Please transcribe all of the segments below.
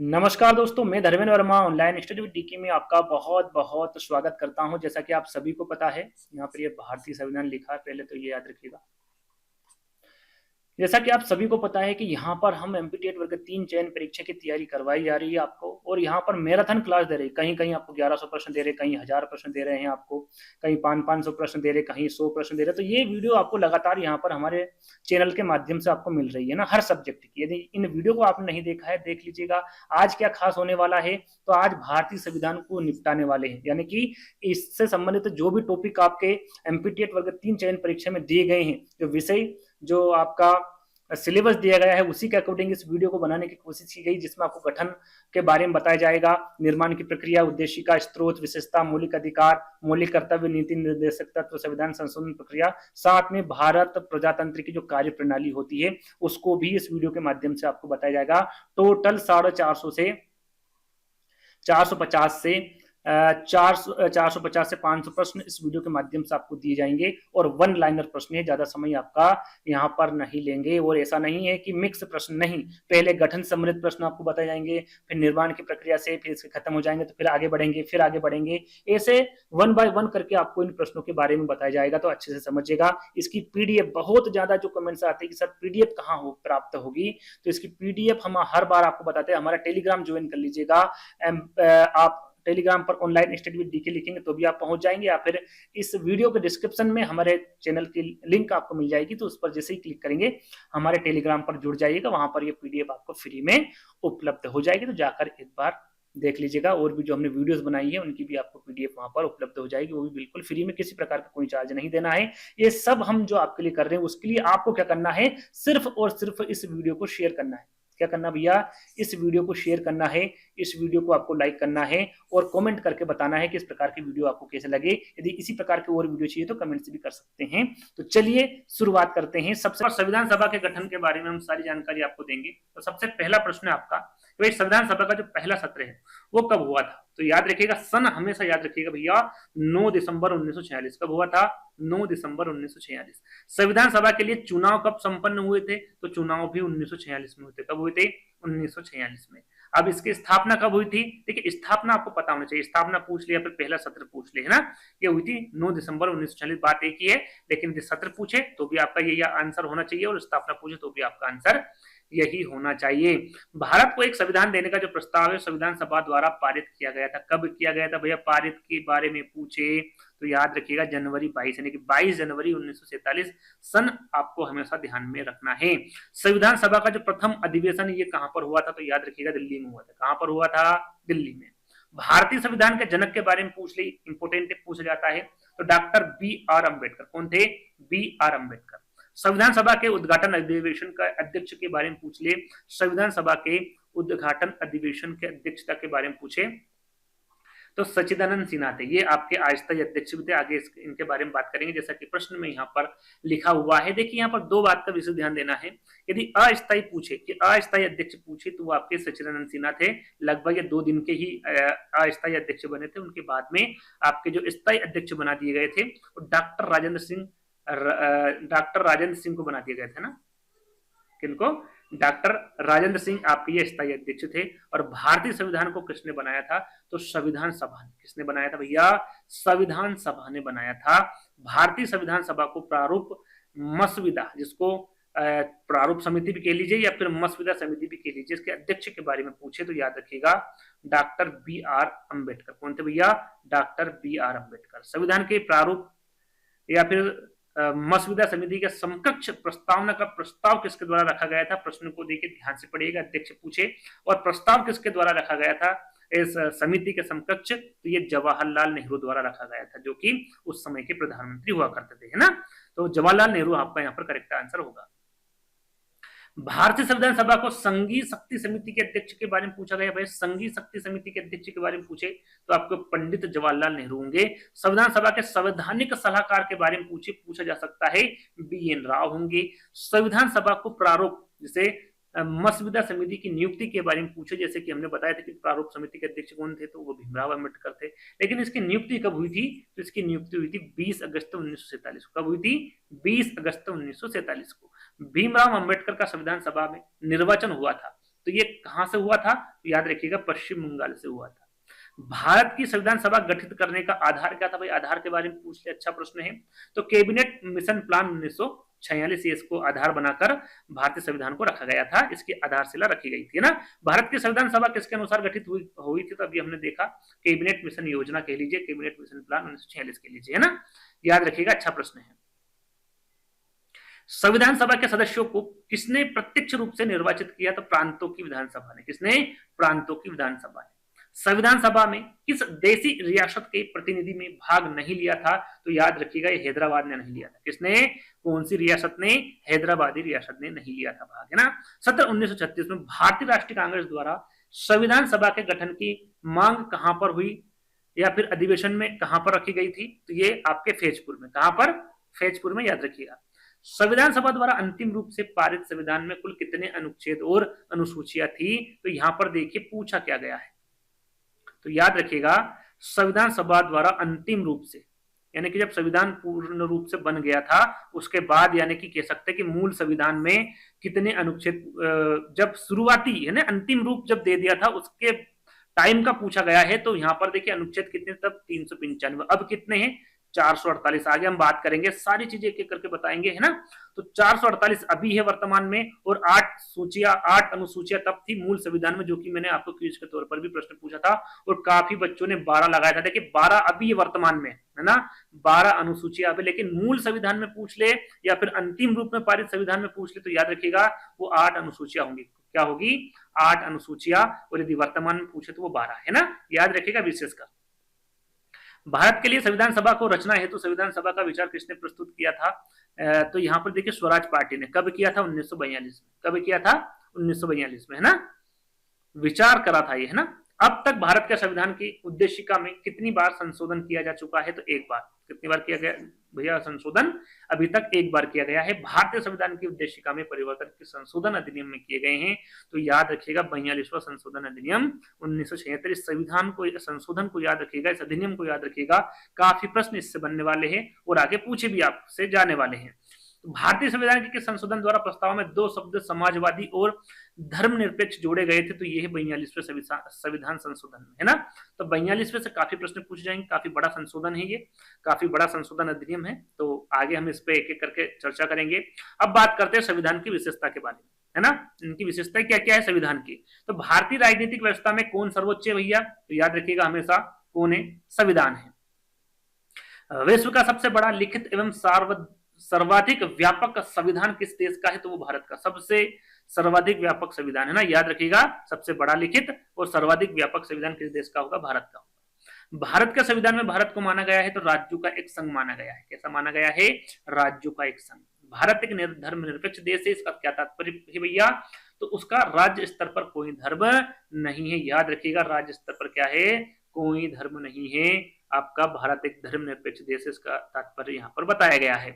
नमस्कार दोस्तों, मैं Dharmendra Verma online institute DK में आपका बहुत बहुत स्वागत करता हूं। जैसा कि आप सभी को पता है, यहाँ पर ये भारतीय संविधान लिखा है, पहले तो ये याद रखिएगा। जैसा कि आप सभी को पता है कि यहाँ पर हम एमपीटीएट वर्ग 3 चयन परीक्षा की तैयारी करवाई जा रही है आपको, और यहाँ पर मैराथन क्लास दे रही है। कहीं कहीं आपको 1100 प्रश्न दे रहे हैं, कहीं 1000 प्रश्न दे रहे हैं आपको, कहीं 500 प्रश्न दे रहे हैं, कहीं 100 प्रश्न दे रहे हैं। तो ये वीडियो आपको लगातार यहाँ पर हमारे चैनल के माध्यम से आपको मिल रही है ना, हर सब्जेक्ट की। यदि इन वीडियो को आपने नहीं देखा है, देख लीजिएगा। आज क्या खास होने वाला है, तो आज भारतीय संविधान को निपटाने वाले हैं, यानी कि इससे संबंधित जो भी टॉपिक आपके एमपीटीएट वर्ग 3 चयन परीक्षा में दिए गए हैं, जो विषय जो आपका सिलेबस दिया गया है, उसी के अकॉर्डिंग इस वीडियो को बनाने की कोशिश की गई, जिसमें आपको गठन के बारे में बताया जाएगा, निर्माण की प्रक्रिया, उद्देशिका, स्रोत, विशेषता, मौलिक अधिकार, मौलिक कर्तव्य, नीति निर्देशक तत्व, संविधान संशोधन प्रक्रिया, साथ में भारत प्रजातंत्र की जो कार्य प्रणाली होती है उसको भी इस वीडियो के माध्यम से आपको बताया जाएगा। टोटल 450 से 450 से 450 से 500 प्रश्न इस वीडियो के माध्यम से आपको दिए जाएंगे, और वन लाइनर प्रश्न है, ज्यादा समय आपका यहाँ पर नहीं लेंगे। और ऐसा नहीं है कि मिक्स प्रश्न, नहीं, पहले गठन संबंधित प्रश्न आपको बताए जाएंगे, फिर निर्माण की प्रक्रिया से, फिर इसके खत्म हो जाएंगे तो फिर आगे बढ़ेंगे, फिर आगे बढ़ेंगे, ऐसे वन बाय वन करके आपको इन प्रश्नों के बारे में बताया जाएगा। तो अच्छे से समझिएगा। इसकी पीडीएफ, बहुत ज्यादा जो कमेंट्स आते हैं कि सर पीडीएफ कहाँ हो प्राप्त होगी, तो इसकी पीडीएफ हम हर बार आपको बताते हैं। हमारा टेलीग्राम ज्वाइन कर लीजिएगा। आप टेलीग्राम पर ऑनलाइन इंस्टीट्यूट डीके लिखेंगे तो भी आप पहुंच जाएंगे, या फिर इस वीडियो के डिस्क्रिप्शन में हमारे चैनल की लिंक आपको मिल जाएगी, तो उस पर जैसे ही क्लिक करेंगे हमारे टेलीग्राम पर जुड़ जाइएगा। वहां पर ये पीडीएफ आपको फ्री में उपलब्ध हो जाएगी, तो जाकर एक बार देख लीजिएगा। और भी जो हमने वीडियोस बनाई है उनकी भी आपको पीडीएफ वहां पर उपलब्ध हो जाएगी, वो भी बिल्कुल फ्री में, किसी प्रकार का कोई चार्ज नहीं देना है। ये सब हम जो आपके लिए कर रहे हैं, उसके लिए आपको क्या करना है, सिर्फ और सिर्फ इस वीडियो को शेयर करना है। क्या करना भैया, इस वीडियो को शेयर करना है, इस वीडियो को आपको लाइक करना है, और कमेंट करके बताना है कि इस प्रकार की वीडियो आपको कैसे लगे। यदि इसी प्रकार की और वीडियो चाहिए तो कमेंट से भी कर सकते हैं। तो चलिए शुरुआत करते हैं। सबसे संविधान सभा के गठन के बारे में हम सारी जानकारी आपको देंगे। तो सबसे पहला प्रश्न है आपका, तो संविधान सभा का जो पहला सत्र है वो कब हुआ था, तो याद रखिएगा, सन हमेशा याद रखिएगा भैया, 9 दिसंबर 1946। कब हुआ था, 9 दिसंबर 1946। संविधान सभा के लिए चुनाव कब संपन्न हुए थे, तो चुनाव भी 1946 में हुए थे। कब हुए थे, 1946 में। अब इसकी स्थापना कब हुई थी, देखिए स्थापना आपको पता होना चाहिए, स्थापना पूछ लिया फिर पहला सत्र पूछ लिया, है ना। ये हुई थी 9 दिसंबर 1946, बात एक ही है, लेकिन यदि सत्र पूछे तो भी आपका यही आंसर होना चाहिए, और स्थापना पूछे तो भी आपका आंसर यही होना चाहिए। भारत को एक संविधान देने का जो प्रस्ताव है संविधान सभा द्वारा पारित किया गया था। कब किया गया था भैया, पारित के बारे में पूछे तो याद रखिएगा जनवरी 22, यानी कि 22 जनवरी 1947 सन आपको हमेशा ध्यान में रखना है। संविधान सभा का जो प्रथम अधिवेशन ये कहां पर हुआ था, तो याद रखिएगा दिल्ली में हुआ था। कहां पर हुआ था, दिल्ली में। भारतीय संविधान के जनक के बारे में पूछ ली, इंपोर्टेंट पूछा जाता है, तो डॉक्टर बी आर अम्बेडकर। कौन थे, बी आर अम्बेडकर। संविधान सभा के उद्घाटन अधिवेशन का अध्यक्ष के बारे में पूछ ले, संविधान सभा के उद्घाटन अधिवेशन के अध्यक्षता के बारे में पूछे तो सच्चिदानंद सिन्हा थे। ये आपके अस्थायी अध्यक्ष भी थे, आगे इनके बारे में बात करेंगे, जैसा कि प्रश्न में यहाँ पर लिखा हुआ है। देखिए यहाँ पर दो बात का विशेष ध्यान देना है। यदि अस्थायी पूछे कि अस्थायी अध्यक्ष पूछे तो वो आपके सच्चिदानंद सिन्हा थे। लगभग ये 2 दिन के ही अस्थायी अध्यक्ष बने थे। उनके बाद में आपके जो स्थायी अध्यक्ष बना दिए गए थे डॉक्टर राजेंद्र सिंह को बना दिए गए थे ना। किनको, डॉक्टर राजेंद्र सिंह आपके ये स्थायी अध्यक्ष थे। और भारतीय संविधान को किसने बनाया था, तो संविधान सभा ने। किसने बनाया था भैया, संविधान सभा ने बनाया था। भारतीय संविधान सभा को प्रारूप मसविदा, जिसको प्रारूप समिति भी कह लीजिए या फिर मसविदा समिति भी कह लीजिए, इसके अध्यक्ष के बारे में पूछे तो याद रखिएगा डॉक्टर बी आर अम्बेडकर। कौन थे भैया, डॉक्टर बी आर अम्बेडकर। संविधान के प्रारूप या फिर मसविदा समिति के समकक्ष प्रस्तावना का प्रस्ताव किसके द्वारा रखा गया था, प्रश्न को देखिए ध्यान से पढ़िएगा, अध्यक्ष पूछे। और प्रस्ताव किसके द्वारा रखा गया था इस समिति के समकक्ष, तो ये जवाहरलाल नेहरू द्वारा रखा गया था, जो कि उस समय के प्रधानमंत्री हुआ करते थे, है ना। तो जवाहरलाल नेहरू आपका यहाँ पर करेक्ट आंसर होगा। भारतीय संविधान सभा को संघीय शक्ति समिति के अध्यक्ष के बारे में पूछा गया। भाई संघीय शक्ति समिति के अध्यक्ष के बारे में पूछे तो आपको पंडित जवाहरलाल नेहरू होंगे। संविधान सभा के संवैधानिक सलाहकार के बारे में पूछा जा सकता है, बी एन राव होंगे। संविधान सभा को प्रारूप, जैसे मसविदा समिति की नियुक्ति के बारे में पूछे, जैसे कि हमने बताया था कि प्रारूप समिति के अध्यक्ष कौन थे, तो वो भीमराव अम्बेडकर थे। लेकिन इसकी नियुक्ति कब हुई थी, तो इसकी नियुक्ति हुई थी 20 अगस्त 1947 को। कब हुई थी, 20 अगस्त 1947 को। भीमराव अम्बेडकर का संविधान सभा में निर्वाचन हुआ था, तो ये कहां से हुआ था? तो याद रखिएगा पश्चिम बंगाल से हुआ था। भारत की संविधान सभा गठित करने का आधार क्या था भाई? आधार के बारे में पूछ ले, अच्छा प्रश्न है। तो कैबिनेट मिशन प्लान 1946 इसको आधार बनाकर भारतीय संविधान को रखा गया था, इसकी आधारशिला रखी गई थी ना। भारत की संविधान सभा किसके अनुसार गठित हुई थी? तो अभी हमने देखा कैबिनेट मिशन योजना कह लीजिए, कैबिनेट मिशन प्लान 1946 कह लीजिए, है ना। याद रखिएगा, अच्छा प्रश्न है। संविधान सभा के सदस्यों को किसने प्रत्यक्ष रूप से निर्वाचित किया? तो प्रांतों की विधानसभा ने। किसने? प्रांतों की विधानसभा ने। संविधान सभा में किस देशी रियासत के प्रतिनिधि ने भाग नहीं लिया था? तो याद रखिएगा, ये हैदराबाद ने नहीं लिया था। किसने? कौन सी रियासत ने? हैदराबादी रियासत ने नहीं लिया था भाग, है ना। सत्र 1936 में भारतीय राष्ट्रीय कांग्रेस द्वारा संविधान सभा के गठन की मांग कहां पर हुई या फिर अधिवेशन में कहां पर रखी गई थी? तो ये आपके फैजपुर में। कहां पर? फैजपुर में, याद रखिएगा। संविधान सभा द्वारा अंतिम रूप से पारित संविधान में कुल कितने अनुच्छेद और अनुसूचियां थी? तो यहां पर देखिए पूछा क्या गया है। तो याद रखिएगा, संविधान सभा द्वारा अंतिम रूप से, यानी कि जब संविधान पूर्ण रूप से बन गया था उसके बाद, यानी कि कह सकते हैं कि मूल संविधान में कितने अनुच्छेद, जब शुरुआती है ना अंतिम रूप जब दे दिया था उसके टाइम का पूछा गया है। तो यहां पर देखिए अनुच्छेद कितने, तब 395, अब कितने हैं? 448। आगे हम बात करेंगे, सारी चीजें एक एक करके बताएंगे, है ना। तो 448 अभी है वर्तमान में, और 8 अनुसूचियां तब थी मूल संविधान में, जो कि मैंने आपको क्विज के तौर पर भी प्रश्न पूछा था और काफी बच्चों ने 12 लगाया था। देखिए 12 अभी है वर्तमान में, है ना। 12 अनुसूचियां अभी, लेकिन मूल संविधान में पूछ ले या फिर अंतिम रूप में पारित संविधान में पूछ ले तो याद रखिएगा वो 8 अनुसूचियां होंगी। क्या होगी? 8 अनुसूचियां। और यदि वर्तमान में पूछे तो वो 12, है ना। याद रखिएगा विशेषकर। भारत के लिए संविधान सभा को रचना हेतु संविधान सभा का विचार किसने प्रस्तुत किया था? तो यहां पर देखिए स्वराज पार्टी ने। कब किया था? 1942 में। कब किया था? 1942 में, है ना। विचार करा था ये, है ना। अब तक भारत के संविधान की उद्देशिका में कितनी बार संशोधन किया जा चुका है? तो एक बार। कितनी बार किया गया भैया संशोधन? अभी तक एक बार किया गया है। भारतीय संविधान की उद्देशिका में परिवर्तन के संशोधन अधिनियम में किए गए हैं। तो याद रखिएगा 42वां संशोधन अधिनियम 1976। संविधान को, संशोधन को याद रखिएगा, इस अधिनियम को याद रखिएगा। काफी प्रश्न इससे बनने वाले हैं और आगे पूछे भी आपसे जाने वाले हैं। तो भारतीय संविधान के संशोधन द्वारा प्रस्ताव में 2 शब्द समाजवादी और धर्मनिरपेक्ष जोड़े गए थे। तो ये है 42वें संविधान संशोधन में, है ना। तो 42वें से काफी प्रश्न पूछे जाएंगे। काफी बड़ा संशोधन है ये, काफी बड़ा संशोधन अधिनियम है। तो आगे हम इस पे एक एक करके चर्चा करेंगे। अब बात करते हैं संविधान की विशेषता के बारे में, है ना। इनकी विशेषता क्या क्या है संविधान की? तो भारतीय राजनीतिक व्यवस्था में कौन सर्वोच्च है भैया? तो याद रखिएगा हमेशा कौन है? संविधान है। विश्व का सबसे बड़ा लिखित एवं सर्वाधिक व्यापक संविधान किस देश का है? तो वो भारत का सबसे सर्वाधिक व्यापक संविधान, है ना। याद रखिएगा सबसे बड़ा लिखित और सर्वाधिक व्यापक संविधान किस देश का होगा? भारत का होगा। भारत के संविधान में भारत को माना गया है तो राज्यों का एक संघ माना गया है। कैसा माना गया है? राज्यों का एक संघ। भारत एक धर्मनिरपेक्ष देश है। इसका क्या तात्पर्य है भैया? तो उसका राज्य स्तर पर कोई धर्म नहीं है। याद रखिएगा राज्य स्तर पर क्या है? कोई धर्म नहीं है। आपका भारत एक धर्मनिरपेक्ष देश है, इसका तात्पर्य यहाँ पर बताया गया है।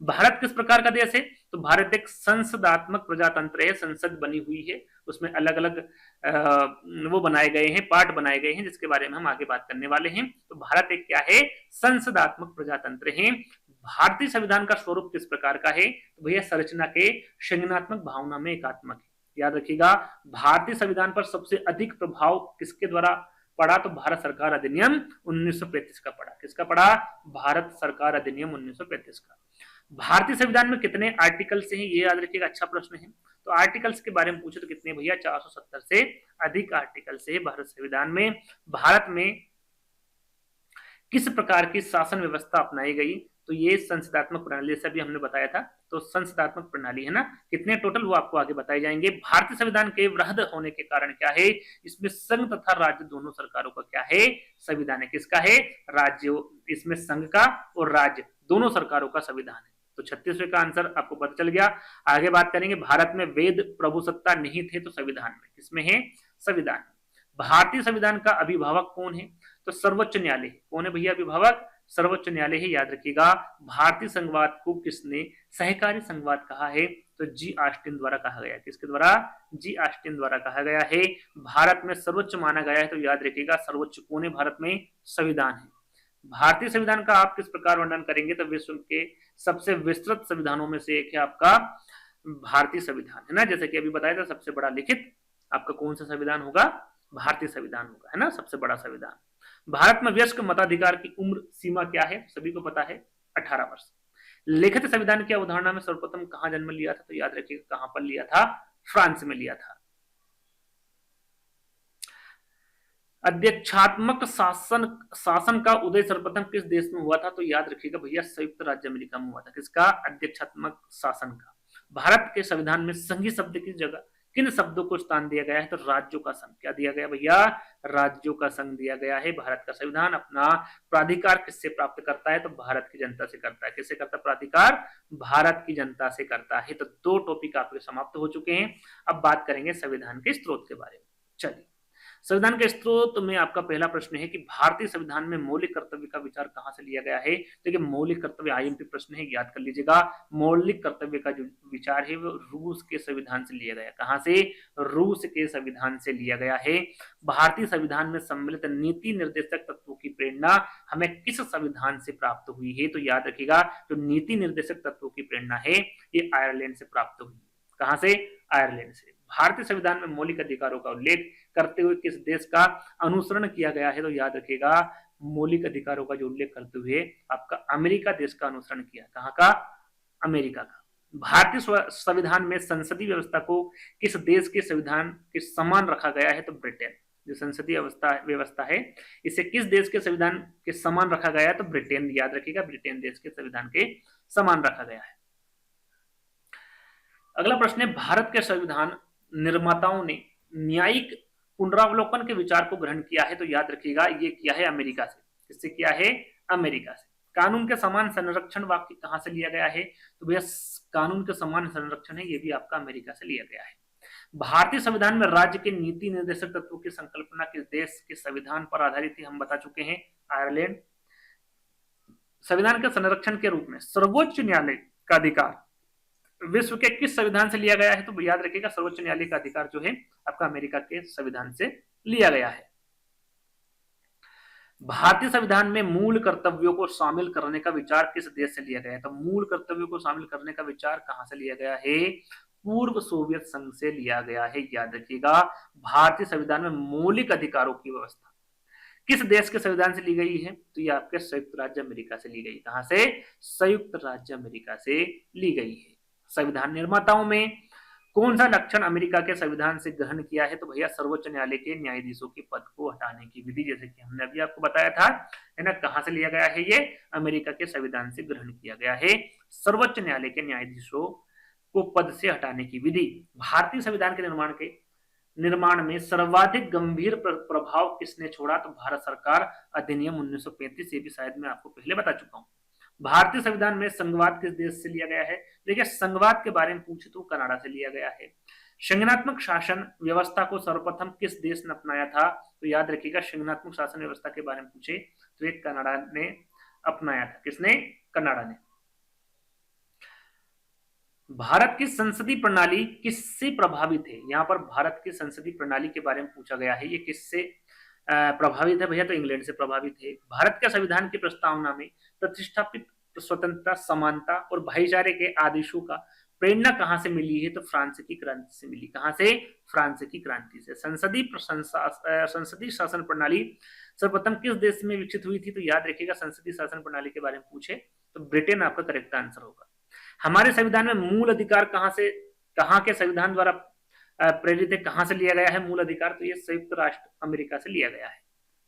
भारत किस प्रकार का देश है? तो भारत एक संसदात्मक प्रजातंत्र है। संसद बनी हुई है, उसमें अलग अलग वो बनाए गए हैं, पार्ट बनाए गए हैं, जिसके बारे में हम आगे बात करने वाले हैं। तो भारत एक क्या है? संसदात्मक प्रजातंत्र है। भारतीय संविधान का स्वरूप किस प्रकार का है? तो भैया संरचना के संज्ञानात्मक, भावना में एकात्मक है। याद रखिएगा भारतीय संविधान पर सबसे अधिक प्रभाव किसके द्वारा पड़ा? तो भारत सरकार अधिनियम 1935 का पड़ा। किसका पड़ा? भारत सरकार अधिनियम 1935 का। भारतीय संविधान में कितने आर्टिकल्स हैं? ये याद रखिएगा, अच्छा प्रश्न है। तो आर्टिकल्स के बारे में पूछे तो कितने भैया? 470 से अधिक आर्टिकल्स है भारत संविधान में। भारत में किस प्रकार की शासन व्यवस्था अपनाई गई? तो ये संसदात्मक प्रणाली से भी हमने बताया था। तो संसदात्मक प्रणाली, है ना। कितने टोटल वो आपको आगे बताए जाएंगे। भारतीय संविधान के वृहद होने के कारण क्या है? इसमें संघ तथा राज्य दोनों सरकारों का क्या है? संविधान है। किसका है? राज्य। इसमें संघ का और राज्य दोनों सरकारों का संविधान है। तो 36वें का आंसर आपको पता चल गया। आगे बात करेंगे, भारत में वेद प्रभुसत्ता निहित है तो संविधान में। किसमें है? संविधान। भारतीय संविधान का अभिभावक कौन है? तो सर्वोच्च न्यायालय। कौन है भैया अभिभावक? सर्वोच्च न्यायालय है। याद रखिएगा भारतीय संघवाद को किसने सहकारी संघवाद कहा है? तो जी ऑस्टिन द्वारा कहा गया। किसके द्वारा? जी ऑस्टिन द्वारा कहा गया है। भारत में सर्वोच्च माना गया है तो याद रखिएगा सर्वोच्च कौन है भारत में? संविधान है। भारतीय संविधान का आप किस प्रकार वर्णन करेंगे? तो विश्व के सबसे विस्तृत संविधानों में से एक है आपका भारतीय संविधान, है ना। जैसे कि अभी बताया था सबसे बड़ा लिखित, आपका कौन सा संविधान होगा? भारतीय संविधान होगा, है ना, सबसे बड़ा संविधान। भारत में वयस्क मताधिकार की उम्र सीमा क्या है? सभी को पता है, 18 वर्ष। लिखित संविधान की अवधारणा में सर्वप्रथम कहां जन्म लिया था? तो याद रखिएगा कहां पर लिया था? फ्रांस में लिया था। अध्यक्षात्मक शासन का उदय सर्वप्रथम किस देश में हुआ था? तो याद रखिएगा भैया, संयुक्त राज्य अमेरिका में हुआ था। किसका? अध्यक्षात्मक शासन का। भारत के संविधान में संघीय शब्द की जगह किन शब्दों को स्थान दिया गया है? तो राज्यों का संघ। क्या दिया गया भैया? राज्यों का संघ दिया गया है। भारत का संविधान अपना प्राधिकार किससे प्राप्त करता है? तो भारत की जनता से करता है। किससे करता है प्राधिकार? भारत की जनता से करता है। तो 2 टॉपिक आपके समाप्त हो चुके हैं। अब बात करेंगे संविधान के स्रोत के बारे में। चलिए, संविधान के स्रोत में आपका पहला प्रश्न है कि भारतीय संविधान में मौलिक कर्तव्य का विचार कहां से लिया गया है? देखिए, मौलिक कर्तव्य आईएमपी प्रश्न है, याद कर लीजिएगा। मौलिक कर्तव्य का जो विचार है वो रूस के संविधान से लिया गया। कहां से? रूस के संविधान से लिया गया है। भारतीय संविधान में सम्मिलित नीति निर्देशक तत्वों की प्रेरणा हमें किस संविधान से प्राप्त हुई है? तो याद रखिएगा, जो नीति निर्देशक तत्वों की प्रेरणा है ये आयरलैंड से प्राप्त हुई है। कहां से? आयरलैंड से। भारतीय संविधान में मौलिक अधिकारों का उल्लेख करते हुए किस देश का अनुसरण किया गया है? तो याद रखिएगा, मौलिक अधिकारों का जो उल्लेख करते हुए आपका अमेरिका देश का अनुसरण किया। कहां का? अमेरिका का। भारतीय संविधान में संसदीय व्यवस्था को किस देश के संविधान के समान रखा गया है? तो ब्रिटेन। जो संसदीय व्यवस्था है इसे किस देश के संविधान के समान रखा गया है? तो ब्रिटेन। याद रखिएगा, ब्रिटेन देश के संविधान के समान रखा गया है। अगला प्रश्न है, भारत के संविधान निर्माताओं ने न्यायिक पुनरावलोकन के विचार को ग्रहण किया है? तो याद रखिएगा, ये किया है अमेरिका से। किससे किया है? अमेरिका से। कानून के समान संरक्षण वाक्य कहां से लिया गया है? तो भैया, कानून के समान संरक्षण है, ये भी आपका अमेरिका से लिया गया है। भारतीय संविधान में राज्य के नीति निर्देशक तत्वों की संकल्पना किस देश के संविधान पर आधारित थी? हम बता चुके हैं, आयरलैंड। संविधान के संरक्षण के रूप में सर्वोच्च न्यायालय का अधिकार विश्व के किस संविधान से लिया गया है? तो याद रखिएगा, सर्वोच्च न्यायालय का अधिकार जो है आपका अमेरिका के संविधान से लिया गया है। भारतीय संविधान में मूल कर्तव्यों को शामिल करने का विचार किस देश से लिया गया है? तो मूल कर्तव्यों को शामिल करने का विचार कहां से लिया गया है? पूर्व सोवियत संघ से लिया गया है। याद रखिएगा, भारतीय संविधान में मौलिक अधिकारों की व्यवस्था किस देश के संविधान से ली गई है? तो ये आपके संयुक्त राज्य अमेरिका से ली गई। कहां से? संयुक्त राज्य अमेरिका से ली गई है। संविधान निर्माताओं में कौन सा लक्षण अमेरिका के संविधान से ग्रहण किया है? तो भैया, सर्वोच्च न्यायालय के न्यायाधीशों के पद को हटाने की विधि, जैसे कि हमने अभी आपको बताया था, है ना। कहां से लिया गया है? ये अमेरिका के संविधान से ग्रहण किया गया है। सर्वोच्च न्यायालय के न्यायाधीशों को पद से हटाने की विधि। भारतीय संविधान के निर्माण में सर्वाधिक गंभीर प्रभाव किसने छोड़ा? तो भारत सरकार अधिनियम 1935। ये भी शायद मैं आपको पहले बता चुका हूं। भारतीय संविधान में संघवाद किस देश से लिया गया है? देखिए, संघवाद के बारे में पूछे तो कनाडा से लिया गया है। संघात्मक शासन व्यवस्था को सर्वप्रथम किस देश ने अपनाया था? तो याद रखिएगा, संघात्मक शासन व्यवस्था के बारे में पूछे तो एक कनाडा ने अपनाया था। किसने? कनाडा ने। भारत की संसदीय प्रणाली किससे प्रभावित है? यहाँ पर भारत की संसदीय प्रणाली के बारे में पूछा गया है, ये किससे प्रभावित है भैया? तो इंग्लैंड से प्रभावित है। भारत के संविधान की प्रस्तावना में प्रतिष्ठापित स्वतंत्रता, समानता और भाईचारे के आदेशों का प्रेरणा कहां से मिली है? तो फ्रांस की क्रांति से मिली। कहां से? फ्रांस की क्रांति से। संसदीय शासन प्रणाली सर्वप्रथम किस देश में विकसित हुई थी? तो याद रखिएगा, संसदीय शासन प्रणाली के बारे में पूछे तो ब्रिटेन आपका करेक्ट आंसर होगा। हमारे संविधान में मूल अधिकार कहां के संविधान द्वारा प्रेरित है? कहां से लिया गया है मूल अधिकार? तो ये संयुक्त राष्ट्र अमेरिका से लिया गया है।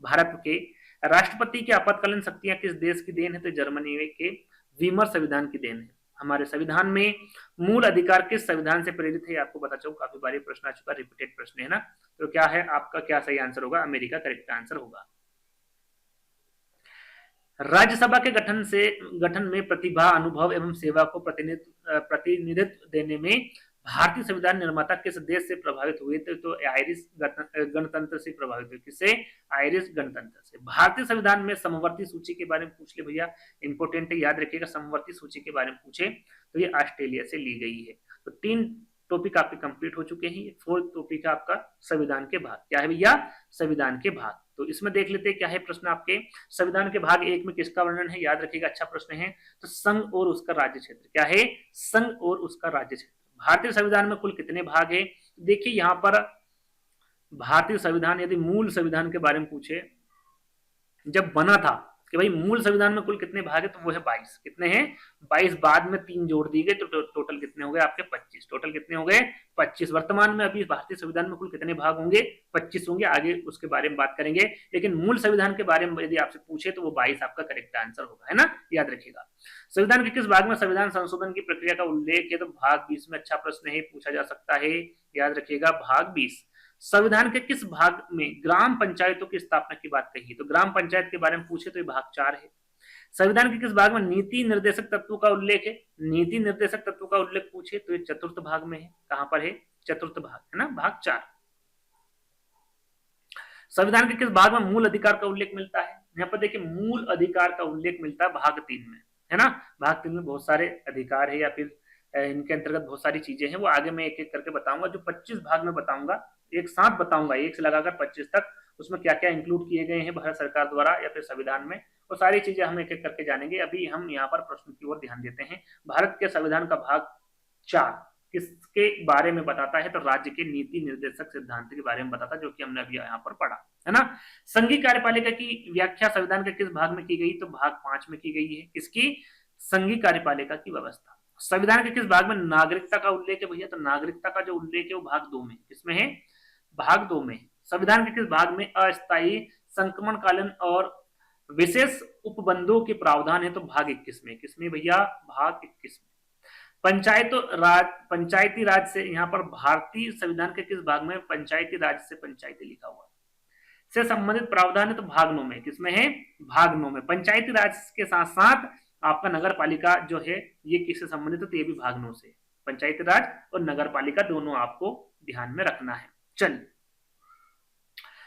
भारत के राष्ट्रपति की आपातकालीन शक्तियां किस देश की देन है? तो जर्मनी के वीमर संविधान की देन है। हमारे संविधान में मूल अधिकार किस संविधान से प्रेरित है? आपको बता चुका, काफी बार प्रश्न आ चुका, रिपीटेड प्रश्न है ना। तो क्या है आपका, क्या सही आंसर होगा? अमेरिका करेक्ट आंसर होगा। राज्यसभा के गठन में प्रतिभा, अनुभव एवं सेवा को प्रतिनिधित्व देने में भारतीय संविधान निर्माता किस देश से प्रभावित हुए थे? तो आयरिश गणतंत्र से प्रभावित हुए। किससे? आयरिश गणतंत्र से। भारतीय संविधान में समवर्ती सूची के बारे में पूछ ले भैया, इंपोर्टेंट है, याद रखिएगा। समवर्ती सूची के बारे में पूछे तो ये ऑस्ट्रेलिया से ली गई है। तो 3 टॉपिक आपके कंप्लीट हो चुके हैं। 4th टॉपिक है आपका संविधान के भाग। क्या है भैया? संविधान के भाग। तो इसमें देख लेते हैं क्या है प्रश्न आपके। संविधान के भाग 1 में किसका वर्णन है? याद रखिएगा, अच्छा प्रश्न है। तो संघ और उसका राज्य क्षेत्र। क्या है? संघ और उसका राज्य क्षेत्र। भारतीय संविधान में कुल कितने भाग है? देखिए, यहाँ पर भारतीय संविधान यदि मूल संविधान के बारे में पूछे, जब बना था कि भाई मूल संविधान में कुल कितने भाग है, तो वो है 22। कितने हैं? 22। बाद में 3 जोड़ दिए गए, तो टोटल कितने हो गए आपके? 25। टोटल कितने हो गए? 25। वर्तमान में अभी भारतीय संविधान में कुल कितने भाग होंगे? 25 होंगे। आगे उसके बारे में बात करेंगे, लेकिन मूल संविधान के बारे में यदि आपसे पूछे तो वो 22 आपका करेक्ट आंसर होगा, है ना, याद रखिएगा। संविधान के किस भाग में संविधान संशोधन की प्रक्रिया का उल्लेख है? तो भाग 20 में। अच्छा प्रश्न है, पूछा जा सकता है, याद रखिएगा, भाग 20। संविधान के किस भाग में ग्राम पंचायतों की स्थापना की बात कही है? तो ग्राम पंचायत के बारे में पूछे तो ये भाग 4 है। संविधान के किस भाग में नीति निर्देशक तत्वों का उल्लेख है? नीति निर्देशक तत्वों का उल्लेख पूछे तो ये चतुर्थ भाग में है। कहां पर है? चतुर्थ भाग, है ना, भाग 4। संविधान के किस भाग में मूल अधिकार का उल्लेख मिलता है? यहाँ पर देखिए मूल अधिकार का उल्लेख मिलता है भाग 3 में, है ना। भाग 3 में बहुत सारे अधिकार है या फिर इनके अंतर्गत बहुत सारी चीजें हैं, वो आगे मैं एक एक करके बताऊंगा। जो 25 भाग में बताऊंगा, एक साथ बताऊंगा, 1 से लगाकर 25 तक, उसमें क्या क्या इंक्लूड किए गए हैं भारत सरकार द्वारा या फिर संविधान में, वो सारी चीजें हम एक एक करके जानेंगे। अभी हम यहाँ पर प्रश्न की ओर ध्यान देते हैं। भारत के संविधान का भाग 4 किसके बारे में बताता है? तो राज्य के नीति निर्देशक सिद्धांत के बारे में बताता है, जो कि हमने अभी यहाँ पर पढ़ा, है ना। संघीय कार्यपालिका की व्याख्या संविधान के किस भाग में की गई? तो भाग 5 में की गई है। किसकी? संघीय कार्यपालिका की व्यवस्था। संविधान के किस भाग में नागरिकता का उल्लेख है भैया? तो नागरिकता का जो उल्लेख है वो भाग 2 में। किसमें है? भाग 2 में। संविधान के किस भाग में अस्थायी संक्रमणकालीन और विशेष उपबंधों के प्रावधान है? तो भाग 21 में। किसमें भैया? भाग 21 में। पंचायती राज से, यहाँ पर भारतीय संविधान के किस भाग में पंचायती राज से पंचायती लिखा हुआ से संबंधित प्रावधान है? तो भाग 9 में। किसमें है? भाग 9 में। पंचायती राज के साथ साथ आपका नगर पालिका जो है ये किससे संबंधित है? तो ये भी भाग 9 से। पंचायती राज और नगर पालिका दोनों आपको ध्यान में रखना है। चलिए,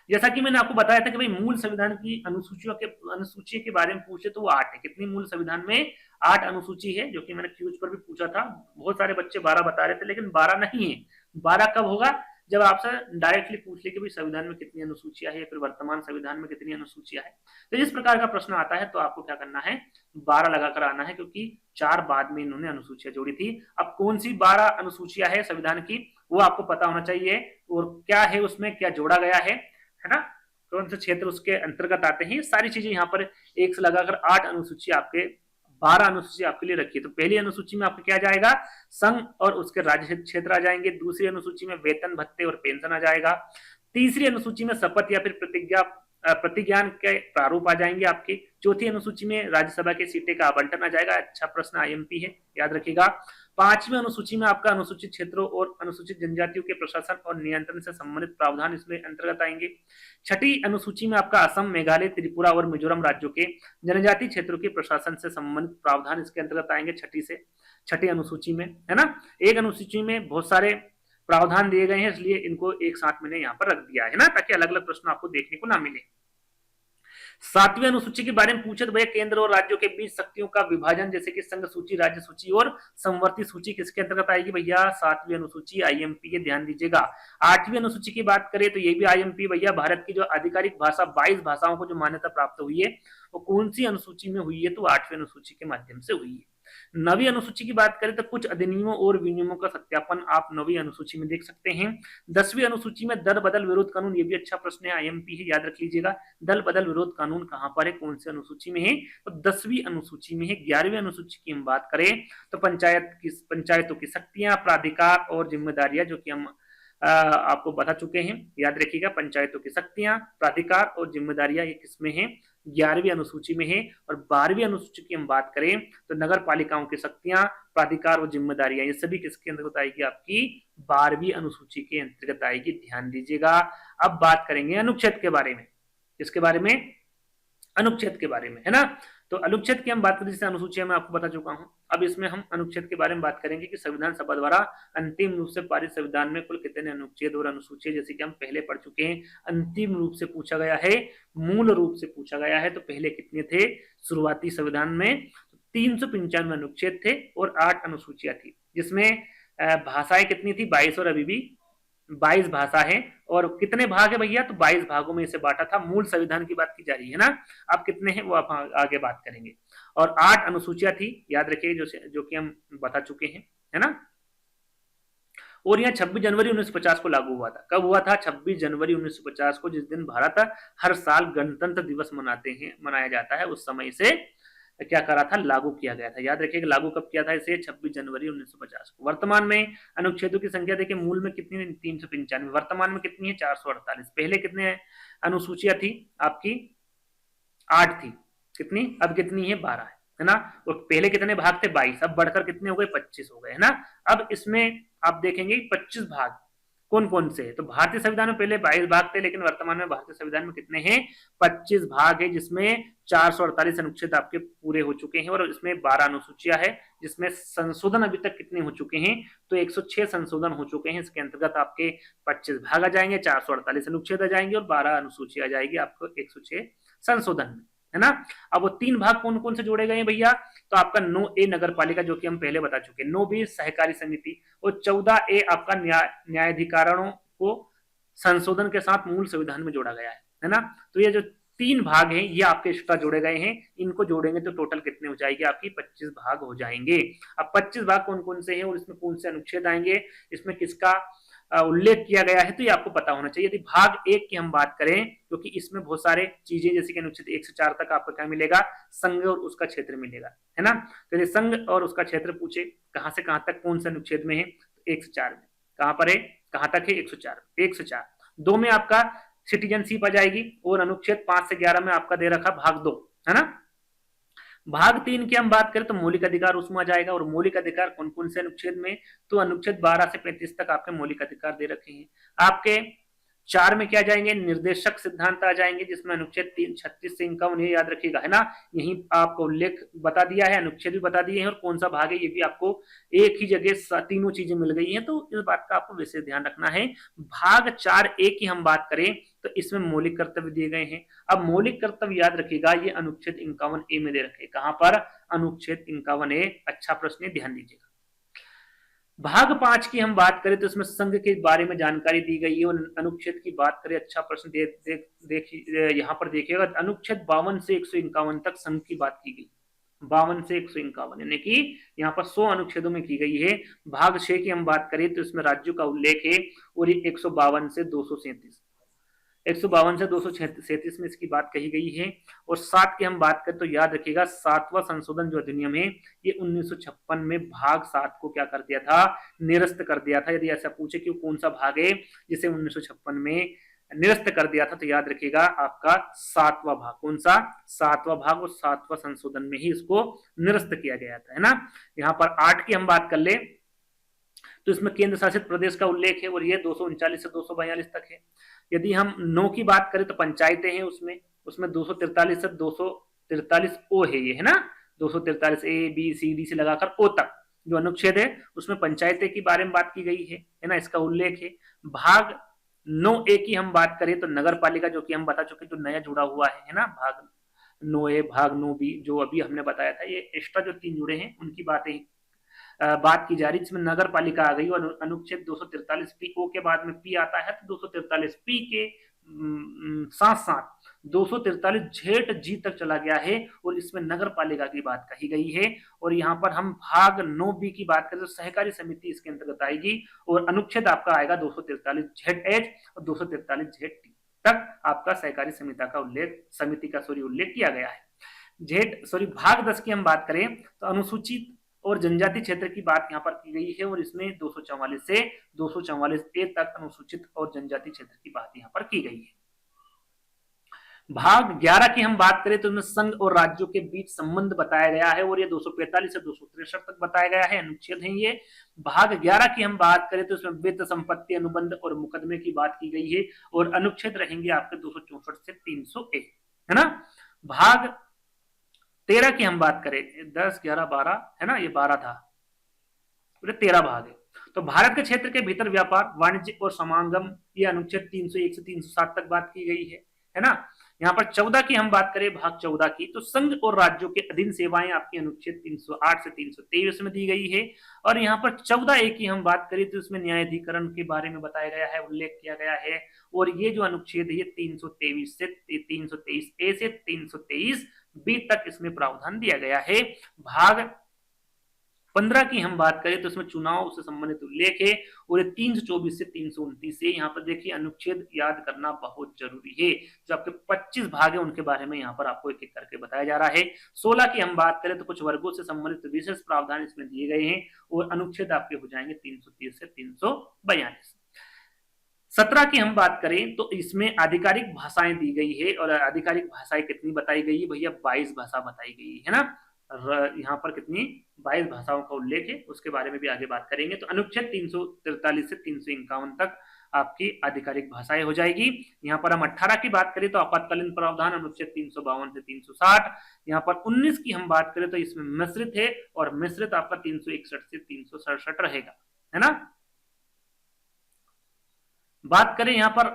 जैसा कि मैंने आपको बताया था कि भाई मूल संविधान की अनुसूची के बारे में पूछे तो वो 8 है। कितनी मूल संविधान में? 8 अनुसूची है, जो कि मैंने क्यूज पर भी पूछा था। बहुत सारे बच्चे 12 बता रहे थे, लेकिन 12 नहीं है। 12 कब होगा? जब आपसे डायरेक्टली पूछ ले कि भाई संविधान में कितनी अनुसूचियां है या फिर वर्तमान संविधान में कितनी अनुसूचियां है। तो इस प्रकार का प्रश्न आता है तो आपको क्या करना है? 12 लगाकर आना है, क्योंकि 4 बाद में इन्होंने अनुसूचियां जोड़ी थी। अब कौन सी 12 अनुसूचियां है संविधान की, वो आपको पता होना चाहिए, और क्या है उसमें, क्या जोड़ा गया है ना, कौन से क्षेत्र उसके अंतर्गत आते हैं, सारी चीजें यहाँ पर 1 से लगाकर 8 अनुसूची आपके 12 अनुसूची आपके लिए रखी है। तो पहली अनुसूची में आपको क्या जाएगा? संघ और उसके राज्य क्षेत्र आ जाएंगे। दूसरी अनुसूची में वेतन भत्ते और पेंशन आ जाएगा। तीसरी अनुसूची में शपथ या फिर प्रतिज्ञान के प्रारूप आ जाएंगे आपके। चौथी अनुसूची में राज्यसभा की सीटें का आवंटन आ जाएगा। अच्छा प्रश्न आईएमपी है, याद रखिएगा। 5वीं अनुसूची में आपका अनुसूचित क्षेत्रों और अनुसूचित जनजातियों के प्रशासन और नियंत्रण से संबंधित प्रावधान इसमें अंतर्गत आएंगे। 6ठी अनुसूची में आपका असम, मेघालय, त्रिपुरा और मिजोरम राज्यों के जनजातीय क्षेत्रों के प्रशासन से संबंधित प्रावधान इसके अंतर्गत आएंगे। 6ठी अनुसूची में, है ना। एक अनुसूची में बहुत सारे प्रावधान दिए गए हैं, इसलिए इनको एक साथ मैंने यहाँ पर रख दिया है ना, ताकि अलग अलग प्रश्न आपको देखने को ना मिले। 7वीं अनुसूची के बारे में पूछे तो भैया केंद्र और राज्यों के बीच शक्तियों का विभाजन, जैसे कि संघ सूची, राज्य सूची और समवर्ती सूची, किसके अंतर्गत आएगी भैया? 7वीं अनुसूची आईएमपी के, ध्यान दीजिएगा। 8वीं अनुसूची की बात करें तो ये भी आईएमपी भैया। भारत की जो आधिकारिक भाषा 22 भाषाओं को जो मान्यता प्राप्त हुई है वो कौन सी अनुसूची में हुई है? तो 8वीं अनुसूची के माध्यम से हुई है। 9वीं अनुसूची की बात करें तो कुछ अधिनियमों और विनियमों का सत्यापन आप 9वीं अनुसूची में देख सकते हैं। 10वीं अनुसूची में दल बदल विरोध कानून, ये भी अच्छा प्रश्न है, आईएमपी है, याद रख लीजिएगा। दल बदल विरोध कानून कहां पर है, कौन सी अनुसूची में है? तो 10वीं अनुसूची में है। 11वीं अनुसूची की हम बात करें तो पंचायतों की शक्तियां, प्राधिकार और जिम्मेदारियां, जो कि हम आपको बता चुके हैं, याद रखिएगा। पंचायतों की शक्तियां, प्राधिकार और जिम्मेदारियां ये किसमें है? 11वीं अनुसूची में है। और 12वीं अनुसूची की हम बात करें तो नगर पालिकाओं की शक्तियां, प्राधिकार और जिम्मेदारियां, ये सभी किसके अंतर्गत आएगी? आपकी 12वीं अनुसूची के अंतर्गत आएगी, ध्यान दीजिएगा। अब बात करेंगे अनुच्छेद के बारे में। किसके बारे में? अनुच्छेद के बारे में, है ना। तो अनुच्छेद की हम बात करें, जैसे अनुसूचियां मैं आपको बता चुका हूं। अब इसमें हम अनुच्छेद के बारे में बात करेंगे कि संविधान सभा द्वारा अंतिम रूप से पारित संविधान में कुल कितने अनुच्छेद और अनुसूची, जैसे कि हम पहले पढ़ चुके हैं। अंतिम रूप से पूछा गया है, मूल रूप से पूछा गया है, तो पहले कितने थे शुरुआती संविधान में? 395 अनुच्छेद थे और 8 अनुसूचियां थी, जिसमें भाषाएं कितनी थी? 22, और अभी भी 22 भाषा है। और कितने भाग है भैया? तो 22 भागों में इसे बांटा था। मूल संविधान की बात की जा रही है ना। अब कितने हैं वो आप आगे बात करेंगे। और 8 अनुसूचियां थी, याद रखिए, जो कि हम बता चुके हैं, है ना। और यह 26 जनवरी 1950 को लागू हुआ था। कब हुआ था? 26 जनवरी 1950 को, जिस दिन भारत हर साल गणतंत्र दिवस मनाया जाता है, उस समय से क्या करा था? लागू किया गया था। याद रखिएगा लागू कब किया था इसे? 26 जनवरी 1950 को। वर्तमान में अनुच्छेदों की संख्या देखिए, मूल में कितनी है? 395। वर्तमान में कितनी है? 448। पहले कितने अनुसूचियां थी आपकी? 8 थी। कितनी? अब कितनी है? 12 है ना। और पहले कितने भाग थे? 22। अब बढ़कर कितने हो गए? 25 हो गए, है ना। अब इसमें आप देखेंगे 25 भाग कौन कौन से है। तो भारतीय संविधान में पहले 22 भाग थे, लेकिन वर्तमान में भारतीय संविधान में कितने हैं? 25 भाग है, जिसमें 448 अनुच्छेद आपके पूरे हो चुके हैं, और इसमें 12 अनुसूचियां है, जिसमें संशोधन अभी तक कितने हो चुके हैं? तो 106 संशोधन हो चुके हैं। इसके अंतर्गत आपके 25 भाग आ जाएंगे, 448 अनुच्छेद आ जाएंगे, और 12 अनुसूची आ जाएगी आपको 106 संशोधन में, है ना। अब वो 3 भाग कौन कौन से जोड़े गए हैं भैया? तो आपका 9A नगर पालिका, जो कि हम पहले बता चुके हैं, 9B सहकारी समिति, और 14A आपका न्यायाधिकरणों को संशोधन के साथ मूल संविधान में जोड़ा गया है ना। तो ये जो 3 भाग हैं, ये आपके एक्स्ट्रा जोड़े गए हैं। इनको जोड़ेंगे तो टोटल कितने हो जाएगी? आपकी 25 भाग हो जाएंगे। अब 25 भाग कौन कौन से हैं और इसमें कौन से अनुच्छेद आएंगे, इसमें किसका उल्लेख किया गया है, तो ये आपको पता होना चाहिए। यदि भाग 1 की हम बात करें, क्योंकि इसमें बहुत सारे चीजें, जैसे कि अनुच्छेद 1 से 4 तक आपको क्या मिलेगा? संघ और उसका क्षेत्र मिलेगा, है ना। तो यदि संघ और उसका क्षेत्र पूछे कहां से कहां तक कौन से अनुच्छेद में है, तो 1 से 4 में। कहां पर है? कहां तक है? 104। 1 से 4। 2 में आपका सिटीजनशिप आ जाएगी, और अनुच्छेद 5 से 11 में आपका दे रखा भाग 2, है ना। भाग 3 की हम बात करें तो मौलिक अधिकार उसमें आ जाएगा, और मौलिक अधिकार कौन कौन से अनुच्छेद में? तो अनुच्छेद 12 से 35 तक आपके मौलिक अधिकार दे रखे हैं। आपके 4 में क्या जाएंगे? निर्देशक सिद्धांत आ जाएंगे, जिसमें अनुच्छेद 36 से 51, ये याद रखिएगा, है ना। यही आपको उल्लेख बता दिया है, अनुच्छेद भी बता दिए हैं, और कौन सा भाग है ये भी आपको एक ही जगह तीनों चीजें मिल गई हैं, तो इस बात का आपको विशेष ध्यान रखना है। भाग 4A की हम बात करें तो इसमें मौलिक कर्तव्य दिए गए हैं। अब मौलिक कर्तव्य याद रखिएगा, ये अनुच्छेद 51A में दे रखे। कहां पर? अनुच्छेद 51A। अच्छा प्रश्न है, ध्यान दीजिएगा। भाग 5 की हम बात करें तो इसमें संघ के बारे में जानकारी दी गई है, और अनुच्छेद की बात करें, अच्छा प्रश्न देखिए यहाँ पर देखिएगा, अनुच्छेद 52 से 151 तक संघ की बात की गई। 52 से 151, यानी कि यहाँ पर 100 अनुच्छेदों में की गई है। भाग 6 की हम बात करें तो इसमें राज्यों का उल्लेख है, और ये 152 से 237, 152 से 237 में इसकी बात कही गई है। और 7 की हम बात करें तो याद रखिएगा, 7वां संशोधन जो अधिनियम है, ये 1956 में भाग 7 को क्या कर दिया था? निरस्त कर दिया था। यदि ऐसा पूछे कि कौन सा भाग है जिसे 1956 में निरस्त कर दिया था, तो याद रखिएगा आपका 7वां भाग। कौन सा? 7वां भाग, और 7वां संशोधन में ही इसको निरस्त किया गया था, है ना। यहाँ पर 8 की हम बात कर ले तो इसमें केंद्र शासित प्रदेश का उल्लेख है, और ये 239 से 242 तक है। यदि हम 9 की बात करें तो पंचायतें हैं उसमें, 243 से 243 ओ है ये, है ना। 243 A B C D से लगाकर ओ तक जो अनुच्छेद है, उसमें पंचायतें के बारे में बात की गई है ना, इसका उल्लेख है। भाग 9A की हम बात करें तो नगर पालिका, जो कि हम बता चुके, जो नया जुड़ा हुआ है ना, भाग 9A भाग 9B जो अभी हमने बताया था, ये एक्स्ट्रा जो 3 जुड़े हैं उनकी बात की जा रही, जिसमें नगर पालिका आ गई, और अनुच्छेद 243 पी ओ के बाद में पी आता है, तो 243 पी के साथ साथ 243 झेठ जी तक चला गया है, और इसमें नगर पालिका की बात कही गई है। और यहाँ पर हम भाग 9B की बात करें तो सहकारी समिति इसके अंतर्गत आएगी, और अनुच्छेद आपका आएगा 243 झेठ एच और 243 झेठ टी तक आपका सहकारी समिति का उल्लेख किया गया है। भाग 10 की हम बात करें तो अनुसूचित और जनजाति क्षेत्र की बात यहाँ पर की गई है, और इसमें 244 से 244A तक अनुसूचित और जनजाति क्षेत्र की बात यहाँ पर की गई है। भाग 11 की हम बात करें तो इसमें संघ और राज्यों के बीच संबंध बताया गया है, और ये 245 से 263 तक बताया गया है, अनुच्छेद है ये। भाग 11 की हम बात करें तो इसमें वित्त, संपत्ति, अनुबंध और मुकदमे की बात की गई है, और अनुच्छेद रहेंगे आपके 264 से 301, है ना। भाग 13 की हम बात करें, 10, 11, 12 है ना, ये 12 था, 13 भाग है। तो भारत के क्षेत्र के भीतर व्यापार, वाणिज्य और समागम, ये अनुच्छेद 301 से 307 तक बात की गई है ना। यहाँ पर 14 की हम बात करें, भाग 14 की, तो संघ और राज्यों के अधीन सेवाएं आपकी अनुच्छेद 308 से 323 में दी गई है। और यहाँ पर 14A की हम बात करें तो इसमें न्यायाधिकरण के बारे में बताया गया है, उल्लेख किया गया है, और ये जो अनुच्छेद है 323 से 323A से 323B तक इसमें प्रावधान दिया गया है। भाग 15 की हम बात करें तो इसमें चुनाव से संबंधित उल्लेख है और 324 से 329 है। यहाँ पर देखिए अनुच्छेद याद करना बहुत जरूरी है। जो आपके 25 भाग है उनके बारे में यहाँ पर आपको एक एक करके बताया जा रहा है। 16 की हम बात करें तो कुछ वर्गों से संबंधित विशेष प्रावधान इसमें दिए गए हैं और अनुच्छेद आपके हो जाएंगे 330 से 342। 17 की हम बात करें तो इसमें आधिकारिक भाषाएं दी गई है और आधिकारिक भाषाएं कितनी बताई गई है भैया, 22 भाषा बताई गई है ना। यहाँ पर कितनी 22 भाषाओं का उल्लेख है, उसके बारे में भी आगे बात करेंगे। तो अनुच्छेद 343 से 351 तक आपकी आधिकारिक भाषाएं हो जाएगी। यहाँ पर हम 18 की बात करें तो आपातकालीन प्रावधान अनुच्छेद 352 से 360। यहाँ पर 19 की हम बात करें तो इसमें मिश्रित है और मिश्रित आपका 361 से 367 रहेगा, है ना। बात करें यहाँ पर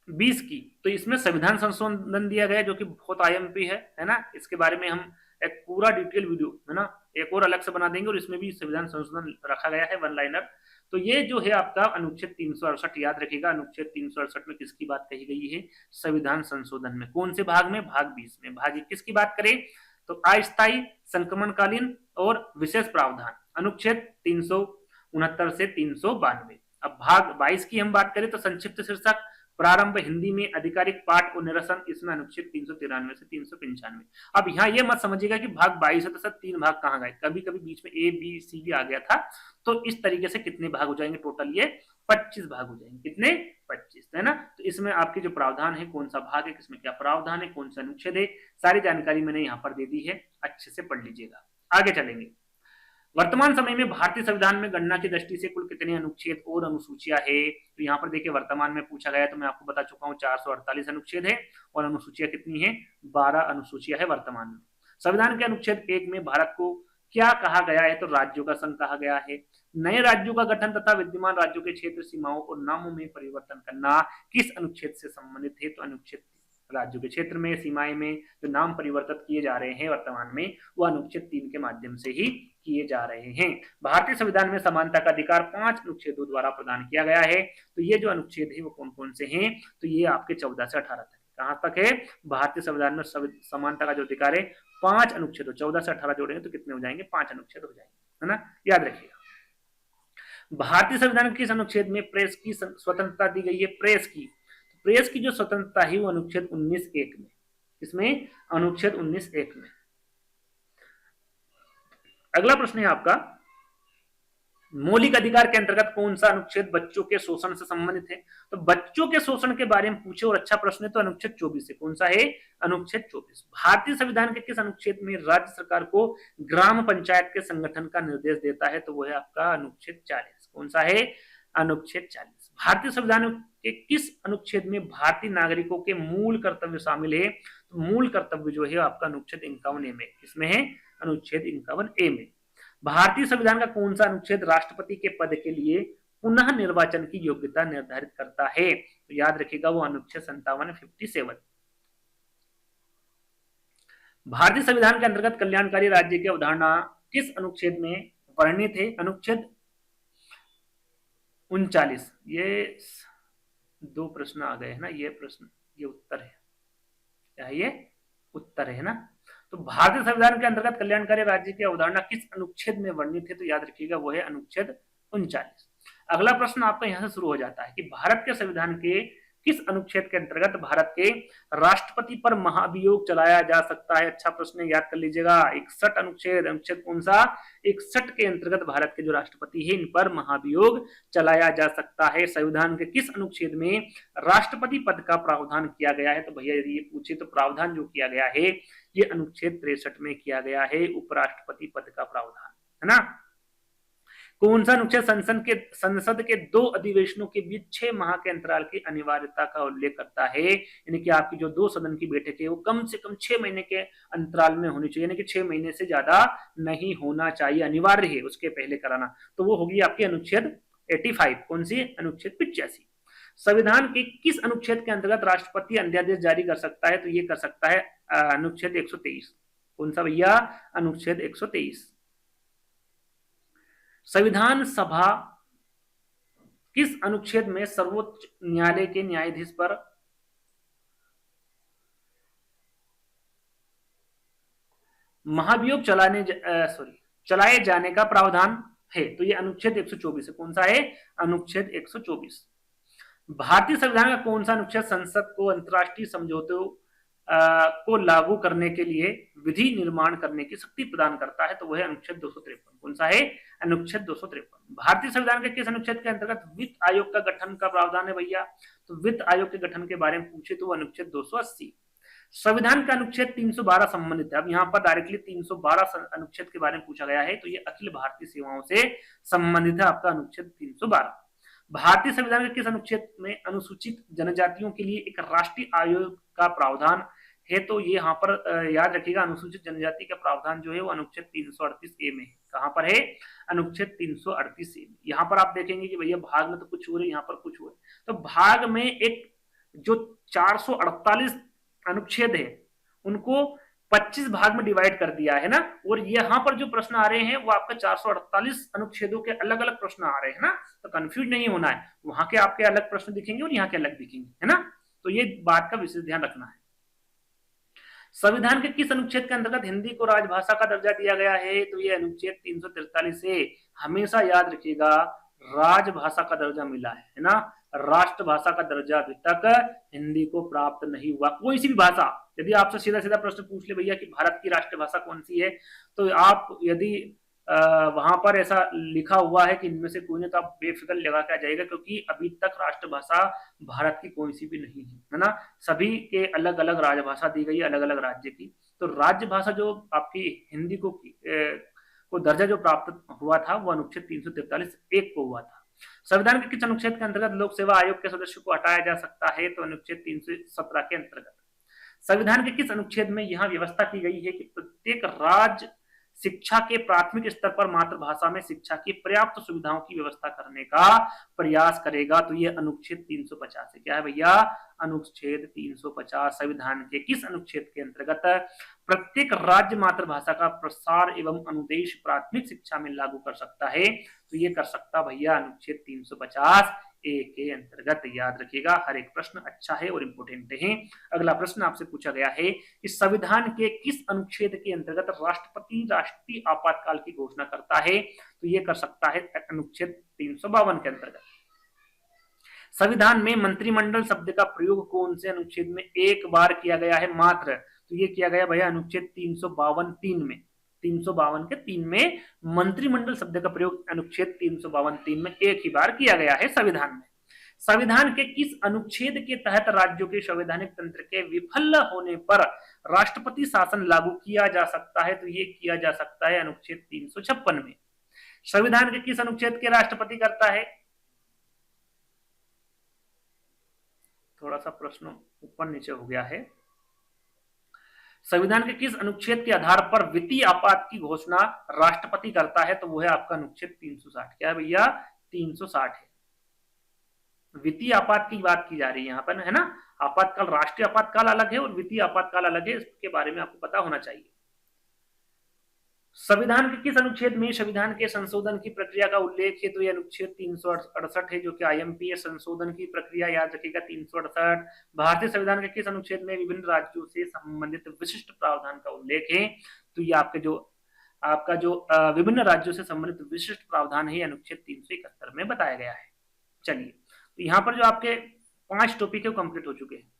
20 की तो इसमें संविधान संशोधन दिया गया जो कि बहुत आईएमपी है ना। इसके बारे में हम एक पूरा डिटेल वीडियो है ना एक और अलग से बना देंगे और इसमें भी संविधान संशोधन रखा गया है वन लाइनर। तो ये जो है आपका अनुच्छेद 368 याद रखिएगा। अनुच्छेद 368 में किसकी बात कही गई है, संविधान संशोधन में। कौन से भाग में, भाग 20 में। भाग 21 की बात करें तो अस्थायी संक्रमणकालीन और विशेष प्रावधान अनुच्छेद 369 से 392। अब भाग 22 की हम बात करें तो संक्षिप्त शीर्षक प्रारंभ हिंदी में आधिकारिक पाठ और निरसन, इसमें अनुच्छेद 393 से 395। अब यहाँ ये मत समझिएगा कि भाग 22 है तो सर 3 भाग कहाँ गए, कभी कभी बीच में ए बी सी भी आ गया था। तो इस तरीके से कितने भाग हो जाएंगे टोटल, ये 25 भाग हो जाएंगे। कितने, 25, है ना। तो इसमें आपके जो प्रावधान है कौन सा भाग है, किसमें क्या प्रावधान है, कौन सा अनुच्छेद है, सारी जानकारी मैंने यहाँ पर दे दी है, अच्छे से पढ़ लीजिएगा। आगे चलेंगे। वर्तमान समय में भारतीय संविधान में गणना की दृष्टि से कुल कितने अनुच्छेद और अनुसूचियां है। तो यहाँ पर देखिए वर्तमान में पूछा गया तो मैं आपको बता चुका हूँ 448 अनुच्छेद है और अनुसूचियां कितनी है, 12 अनुसूचियां है वर्तमान में। संविधान के अनुच्छेद 1 में भारत को क्या कहा गया है, तो राज्यों का संघ कहा गया है। नए राज्यों का गठन तथा विद्यमान राज्यों के क्षेत्र सीमाओं और नामों में परिवर्तन करना किस अनुच्छेद से संबंधित है, तो अनुच्छेद राज्यों के क्षेत्र में सीमाएं में जो नाम परिवर्तित किए जा रहे हैं वर्तमान में वो अनुच्छेद 3 के माध्यम से ही किए जा रहे हैं। भारतीय संविधान में समानता का अधिकार 5 अनुच्छेदों द्वारा प्रदान किया गया है। तो ये जो अनुच्छेद है वो कौन कौन से हैं, तो ये आपके 14 से 18 तक। कहां तक है, भारतीय संविधान में समानता का जो अधिकार है 5 अनुच्छेद, 14 से 18 जोड़ेंगे तो कितने हो जाएंगे, 5 अनुच्छेद हो जाएंगे, है ना, याद रखिएगा। भारतीय संविधान के किस अनुच्छेद में प्रेस की स्वतंत्रता दी गई है, प्रेस की जो स्वतंत्रता है वो अनुच्छेद 19(1) में। इसमें अनुच्छेद 19(1) में। अगला प्रश्न है आपका, मौलिक अधिकार के अंतर्गत कौन सा अनुच्छेद बच्चों के शोषण से संबंधित है। तो बच्चों के शोषण के बारे में पूछे और अच्छा प्रश्न है तो अनुच्छेद 24 है। कौन सा है, अनुच्छेद 24। भारतीय संविधान के किस अनुच्छेद में राज्य सरकार को ग्राम पंचायत के संगठन का निर्देश देता है, तो वो है आपका अनुच्छेद 40। कौन सा है, अनुच्छेद 40। भारतीय संविधान के किस अनुच्छेद में भारतीय नागरिकों के मूल कर्तव्य शामिल है, तो मूल कर्तव्य जो है आपका अनुच्छेद 51(a) में। इसमें है अनुच्छेद 51(a) में। भारतीय संविधान का कौन सा अनुच्छेद राष्ट्रपति के पद के लिए पुनः निर्वाचन की योग्यता निर्धारित करता है, तो याद रखिएगा वो अनुच्छेद 57(57). भारतीय संविधान के अंतर्गत कल्याणकारी राज्य की अवधारणा किस अनुच्छेद में वर्णित है, अनुच्छेद 39। ये 2 प्रश्न आ गए है ना, ये प्रश्न, ये उत्तर है, क्या ये उत्तर है ना। तो भारतीय संविधान के अंतर्गत कल्याणकारी राज्य की अवधारणा किस अनुच्छेद में वर्णित है, तो याद रखिएगा वो है अनुच्छेद 39। अगला प्रश्न आपका यहां से शुरू हो जाता है कि भारत के संविधान के किस अनुच्छेद के अंतर्गत भारत के राष्ट्रपति पर महाभियोग चलाया जा सकता है। अच्छा प्रश्न, याद कर लीजिएगा। 61 अनुच्छेद, अनुच्छेद कौन सा, 61 के अंतर्गत भारत के जो राष्ट्रपति है इन पर महाभियोग चलाया जा सकता है। संविधान के किस अनुच्छेद में राष्ट्रपति पद का प्रावधान किया गया है, तो भैया यदि ये पूछे तो प्रावधान जो किया गया है ये अनुच्छेद 63 में किया गया है, उपराष्ट्रपति पद का प्रावधान, है ना। कौन सा अनुच्छेद संसद के 2 अधिवेशनों के बीच 6 माह के अंतराल की अनिवार्यता का उल्लेख करता है, यानी कि आपकी जो 2 सदन की बैठक है वो कम से कम 6 महीने के अंतराल में होनी चाहिए, यानी कि 6 महीने से ज्यादा नहीं होना चाहिए, अनिवार्य है उसके पहले कराना। तो वो होगी आपकी अनुच्छेद 85। कौन सी, अनुच्छेद 85। संविधान के किस अनुच्छेद के अंतर्गत राष्ट्रपति अध्यादेश जारी कर सकता है, तो ये कर सकता है अनुच्छेद 123। कौन सा भैया, अनुच्छेद 123। संविधान सभा किस अनुच्छेद में सर्वोच्च न्यायालय के न्यायाधीश पर महाभियोग चलाए जाने का प्रावधान है। तो ये अनुच्छेद 124 है। कौन सा है? अनुच्छेद 124। भारतीय संविधान का कौन सा अनुच्छेद संसद को अंतर्राष्ट्रीय समझौतों को लागू करने के लिए विधि निर्माण करने की शक्ति प्रदान करता है? तो वह अनुच्छेद 253। कौन सा है? अनुच्छेद 253। भारतीय संविधान के किस अनुच्छेद के अंतर्गत वित्त आयोग का गठन का प्रावधान है भैया? तो वित्त आयोग के गठन के बारे में पूछे तो अनुच्छेद 280। संविधान का अनुच्छेद 312 संबंधित है। अब यहाँ पर डायरेक्टली 312 अनुच्छेद के बारे में पूछा गया है, तो ये अखिल भारतीय सेवाओं से संबंधित है आपका अनुच्छेद 312। भारतीय संविधान के किस अनुच्छेद में अनुसूचित जनजातियों के लिए एक राष्ट्रीय आयोग का प्रावधान है? तो ये यहाँ पर याद रखिएगा, अनुसूचित जनजाति का प्रावधान जो है वो अनुच्छेद 338 ए में है। कहां पर है? अनुच्छेद 338 ए में। यहाँ पर आप देखेंगे कि भैया भाग में तो कुछ हो रही है, यहाँ पर कुछ हो रहा है। तो भाग में एक जो 448 अनुच्छेद है उनको 25 भाग में डिवाइड कर दिया है ना, और यहाँ पर जो प्रश्न आ रहे हैं वो आपका 448 अनुच्छेदों के अलग अलग प्रश्न आ रहे हैं ना, तो कंफ्यूज नहीं होना है। वहां के आपके अलग प्रश्न दिखेंगे और यहाँ के अलग दिखेंगे, है ना। तो ये बात का विशेष ध्यान रखना है। संविधान के किस अनुच्छेद के अंतर्गत हिंदी को राजभाषा का दर्जा दिया गया है? तो ये अनुच्छेद 343 से। हमेशा याद रखिएगा, राजभाषा का दर्जा मिला है ना, राष्ट्रभाषा का दर्जा अभी तक हिंदी को प्राप्त नहीं हुआ। कोई सी भी भाषा, यदि आपसे सीधा सीधा प्रश्न पूछ ले भैया कि भारत की राष्ट्रभाषा कौन सी है, तो आप यदि वहां पर ऐसा लिखा हुआ है कि इनमें से कोई नहीं, तो आप बेफिक्र लगा के आ जाएगा, क्योंकि अभी तक राष्ट्रभाषा भारत की कोई सी भी नहीं है ना। सभी के अलग अलग राजभाषा दी गई है, अलग अलग राज्य की। तो राज्य भाषा जो आपकी हिंदी को दर्जा जो प्राप्त हुआ था वो अनुच्छेद 343(1) को हुआ था। संविधान के किस अनुच्छेद के अंतर्गत लोक सेवा आयोग के सदस्य को हटाया जा सकता है? तो अनुच्छेद 317 के अंतर्गत। संविधान के किस अनुच्छेद में यह व्यवस्था की गई है कि प्रत्येक राज्य शिक्षा के प्राथमिक स्तर पर मातृभाषा में शिक्षा की पर्याप्त सुविधाओं की व्यवस्था करने का प्रयास करेगा? तो ये अनुच्छेद 350 है। क्या है भैया? अनुच्छेद 350। संविधान के किस अनुच्छेद के अंतर्गत प्रत्येक राज्य मातृभाषा का प्रसार एवं अनुदेश प्राथमिक शिक्षा में लागू कर सकता है? तो ये कर सकता भैया अनुच्छेद 350 ए के अंतर्गत। याद रखिएगा, हर एक प्रश्न अच्छा है और इंपोर्टेंट है। अगला प्रश्न आपसे पूछा गया है कि संविधान के किस अनुच्छेद के अंतर्गत राष्ट्रपति राष्ट्रीय आपातकाल की घोषणा करता है? तो ये कर सकता है अनुच्छेद 352 के अंतर्गत। संविधान में मंत्रिमंडल शब्द का प्रयोग कौन से अनुच्छेद में एक बार किया गया है मात्र? तो ये किया गया भैया अनुच्छेद 352(3) में। 352 के 3 में मंत्रिमंडल शब्द का प्रयोग अनुच्छेद 352(3) में एक ही बार किया गया है संविधान में। संविधान के किस अनुच्छेद के तहत राज्यों के संवैधानिक तंत्र के विफल होने पर राष्ट्रपति शासन लागू किया जा सकता है? तो ये किया जा सकता है अनुच्छेद 356 में। संविधान के किस अनुच्छेद के राष्ट्रपति करता है? थोड़ा सा प्रश्न ऊपर नीचे हो गया है। संविधान के किस अनुच्छेद के आधार पर वित्तीय आपात की घोषणा राष्ट्रपति करता है? तो वो है आपका अनुच्छेद 360। क्या है भैया? 360 है। वित्तीय आपात की बात की जा रही है यहाँ पर, है ना। आपातकाल, राष्ट्रीय आपातकाल अलग है और वित्तीय आपातकाल अलग है, इसके बारे में आपको पता होना चाहिए। संविधान के किस अनुच्छेद में संविधान के संशोधन की प्रक्रिया का उल्लेख है? तो यह अनुच्छेद 368 है, जो कि आईएमपी संशोधन की प्रक्रिया। याद रखिएगा 368। भारतीय संविधान के किस अनुच्छेद में विभिन्न राज्यों से संबंधित विशिष्ट प्रावधान का उल्लेख है? तो ये आपका जो विभिन्न राज्यों से संबंधित विशिष्ट प्रावधान है अनुच्छेद 371 में बताया गया है। चलिए, तो यहाँ पर जो आपके 5 टॉपिक है वो कंप्लीट हो चुके हैं।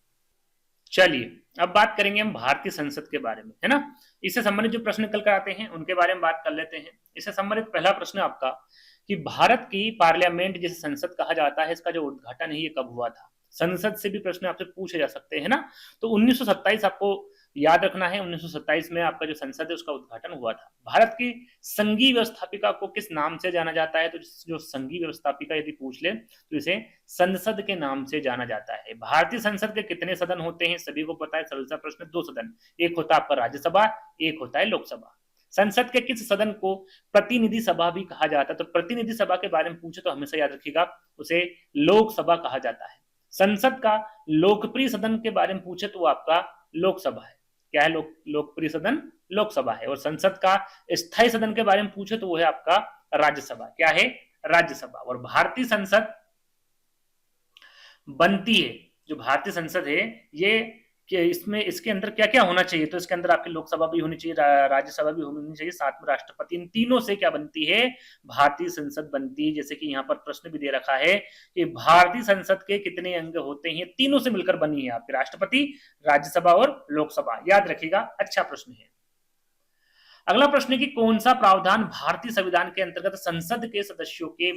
चलिए, अब बात करेंगे हम भारतीय संसद के बारे में, है ना। इससे संबंधित जो प्रश्न निकल कर आते हैं उनके बारे में बात कर लेते हैं। इससे संबंधित पहला प्रश्न आपका कि भारत की पार्लियामेंट जिसे संसद कहा जाता है, इसका जो उद्घाटन है ये कब हुआ था? संसद से भी प्रश्न आपसे पूछे जा सकते हैं ना। तो 1927 आपको याद रखना है। 1927 में आपका जो संसद है उसका उद्घाटन हुआ था। भारत की संघीय व्यवस्थापिका को किस नाम से जाना जाता है? तो जो संघीय व्यवस्थापिका यदि पूछ ले तो इसे संसद के नाम से जाना जाता है। भारतीय संसद के कितने सदन होते हैं? सभी को पता है, सरल सा प्रश्न। 2 सदन, एक होता है आपका राज्यसभा, एक होता है लोकसभा। संसद के किस सदन को प्रतिनिधि सभा भी कहा जाता है? तो प्रतिनिधि सभा के बारे में पूछे तो हमेशा याद रखिएगा उसे लोकसभा कहा जाता है। संसद का लोकप्रिय सदन के बारे में पूछे तो वो आपका लोकसभा है। क्या है? लोकप्रिय सदन लोकसभा है। और संसद का स्थायी सदन के बारे में पूछे तो वो है आपका राज्यसभा। क्या है? राज्यसभा। और भारतीय संसद बनती है, जो भारतीय संसद है ये कि इसमें इसके अंदर क्या क्या होना चाहिए, तो इसके अंदर आपकी लोकसभा भी होनी चाहिए, राज्यसभा भी होनी चाहिए, साथ में राष्ट्रपति। इन तीनों से क्या बनती है, भारतीय संसद बनती है। जैसे कि यहाँ पर प्रश्न भी दे रखा है कि भारतीय संसद के कितने अंग होते हैं, तीनों से मिलकर बनी है आपकी राष्ट्रपति, राज्यसभा और लोकसभा, याद रखिएगा, अच्छा प्रश्न है। अगला प्रश्न है कि कौन सा प्रावधान भारतीय संविधान के अंतर्गत संसद के सदस्यों के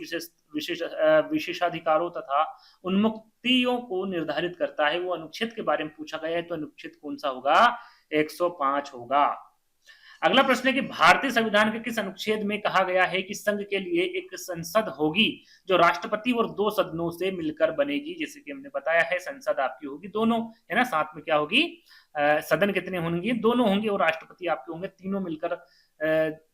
विशेषाधिकारों तथा उन्मुक्तियों को निर्धारित करता है, वो अनुच्छेद के बारे में पूछा गया है, तो अनुच्छेद कौन सा होगा, 105 होगा। अगला प्रश्न है कि भारतीय संविधान के किस अनुच्छेद में कहा गया है कि संघ के लिए एक संसद होगी जो राष्ट्रपति और 2 सदनों से मिलकर बनेगी। जैसे कि हमने बताया है, संसद आपकी होगी दोनों, है ना, साथ में क्या होगी, सदन कितने होंगे, दोनों होंगे, और राष्ट्रपति आपके होंगे, तीनों मिलकर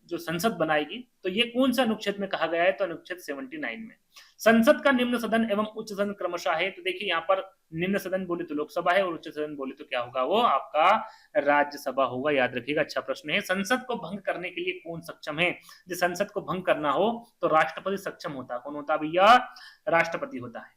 जो संसद बनाएगी। तो ये कौन सा अनुच्छेद में कहा गया है, तो अनुच्छेद 79 में। संसद का निम्न सदन एवं उच्च सदन क्रमशः है, तो देखिए यहाँ पर निम्न सदन बोले तो लोकसभा है, और उच्च सदन बोले तो क्या होगा, वो आपका राज्यसभा होगा, याद रखिएगा, अच्छा प्रश्न है। संसद को भंग करने के लिए कौन सक्षम है, जब संसद को भंग करना हो तो राष्ट्रपति सक्षम होता है, कौन होता है भैया, राष्ट्रपति होता है।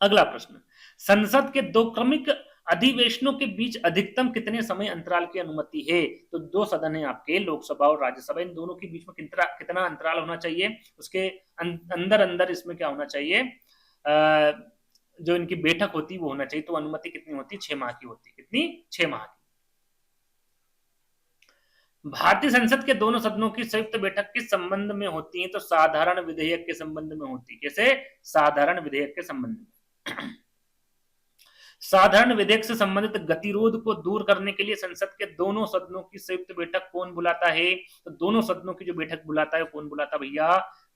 अगला प्रश्न, संसद के 2 क्रमिक अधिवेशनों के बीच अधिकतम कितने समय अंतराल की अनुमति है, तो 2 सदन है आपके, लोकसभा और राज्यसभा, इन दोनों के बीच में कितना अंतराल होना चाहिए, उसके अंदर अंदर इसमें क्या होना चाहिए, जो इनकी बैठक होती है वो होना चाहिए। तो अनुमति कितनी होती है, 6 माह की होती है, कितनी, 6 माह की। भारतीय संसद के दोनों सदनों की संयुक्त बैठक किस संबंध में होती है, तो साधारण विधेयक के संबंध में होती है। कैसे, साधारण विधेयक के संबंध में। साधारण विधेयक से संबंधित गतिरोध को दूर करने के लिए संसद के दोनों सदनों की संयुक्त बैठक कौन बुलाता है, तो दोनों सदनों की जो बैठक बुलाता है कौन बुलाता है भैया,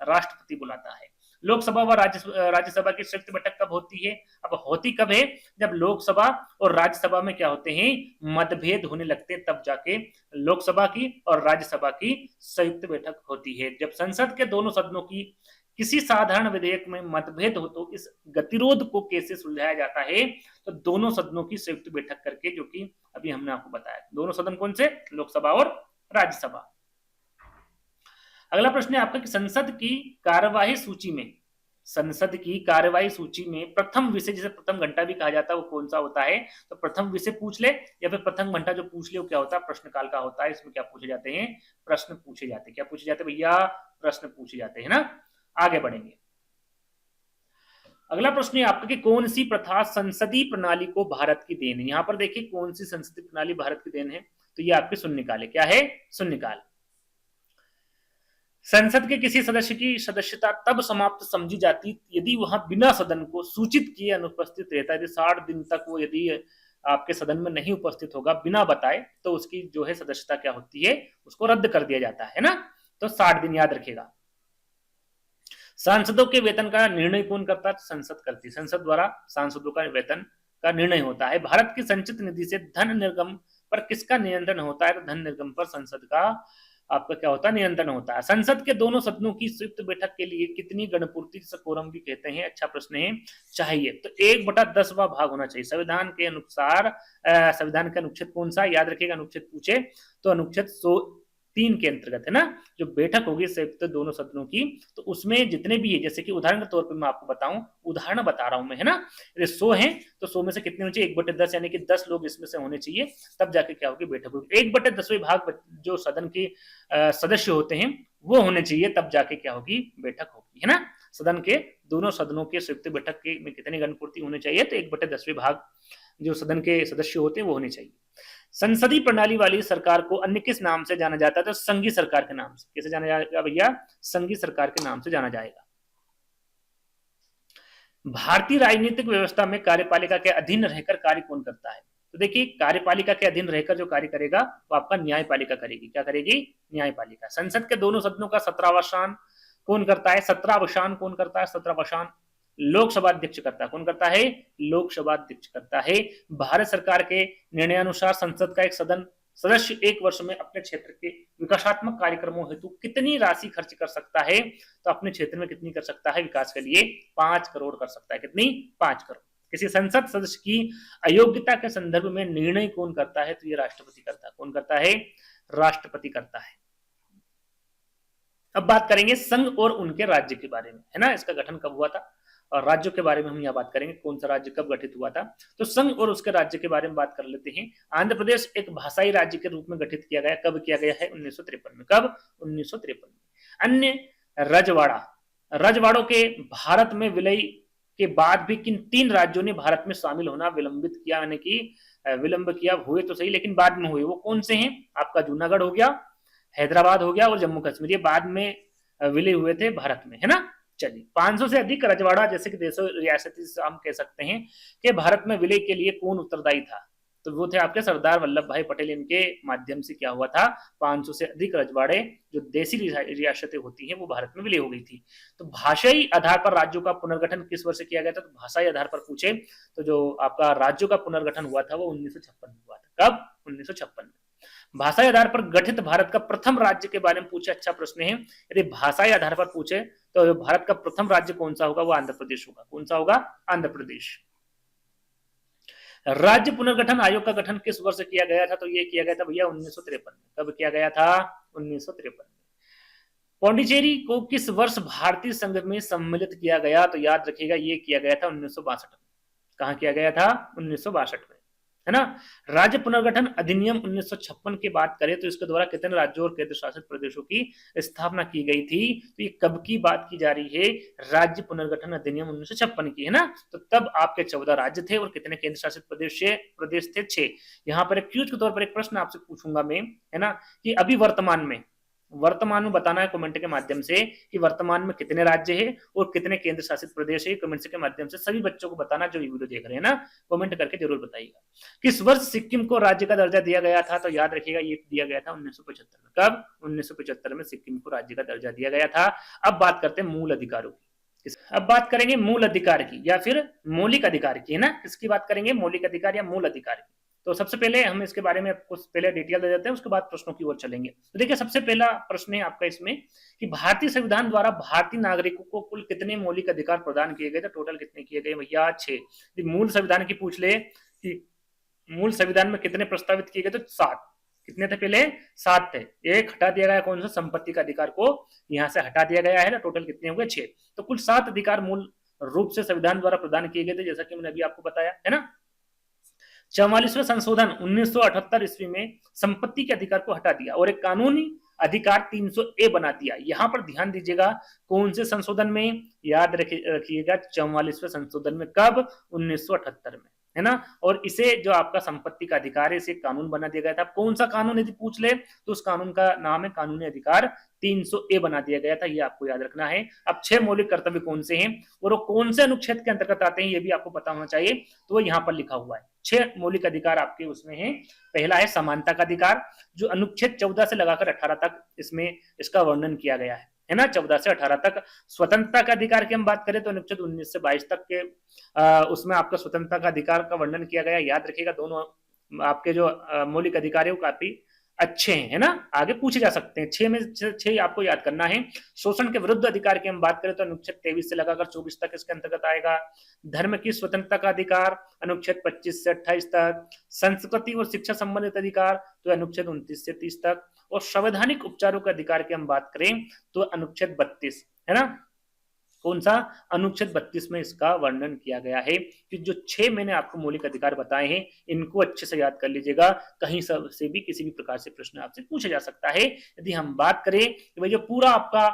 राष्ट्रपति बुलाता है। लोकसभा व राज्यसभा की संयुक्त बैठक कब होती है, अब होती कब है, जब लोकसभा और राज्यसभा में क्या होते हैं, मतभेद होने लगते हैं, तब जाके लोकसभा की और राज्यसभा की संयुक्त बैठक होती है। जब संसद के दोनों सदनों की किसी साधारण विधेयक में मतभेद हो तो इस गतिरोध को कैसे सुलझाया जाता है, तो दोनों सदनों की संयुक्त बैठक करके, जो कि अभी हमने आपको बताया। दोनों सदन कौन से, लोकसभा और राज्यसभा। अगला प्रश्न है आपका कि संसद की कार्यवाही सूची में, संसद की कार्यवाही सूची में प्रथम विषय, जिसे प्रथम घंटा भी कहा जाता है, वो कौन सा होता है, तो प्रथम विषय पूछ ले या फिर प्रथम घंटा जो पूछ ले वो क्या होता है, प्रश्नकाल का होता है। इसमें क्या पूछे जाते हैं, प्रश्न पूछे जाते हैं। क्या पूछे जाते हैं भैया, प्रश्न पूछे जाते हैं ना। आगे बढ़ेंगे। अगला प्रश्न है आपका कि कौन सी प्रथा संसदीय प्रणाली को भारत की देन है। यहां पर देखिए कौन सी संसदीय प्रणाली भारत की देन है, तो ये आपके शून्यकाल है। क्या है, शून्यकाल। संसद के किसी सदस्य की सदस्यता तब समाप्त समझी जाती यदि वह बिना सदन को सूचित किए अनुपस्थित रहता है। यदि 60 दिन तक वो यदि आपके सदन में नहीं उपस्थित होगा बिना बताए, तो उसकी जो है सदस्यता क्या होती है, उसको रद्द कर दिया जाता है ना। तो 60 दिन याद रखेगा। सांसदों के वेतन का निर्णय कौन करता है, संसद करती है। संसद द्वारा सांसदों का वेतन का निर्णय होता है। भारत की संचित निधि से धन निर्गम पर किसका नियंत्रण होता है, तो धन निर्गम पर संसद का आपका क्या होता है, नियंत्रण होता है। संसद के दोनों सदनों की संयुक्त बैठक के लिए कितनी गणपूर्ति, जिसे कोरम भी कहते हैं, अच्छा प्रश्न है, चाहिए, तो 1/10वां भाग होना चाहिए। संविधान के अनुसार संविधान का अनुच्छेद कौन सा, याद रखिएगा, अनुच्छेद पूछे तो अनुच्छेद 103 के अंतर्गत है ना, जो बैठक होगी संयुक्त दोनों सदनों की, तो उसमें जितने भी है, जैसे कि उदाहरण के तौर पर मैं आपको बताऊं, उदाहरण बता रहा हूं मैं, है ना, 100 है तो 100 में से कितने होने चाहिए, 1/10, यानी कि 10 लोग इसमें से होने चाहिए, तब जाके क्या होगी, बैठक होगी। 1/10वें भाग जो सदन के सदस्य होते हैं वो होने चाहिए, तब जाके क्या होगी, बैठक होगी, है ना। सदन के दोनों सदनों के संयुक्त बैठक के में कितनी गणपूर्ति होनी चाहिए, तो 1/10वें भाग जो सदन के सदस्य होते हैं वो होने चाहिए। संसदीय प्रणाली वाली सरकार को अन्य किस नाम से जाना जाता है, तो संघीय सरकार के नाम से। कैसे जाना जाएगा भैया, संघीय सरकार के नाम से जाना जाएगा। भारतीय राजनीतिक व्यवस्था में कार्यपालिका के अधीन रहकर कार्य कौन करता है, तो देखिए कार्यपालिका के अधीन रहकर जो कार्य करेगा वो आपका न्यायपालिका करेगी। क्या करेगी, न्यायपालिका। संसद के दोनों सदनों का 17वां कौन करता है, 17वां कौन करता है, 17वां लोकसभा अध्यक्ष करता है। कौन करता है, लोकसभा अध्यक्ष करता है। भारत सरकार के निर्णयानुसार संसद का एक सदस्य 1 वर्ष में अपने क्षेत्र के विकासात्मक कार्यक्रमों हेतु कितनी राशि खर्च कर सकता है, तो अपने क्षेत्र में कितनी कर सकता है विकास के लिए, 5 करोड़ कर सकता है। कितनी, 5 करोड़। किसी संसद सदस्य की अयोग्यता के संदर्भ में निर्णय कौन करता है, तो ये राष्ट्रपति करता है। कौन करता है, राष्ट्रपति करता है। अब बात करेंगे संघ और उनके राज्य के बारे में, है ना, इसका गठन कब हुआ था। और राज्यों के बारे में हम यहाँ बात करेंगे, कौन सा राज्य कब गठित हुआ था। तो संघ और उसके राज्य के बारे में बात कर लेते हैं। आंध्र प्रदेश एक भाषाई राज्य के रूप में गठित किया गया, कब किया गया है? 1953 में। कब? 1953 में। अन्य रजवाड़ा, रजवाड़ों के भारत में विलय के बाद भी किन 3 राज्यों ने भारत में शामिल होना विलंबित किया, यानी कि विलंब किया? हुए तो सही लेकिन बाद में हुए। वो कौन से हैं? आपका जूनागढ़ हो गया, हैदराबाद हो गया और जम्मू कश्मीर, ये बाद में विलय हुए थे भारत में, है ना। चलिए, 500 से अधिक रजवाड़ा जैसे कि देशों रियासती हम कह सकते हैं कि भारत में विलय के लिए कौन उत्तरदायी था? तो वो थे आपके सरदार वल्लभ भाई पटेल। इनके माध्यम से क्या हुआ था? 500 से अधिक रजवाड़े जो देसी रियासतें होती हैं वो भारत में विलय हो गई थी। तो भाषाई आधार पर राज्यों का पुनर्गठन किस वर्ष किया गया था? तो भाषाई आधार पर पूछे तो जो आपका राज्यों का पुनर्गठन हुआ था वो 1956 में हुआ था। कब? 1956 में। भाषाई आधार पर गठित भारत का प्रथम राज्य के बारे में पूछे, अच्छा प्रश्न है। यदि भाषाई आधार पर पूछे तो भारत का प्रथम राज्य कौन सा होगा? वो आंध्र प्रदेश होगा। कौन सा होगा? आंध्र प्रदेश। राज्य पुनर्गठन आयोग का गठन किस वर्ष किया गया था? तो ये किया गया था भैया 1953 में। कब किया गया था? 1953 में। पौंडीचेरी को किस वर्ष भारतीय संघ में सम्मिलित किया गया? तो याद रखिएगा ये किया गया था 1962 में। कहां किया गया था? 1962 में, है ना। राज्य पुनर्गठन अधिनियम 1956 की बात करें तो इसके द्वारा कितने राज्यों और केंद्र शासित प्रदेशों की स्थापना की गई थी? तो ये कब की बात की जा रही है? राज्य पुनर्गठन अधिनियम 1956 की, है ना। तो तब आपके 14 राज्य थे और कितने केंद्र शासित प्रदेश थे? 6। यहाँ पर एक क्यूज के तौर पर एक प्रश्न आपसे पूछूंगा मैं, है ना, कि अभी वर्तमान में बताना है कमेंट के माध्यम से कि वर्तमान में कितने राज्य हैं और कितने केंद्र शासित प्रदेश है। कमेंट के माध्यम से सभी बच्चों को बताना जो ये वीडियो देख रहे हैं ना, कमेंट करके जरूर बताइएगा। किस वर्ष सिक्किम को राज्य का दर्जा दिया गया था? तो याद रखिएगा ये दिया गया था 1975 में। कब? 1975 में सिक्किम को राज्य का दर्जा दिया गया था। अब बात करते हैं मूल अधिकारों की। अब बात करेंगे मूल अधिकार की या फिर मौलिक अधिकार की, है ना। किसकी बात करेंगे? मौलिक अधिकार या मूल अधिकार की। तो सबसे पहले हम इसके बारे में कुछ पहले डिटेल दे देते हैं, उसके बाद प्रश्नों की ओर चलेंगे। तो देखिए, सबसे पहला प्रश्न है आपका इसमें कि भारतीय संविधान द्वारा भारतीय नागरिकों को कुल कितने मौलिक अधिकार प्रदान किए गए थे? टोटल कितने किए गए भैया? 6। मूल संविधान की पूछ ले कि मूल संविधान में कितने प्रस्तावित किए गए? तो 7। कितने थे पहले? 7 थे। एक हटा दिया गया, कौन सा? संपत्ति का अधिकार को यहां से हटा दिया गया है ना। टोटल कितने हो गए? 6। तो कुल 7 अधिकार मूल रूप से संविधान द्वारा प्रदान किए गए थे, जैसा कि मैंने अभी आपको बताया, है ना। 44वें संशोधन 1978 ईस्वी में संपत्ति के अधिकार को हटा दिया और एक कानूनी अधिकार 300A बना दिया। यहां पर ध्यान दीजिएगा, कौन से संशोधन में? याद रखिएगा 44वें संशोधन में। कब? 1978 में, है ना। और इसे जो आपका संपत्ति का अधिकार है, इसे कानून बना दिया गया था। कौन सा कानून यदि पूछ ले तो उस कानून का नाम है कानूनी अधिकार 300A बना दिया गया था। ये आपको याद रखना है। अब 6 मौलिक कर्तव्य कौन से हैं और वो कौन से अनुच्छेद के अंतर्गत आते हैं, ये भी आपको पता होना चाहिए। तो वो यहाँ पर लिखा हुआ है। 6 मौलिक अधिकार आपके उसमें है। पहला है समानता का अधिकार, जो अनुच्छेद 14 से लगाकर 18 तक इसमें इसका वर्णन किया गया है ना। 14 से 18 तक। स्वतंत्रता का अधिकार की हम बात करें तो अनुच्छेद 19 से 22 तक के उसमें आपका स्वतंत्रता का अधिकार का वर्णन किया गया। याद रखिएगा, दोनों आपके जो मौलिक अधिकार है वो काफी अच्छे हैं, है ना। आगे पूछे जा सकते हैं। 6 में 6 आपको याद करना है। शोषण के विरुद्ध अधिकार की हम बात करें तो अनुच्छेद 23 से लगाकर 24 तक इसके अंतर्गत आएगा। धर्म की स्वतंत्रता का अधिकार अनुच्छेद 25 से 28 तक। संस्कृति और शिक्षा संबंधित अधिकार तो अनुच्छेद 29 से 30 तक। और संवैधानिक उपचारों के अधिकार की हम बात करें तो अनुच्छेद 32, है ना। कौन सा? अनुच्छेद 32 में इसका वर्णन किया गया है। कि जो 6 मैंने आपको मौलिक अधिकार बताए हैं, इनको अच्छे से याद कर लीजिएगा। कहीं से भी किसी भी प्रकार से प्रश्न आपसे पूछा जा सकता है। यदि हम बात करें कि भाई जो पूरा आपका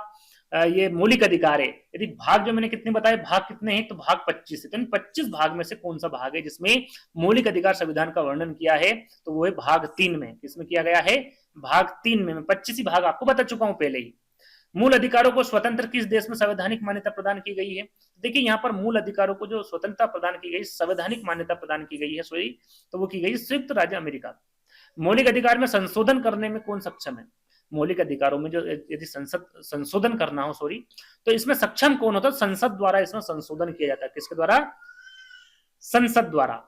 ये मौलिक अधिकार है, यदि भाग जो मैंने कितने बताए, भाग कितने हैं? तो भाग 25 है। तो इन 25 भाग में से कौन सा भाग है जिसमें मौलिक अधिकार संविधान का वर्णन किया है? तो वो है भाग 3 में। किसमें किया गया है? भाग 3 में। 25 ही भाग आपको बता चुका हूं पहले ही। मूल अधिकारों को स्वतंत्र किस देश में संवैधानिक मान्यता प्रदान की गई है? देखिए, यहाँ पर मूल अधिकारों को जो स्वतंत्रता प्रदान की गई, संवैधानिक मान्यता प्रदान की गई है, सॉरी, तो वो की गई संयुक्त राज्य अमेरिका। मौलिक अधिकार में संशोधन करने में कौन सक्षम है? मौलिक अधिकारों में जो यदि संशोधन करना हो, सॉरी, तो इसमें सक्षम कौन होता है? संसद द्वारा इसमें संशोधन किया जाता है। किसके द्वारा? संसद द्वारा।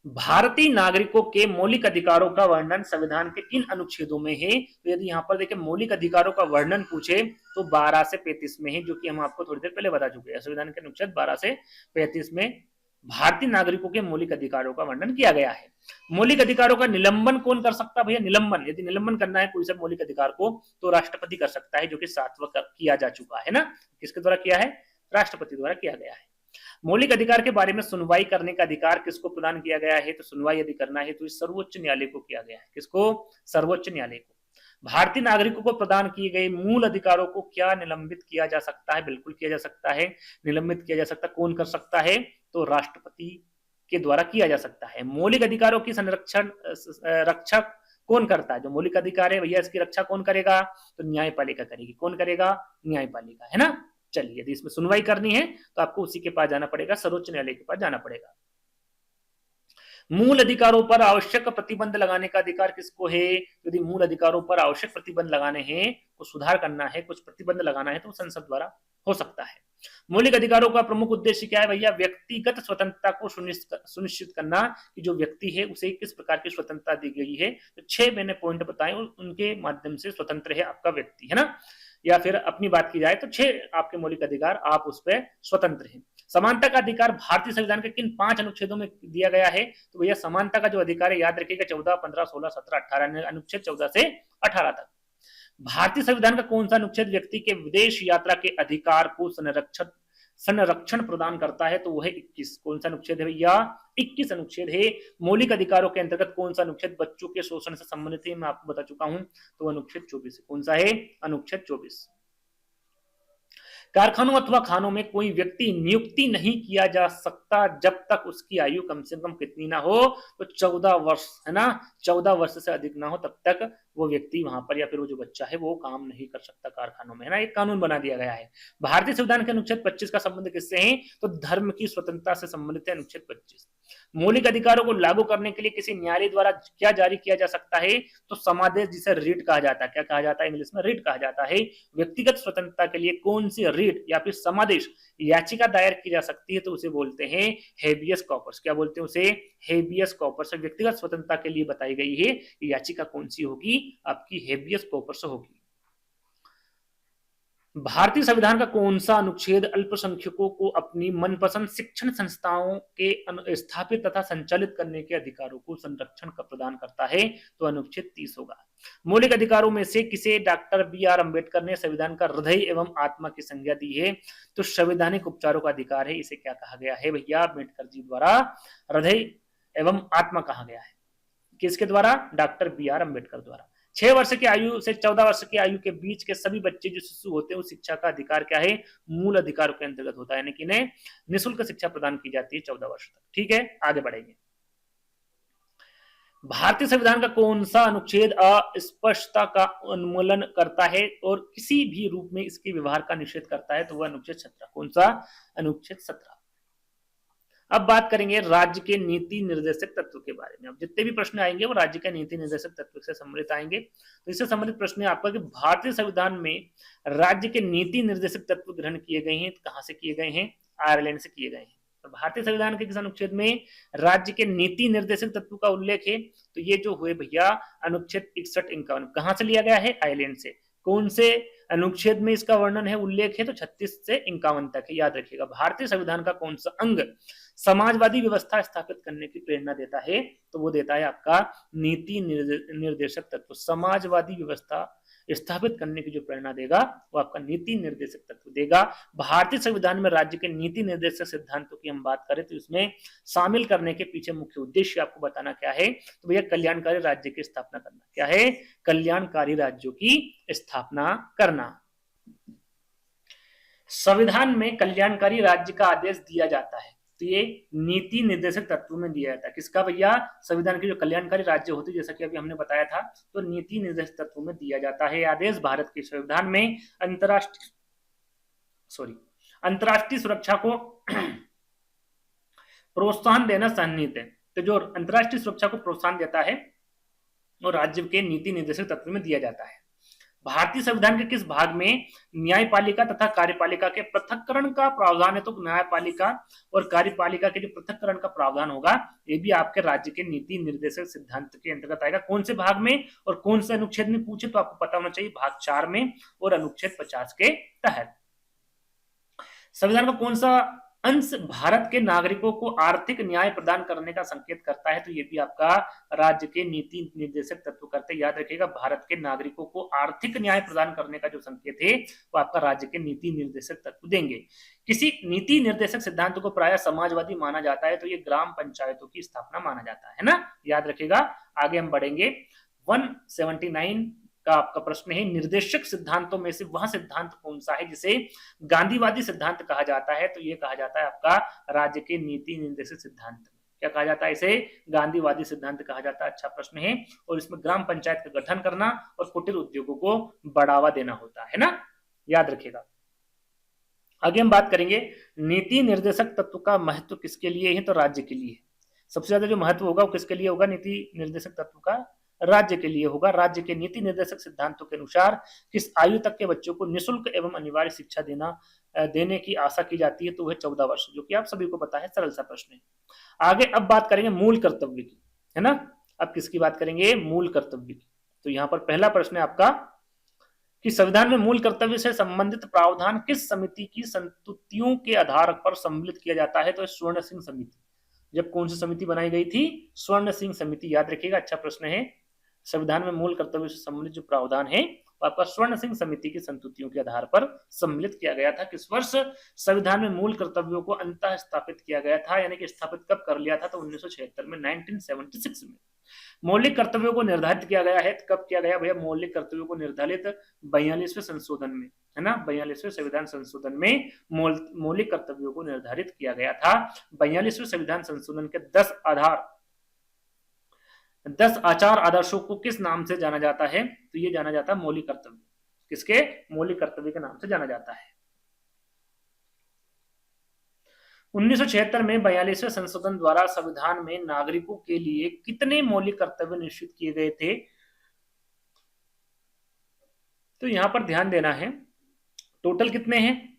भारतीय नागरिकों के मौलिक अधिकारों का वर्णन संविधान के किन अनुच्छेदों में है? तो यदि यहाँ पर देखिए मौलिक अधिकारों का वर्णन पूछे तो 12 से 35 में है, जो कि हम आपको थोड़ी देर पहले बता चुके हैं। संविधान के अनुच्छेद 12 से 35 में भारतीय नागरिकों के मौलिक अधिकारों का वर्णन किया गया है। मौलिक अधिकारों का निलंबन कौन कर सकता है भैया? निलंबन, यदि निलंबन करना है कोई सा मौलिक अधिकार को तो राष्ट्रपति कर सकता है, जो कि 7वां किया जा चुका है ना। किसके द्वारा किया है? राष्ट्रपति द्वारा किया गया है। मौलिक अधिकार के बारे में सुनवाई करने का अधिकार किसको प्रदान किया गया है? तो सुनवाई यदि करना है तो सर्वोच्च न्यायालय को किया गया है। किसको? सर्वोच्च न्यायालय को। भारतीय नागरिकों को प्रदान किए गए मूल अधिकारों को क्या निलंबित किया जा सकता है? बिल्कुल किया जा सकता है, निलंबित किया जा सकता है। कौन कर सकता है? तो राष्ट्रपति के द्वारा किया जा सकता है। मौलिक अधिकारों की संरक्षण रक्षक कौन करता है? जो मौलिक अधिकार है भैया इसकी रक्षा कौन करेगा? तो न्यायपालिका करेगी। कौन करेगा? न्यायपालिका, है ना। चलिए, यदि इसमें सुनवाई करनी है तो आपको उसी के पास जाना पड़ेगा, सर्वोच्च न्यायालय के पास जाना पड़ेगा। मूल अधिकारों पर आवश्यक प्रतिबंध लगाने का अधिकार किसको है? यदि मूल अधिकारों पर आवश्यक प्रतिबंध लगाने हैं, कुछ सुधार करना है, कुछ प्रतिबंध लगाना है तो संसद द्वारा हो सकता है। मौलिक अधिकारों का प्रमुख उद्देश्य क्या है भैया? व्यक्तिगत स्वतंत्रता को सुनिश्चित करना कि जो व्यक्ति है उसे किस प्रकार की स्वतंत्रता दी गई है। तो 6 मैंने पॉइंट बताए, उनके माध्यम से स्वतंत्र है आपका व्यक्ति, है ना। या फिर अपनी बात की जाए तो 6 आपके मौलिक अधिकार, आप उस पर स्वतंत्र हैं। समानता का अधिकार भारतीय संविधान के किन 5 अनुच्छेदों में दिया गया है? तो भैया समानता का जो अधिकार है याद रखिएगा 14, 15, 16, 17, 18, अनुच्छेद 14 से 18 तक। भारतीय संविधान का कौन सा अनुच्छेद व्यक्ति के विदेश यात्रा के अधिकार को संरक्षण प्रदान करता है? तो वो है 21। कौन सा अनुच्छेद है भैया? 21 अनुच्छेद है। मौलिक अधिकारों के अंतर्गत कौन सा अनुच्छेद बच्चों के शोषण से संबंधित है? मैं आपको बता चुका हूं, तो अनुच्छेद 24 है। कौन सा है? अनुच्छेद 24। कारखानों अथवा खानों में कोई व्यक्ति नियुक्ति नहीं किया जा सकता जब तक उसकी आयु कम से कम कितनी ना हो? तो 14 वर्ष, है ना। 14 वर्ष से अधिक ना हो तब तक वो व्यक्ति वहां पर, या फिर वो जो बच्चा है वो काम नहीं कर सकता कारखानों में, है ना। एक कानून बना दिया गया है। भारतीय संविधान के अनुच्छेद 25 का संबंध किससे है? तो धर्म की स्वतंत्रता से संबंधित है अनुच्छेद 25। मौलिक अधिकारों को लागू करने के लिए किसी न्यायालय द्वारा क्या जारी किया जा सकता है? तो समादेश, जिसे रीट कहा जाता है। क्या कहा जाता है? इंग्लिश में रीट कहा जाता है। व्यक्तिगत स्वतंत्रता के लिए कौन सी रीट या फिर समादेश याचिका दायर की जा सकती है? तो उसे बोलते हैं हेबियस कॉर्पस। क्या बोलते हैं उसे? Habeas corpus. व्यक्तिगत स्वतंत्रता के लिए बताई गई है याचिका कौन सी होगी? आपकी हेबियस कॉर्पस होगी। भारतीय संविधान का कौन सा अनुच्छेद अल्पसंख्यकों को अपनी मनपसंद शिक्षण संस्थाओं के स्थापित तथा संचालित करने के अधिकारों को संरक्षण का प्रदान करता है? तो अनुच्छेद 30 होगा। मौलिक अधिकारों में से किसे डॉक्टर बी.आर. अम्बेडकर ने संविधान का हृदय एवं आत्मा की संज्ञा दी है? तो संवैधानिक उपचारों का अधिकार है। इसे क्या कहा गया है भैया? अम्बेडकर जी द्वारा हृदय एवं आत्मा कहा गया है। किसके द्वारा? Doctor B R. अम्बेडकर द्वारा। 6 वर्ष की आयु से 14 वर्ष की आयु के बीच के सभी बच्चे जो शिशु होते हैं, उस शिक्षा का अधिकार क्या है? मूल अधिकारों के अंतर्गत होता है, यानी कि इन्हें निःशुल्क शिक्षा प्रदान की जाती है 14 वर्ष तक। ठीक है, आगे बढ़ेंगे। भारतीय संविधान का कौन सा अनुच्छेद अस्पष्टता का उन्मूलन करता है और किसी भी रूप में इसके व्यवहार का निषेध करता है? तो वह अनुच्छेद 17। कौन सा? अनुच्छेद 17। अब बात करेंगे राज्य के नीति निर्देशक तत्व के बारे में। अब जितने भी प्रश्न आएंगे वो राज्य के नीति निर्देशक तत्व से संबंधित आएंगे। तो इससे संबंधित प्रश्न है आपका कि भारतीय संविधान में राज्य के नीति निर्देशक तत्व ग्रहण किए गए हैं। कहां से किए गए हैं? आयरलैंड से किए गए हैं। तो भारतीय संविधान के किस अनुच्छेद में राज्य के नीति निर्देशक तत्व का उल्लेख है? तो ये जो हुए भैया अनुच्छेद 61, 51। कहां से लिया गया है? आयरलैंड से। कौन से अनुच्छेद में इसका वर्णन है, उल्लेख है? तो 36 से 51 तक है। याद रखिएगा। भारतीय संविधान का कौन सा अंग समाजवादी व्यवस्था स्थापित करने की प्रेरणा देता है? तो वो देता है आपका नीति निर्देशक तत्व। समाजवादी व्यवस्था स्थापित करने की जो प्रेरणा देगा वो आपका नीति निर्देशक तत्व देगा। भारतीय संविधान में राज्य के नीति निर्देशक सिद्धांतों की हम बात करें तो इसमें शामिल करने के पीछे मुख्य उद्देश्य आपको बताना क्या है? तो भैया कल्याणकारी राज्य की स्थापना करना। क्या है? कल्याणकारी राज्यों की स्थापना करना। संविधान में कल्याणकारी राज्य का आदेश दिया जाता है, तो ये नीति निर्देशक तत्व में दिया जाता है। किसका भैया? संविधान के जो कल्याणकारी राज्य होते हैं, जैसा कि अभी हमने बताया था, तो नीति निर्देशक तत्व में दिया जाता है आदेश। भारत के संविधान में अंतरराष्ट्रीय सुरक्षा को प्रोत्साहन देना सन्निहित है। तो जो अंतरराष्ट्रीय सुरक्षा को प्रोत्साहन देता है वो राज्य के नीति निर्देशक तत्व में दिया जाता है। भारतीय संविधान के किस भाग में न्यायपालिका तथा कार्यपालिका के पृथक्करण का प्रावधान है? तो न्यायपालिका और कार्यपालिका के जो पृथक्करण का प्रावधान होगा ये भी आपके राज्य के नीति निर्देशक सिद्धांत के अंतर्गत आएगा। कौन से भाग में और कौन से अनुच्छेद में पूछे तो आपको पता होना चाहिए। भाग 4 में और अनुच्छेद 50 के तहत। संविधान का कौन सा अंश भारत के नागरिकों को आर्थिक न्याय प्रदान करने का संकेत करता है, तो ये भी आपका राज्य के नीति निर्देशक तत्व करते हैं। याद रखिएगा, भारत के नागरिकों को आर्थिक न्याय प्रदान करने का जो संकेत है वो आपका राज्य के नीति निर्देशक तत्व देंगे। किसी नीति निर्देशक सिद्धांत को प्रायः समाजवादी माना जाता है, तो ये ग्राम पंचायतों की स्थापना माना जाता है ना, याद रखिएगा। आगे हम बढ़ेंगे। 179 का आपका प्रश्न है, निर्देशक सिद्धांतों में से वह सिद्धांत कौन सा है जिसे गांधीवादी सिद्धांत कहा जाता है, तो ये कहा जाता है आपका राज्य के नीति निर्देशक सिद्धांत। क्या कहा जाता है इसे? गांधीवादी सिद्धांत कहा जाता है। अच्छा प्रश्न है। और इसमें ग्राम पंचायत का गठन करना और कुटीर उद्योगों को बढ़ावा देना होता है ना, याद रखिएगा। आगे हम बात करेंगे नीति निर्देशक तत्व का महत्व किसके लिए है, तो राज्य के लिए। सबसे ज्यादा जो महत्व होगा वो किसके लिए होगा? नीति निर्देशक तत्व का राज्य के लिए होगा। राज्य के नीति निर्देशक सिद्धांतों के अनुसार किस आयु तक के बच्चों को निःशुल्क एवं अनिवार्य शिक्षा देने की आशा की जाती है, तो वह 14 वर्ष, जो कि आप सभी को पता है, सरल सा प्रश्न है। आगे अब बात करेंगे मूल कर्तव्य की, है ना। अब किसकी बात करेंगे? मूल कर्तव्य की। तो यहाँ पर पहला प्रश्न है आपका कि संविधान में मूल कर्तव्य से संबंधित प्रावधान किस समिति की संस्तुतियों के आधार पर सम्मिलित किया जाता है, तो स्वर्ण सिंह समिति। जब कौन सी समिति बनाई गई थी? स्वर्ण सिंह समिति, याद रखिएगा। अच्छा प्रश्न है। संविधान में मूल कर्तव्य से संबंधित जो प्रावधान है आपका स्वर्ण सिंह समिति की संस्तुतियों के आधार पर सम्मिलित किया गया था। किस वर्ष संविधान में मूल कर्तव्यों को अंततः स्थापित किया गया था, यानी कि स्थापित कब कर लिया था? तो 1976 में, 1976 में। मौलिक कर्तव्यों को निर्धारित किया गया है, कब किया गया भैया? मौलिक कर्तव्यों को निर्धारित 42वें संशोधन में, है ना। 42वें संविधान संशोधन में मौलिक कर्तव्यों को निर्धारित किया गया था। 42वें संविधान संशोधन के 10 आचार आदर्शों को किस नाम से जाना जाता है? तो ये जाना जाता है मौलिक कर्तव्य। किसके? मौलिक कर्तव्य के नाम से जाना जाता है। 1976 में 42वें संशोधन द्वारा संविधान में नागरिकों के लिए कितने मौलिक कर्तव्य निश्चित किए गए थे? तो यहां पर ध्यान देना है, टोटल कितने हैं?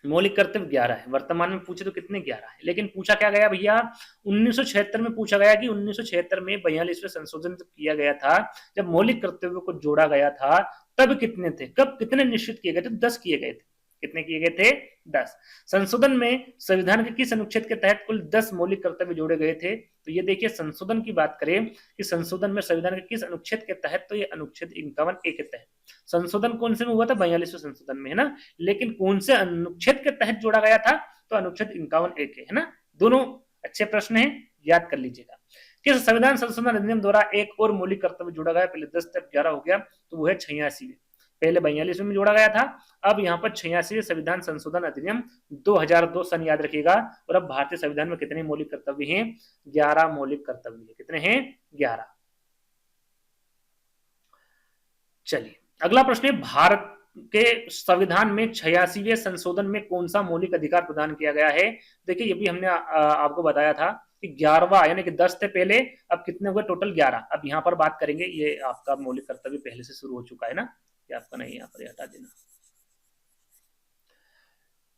मौलिक कर्तव्य 11 है। वर्तमान में पूछे तो कितने? 11 है। लेकिन पूछा क्या गया भैया? 1976 में पूछा गया कि 1976 में 42वें संशोधन जब किया गया था, जब मौलिक कर्तव्यों को जोड़ा गया था, तब कितने थे? कब कितने निश्चित किए गए थे? 10 किए गए थे। कितने किए गए थे? 10। संशोधन में संविधान के किस अनुच्छेद के तहत कुल 10 मौलिक कर्तव्य जोड़े गए थे? तो ये देखिए, संशोधन की बात करें कि संशोधन में संविधान के किस अनुच्छेद के तहत, तो ये अनुच्छेद 51A के तहत। संशोधन कौन से में हुआ था? 42वें संशोधन में, है ना। लेकिन कौन से अनुच्छेद के तहत जोड़ा गया था? तो अनुच्छेद 51A के, है ना। दोनों अच्छे प्रश्न है, याद कर लीजिएगा। किस संविधान संशोधन अधिनियम द्वारा एक और मौलिक कर्तव्य जोड़ा गया? पहले 10 तक 11 हो गया, तो वो है 86। पहले 42 में जोड़ा गया था, अब यहाँ पर 86 संविधान संशोधन अधिनियम 2002 सन, याद रखिएगा। और अब भारतीय संविधान में कितने मौलिक कर्तव्य हैं? 11 मौलिक कर्तव्य है। कितने हैं? 11। चलिए अगला प्रश्न है, भारत के संविधान में 86वें संशोधन में कौन सा मौलिक अधिकार प्रदान किया गया है? देखिए, ये भी हमने आपको बताया था कि 11वां, यानी कि 10 थे पहले, अब कितने हुए? टोटल 11। अब यहाँ पर बात करेंगे, ये आपका मौलिक कर्तव्य पहले से शुरू हो चुका है ना, ये आपका नहीं, यहाँ पर हटा देना।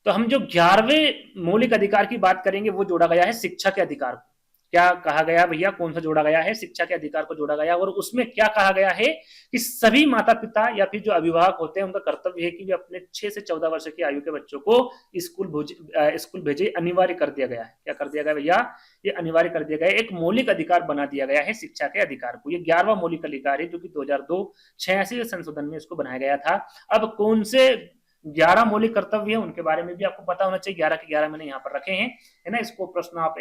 तो हम जो 11वें मौलिक अधिकार की बात करेंगे वो जोड़ा गया है शिक्षा के अधिकार को। क्या कहा गया भैया? कौन सा जोड़ा गया है? शिक्षा के अधिकार को जोड़ा गया। और उसमें क्या कहा गया है कि सभी माता पिता या फिर जो अभिभावक होते हैं उनका कर्तव्य है कि वे अपने 6 से 14 वर्ष की आयु के बच्चों को स्कूल भेजे, अनिवार्य कर दिया गया है। क्या कर दिया गया भैया? ये अनिवार्य कर दिया गया है, एक मौलिक अधिकार बना दिया गया है शिक्षा के अधिकार को। ये 11वां मौलिक अधिकार है, जो कि 2002 86 संशोधन में इसको बनाया गया था। अब कौन से 11 मौलिक कर्तव्य है उनके बारे में भी आपको पता होना चाहिए। 11 के 11 मैंने यहाँ पर रखे हैं, है ना। इसको प्रश्न आप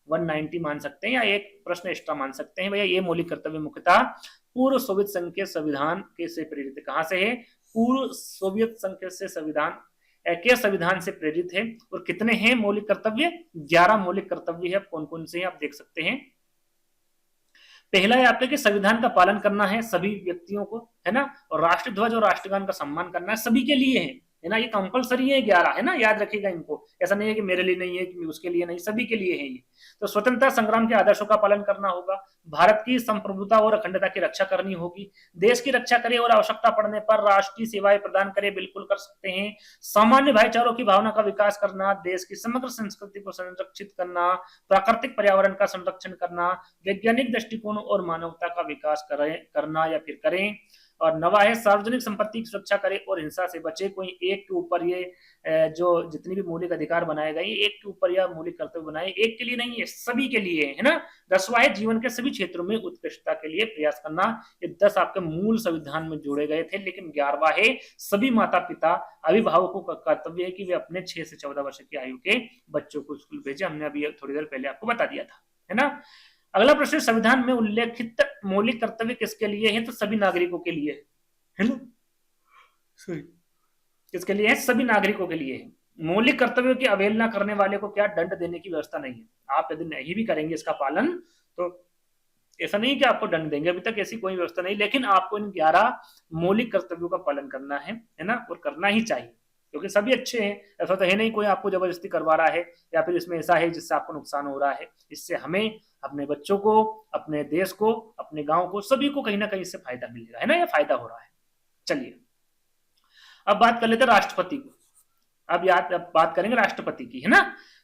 190 मान सकते हैं या एक प्रश्न एक्स्ट्रा मान सकते हैं। भैया ये मौलिक कर्तव्य मुख्यतः पूर्व सोवियत संघ के संविधान के से प्रेरित है। कहां से है? पूर्व सोवियत संघ से संविधान के संविधान से प्रेरित है। और कितने हैं मौलिक कर्तव्य? 11 मौलिक कर्तव्य है। कौन कौन से हैं आप देख सकते हैं। पहला है आपके कि संविधान का पालन करना है सभी व्यक्तियों को, है ना। और राष्ट्रध्वज और राष्ट्रगान का सम्मान करना है, सभी के लिए है ना। ये कंपलसरी है 11, है ना, याद रखिएगा इनको। ऐसा नहीं है कि मेरे लिए नहीं है, कि उसके लिए नहीं, सभी के लिए है ये। तो स्वतंत्रता संग्राम के आदर्शों का पालन करना होगा, भारत की संप्रभुता और अखंडता की रक्षा करनी होगी, देश की रक्षा करे और आवश्यकता पड़ने पर राष्ट्रीय सेवाएं प्रदान करे, बिल्कुल कर सकते हैं। सामान्य भाईचारों की भावना का विकास करना, देश की समग्र संस्कृति को संरक्षित करना, प्राकृतिक पर्यावरण का संरक्षण करना, वैज्ञानिक दृष्टिकोण और मानवता का विकास करना या फिर करें, और नवा है सार्वजनिक संपत्ति की सुरक्षा करे और हिंसा से बचे। कोई एक के ऊपर ये जो जितनी भी मौलिक अधिकार बनाए गए एक के ऊपर या मौलिक कर्तव्य बनाए एक के लिए नहीं है, सभी के लिए है ना। 10वां है जीवन के सभी क्षेत्रों में उत्कृष्टता के लिए प्रयास करना। ये 10 आपके मूल संविधान में जोड़े गए थे। लेकिन 11वां है सभी माता पिता अभिभावकों का कर्तव्य है कि वे अपने 6 से 14 वर्ष की आयु के बच्चों को स्कूल भेजे। हमने अभी थोड़ी देर पहले आपको बता दिया था, है ना। अगला प्रश्न, संविधान में उल्लेखित मौलिक कर्तव्य किसके लिए है? तो सभी नागरिकों के लिए है ना। किसके लिए है? सभी नागरिकों के लिए है। मौलिक कर्तव्यों की अवहेलना करने वाले को क्या दंड देने की व्यवस्था नहीं है। आप यदि नहीं भी करेंगे इसका पालन तो ऐसा नहीं कि आपको दंड देंगे, अभी तक ऐसी कोई व्यवस्था नहीं, लेकिन आपको इन 11 मौलिक कर्तव्यों का पालन करना है ना, और करना ही चाहिए क्योंकि सभी अच्छे हैं। ऐसा तो है नहीं कोई आपको जबरदस्ती करवा रहा है या फिर इसमें ऐसा है जिससे आपको नुकसान हो रहा है। इससे हमें अपने बच्चों को, अपने देश को, अपने गांव को, सभी को कहीं ना कहीं इससे फायदा मिलेगा, है ना, या फायदा हो रहा है। चलिए अब बात कर लेते हैं राष्ट्रपति को। अब बात करेंगे राष्ट्रपति की, है ना।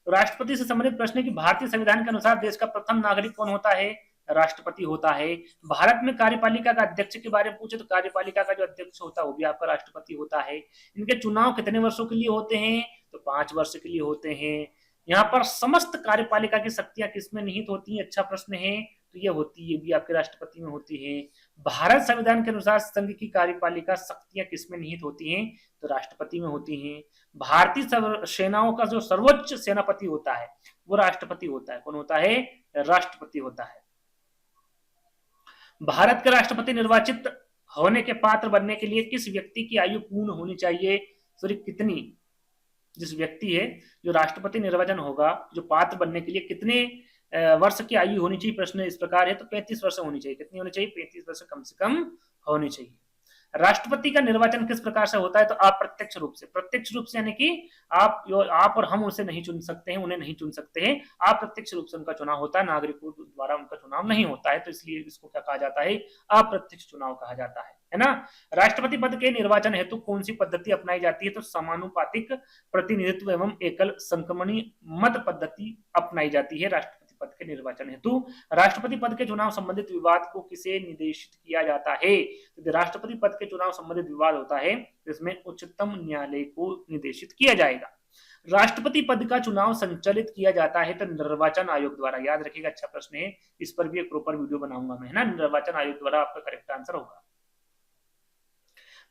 तो राष्ट्रपति से संबंधित प्रश्न है कि भारतीय संविधान के अनुसार देश का प्रथम नागरिक कौन होता है? राष्ट्रपति होता है। भारत में कार्यपालिका का अध्यक्ष के बारे में पूछे तो कार्यपालिका का जो अध्यक्ष होता है वो भी आपका राष्ट्रपति होता है। इनके चुनाव कितने वर्षों के लिए होते हैं? तो 5 वर्ष के लिए होते हैं। यहाँ पर समस्त कार्यपालिका की शक्तियां किसमें निहित होती हैं? अच्छा प्रश्न है। तो ये होती है भी आपके राष्ट्रपति में होती है। भारत संविधान के अनुसार संघ की कार्यपालिका शक्तियां किसमें निहित होती हैं? तो राष्ट्रपति में होती हैं। भारतीय सेनाओं का जो सर्वोच्च सेनापति होता है वो राष्ट्रपति होता है। कौन होता है? राष्ट्रपति होता है। भारत के राष्ट्रपति निर्वाचित होने के पात्र बनने के लिए किस व्यक्ति की आयु पूर्ण होनी चाहिए? सॉरी कितनी? जिस व्यक्ति है जो राष्ट्रपति निर्वाचन होगा, जो पात्र बनने के लिए कितने वर्ष की आयु होनी चाहिए? प्रश्न इस प्रकार है। तो 35 वर्ष होनी चाहिए। कितनी होनी चाहिए? 35 वर्ष कम से कम होनी चाहिए। राष्ट्रपति का निर्वाचन किस प्रकार से होता है? तो अप्रत्यक्ष रूप से। प्रत्यक्ष रूप से यानी कि आप और हम उसे नहीं चुन सकते हैं, उन्हें नहीं चुन सकते हैं। अप्रत्यक्ष रूप से उनका चुनाव होता है, नागरिकों द्वारा उनका चुनाव नहीं होता है। तो इसलिए इसको क्या कहा जाता है? अप्रत्यक्ष चुनाव कहा जाता है ना। राष्ट्रपति पद के निर्वाचन हेतु कौन सी पद्धति अपनाई जाती है? तो समानुपातिक प्रतिनिधित्व एवं एकल संक्रमणीय मत पद्धति अपनाई जाती है राष्ट्रपति पद के निर्वाचन हेतु। राष्ट्रपति पद के चुनाव संबंधित विवाद को किसे निर्देशित किया जाता है? तो राष्ट्रपति पद के चुनाव संबंधित विवाद होता है जिसमें उच्चतम न्यायालय को निर्देशित किया जाएगा। राष्ट्रपति पद का चुनाव संचालित किया जाता है तो निर्वाचन आयोग द्वारा। याद रखिएगा, अच्छा प्रश्न है, इस पर भी एक प्रॉपर वीडियो बनाऊंगा मैं, है ना। निर्वाचन आयोग द्वारा आपका करेक्ट आंसर होगा।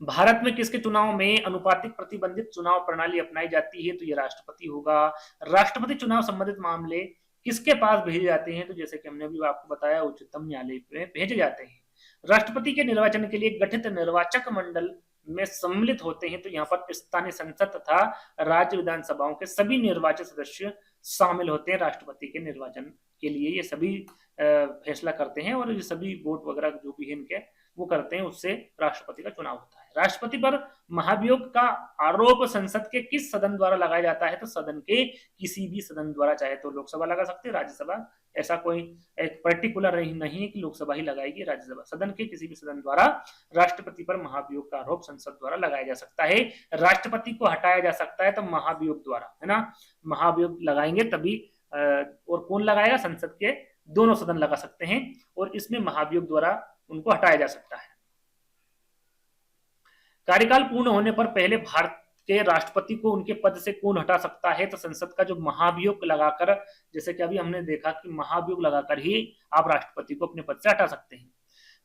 भारत में किसके चुनाव में अनुपातिक प्रतिबंधित चुनाव प्रणाली अपनाई जाती है? तो ये राष्ट्रपति होगा। राष्ट्रपति चुनाव संबंधित मामले किसके पास भेजे जाते हैं? तो जैसे कि हमने अभी आपको बताया उच्चतम न्यायालय में भेजे जाते हैं। राष्ट्रपति के निर्वाचन के लिए गठित निर्वाचक मंडल में सम्मिलित होते हैं तो यहाँ पर स्थानीय संसद तथा राज्य विधानसभाओं के सभी निर्वाचित सदस्य शामिल होते हैं राष्ट्रपति के निर्वाचन के लिए। ये सभी फैसला करते हैं और ये सभी वोट वगैरह जो भी है इनके वो करते हैं, उससे राष्ट्रपति का चुनाव होता है। राष्ट्रपति पर महाभियोग का आरोप संसद के किस सदन द्वारा लगाया जाता है? तो सदन के किसी भी सदन द्वारा, चाहे तो लोकसभा लगा सकते हैं, राज्यसभा, ऐसा कोई एक पर्टिकुलर नहीं है कि लोकसभा ही लगाएगी, राज्यसभा, सदन के किसी भी सदन द्वारा राष्ट्रपति पर महाभियोग का आरोप संसद द्वारा लगाया जा सकता है। राष्ट्रपति को हटाया जा सकता है तो महाभियोग द्वारा, है ना। महाभियोग लगाएंगे तभी, और कौन लगाएगा? संसद के दोनों सदन लगा सकते हैं और इसमें महाभियोग द्वारा उनको हटाया जा सकता है। कार्यकाल पूर्ण होने पर पहले भारत के राष्ट्रपति को उनके पद से कौन हटा सकता है? तो संसद का जो महाभियोग लगाकर, जैसे कि अभी हमने देखा कि महाभियोग लगाकर ही आप राष्ट्रपति को अपने पद से हटा सकते हैं।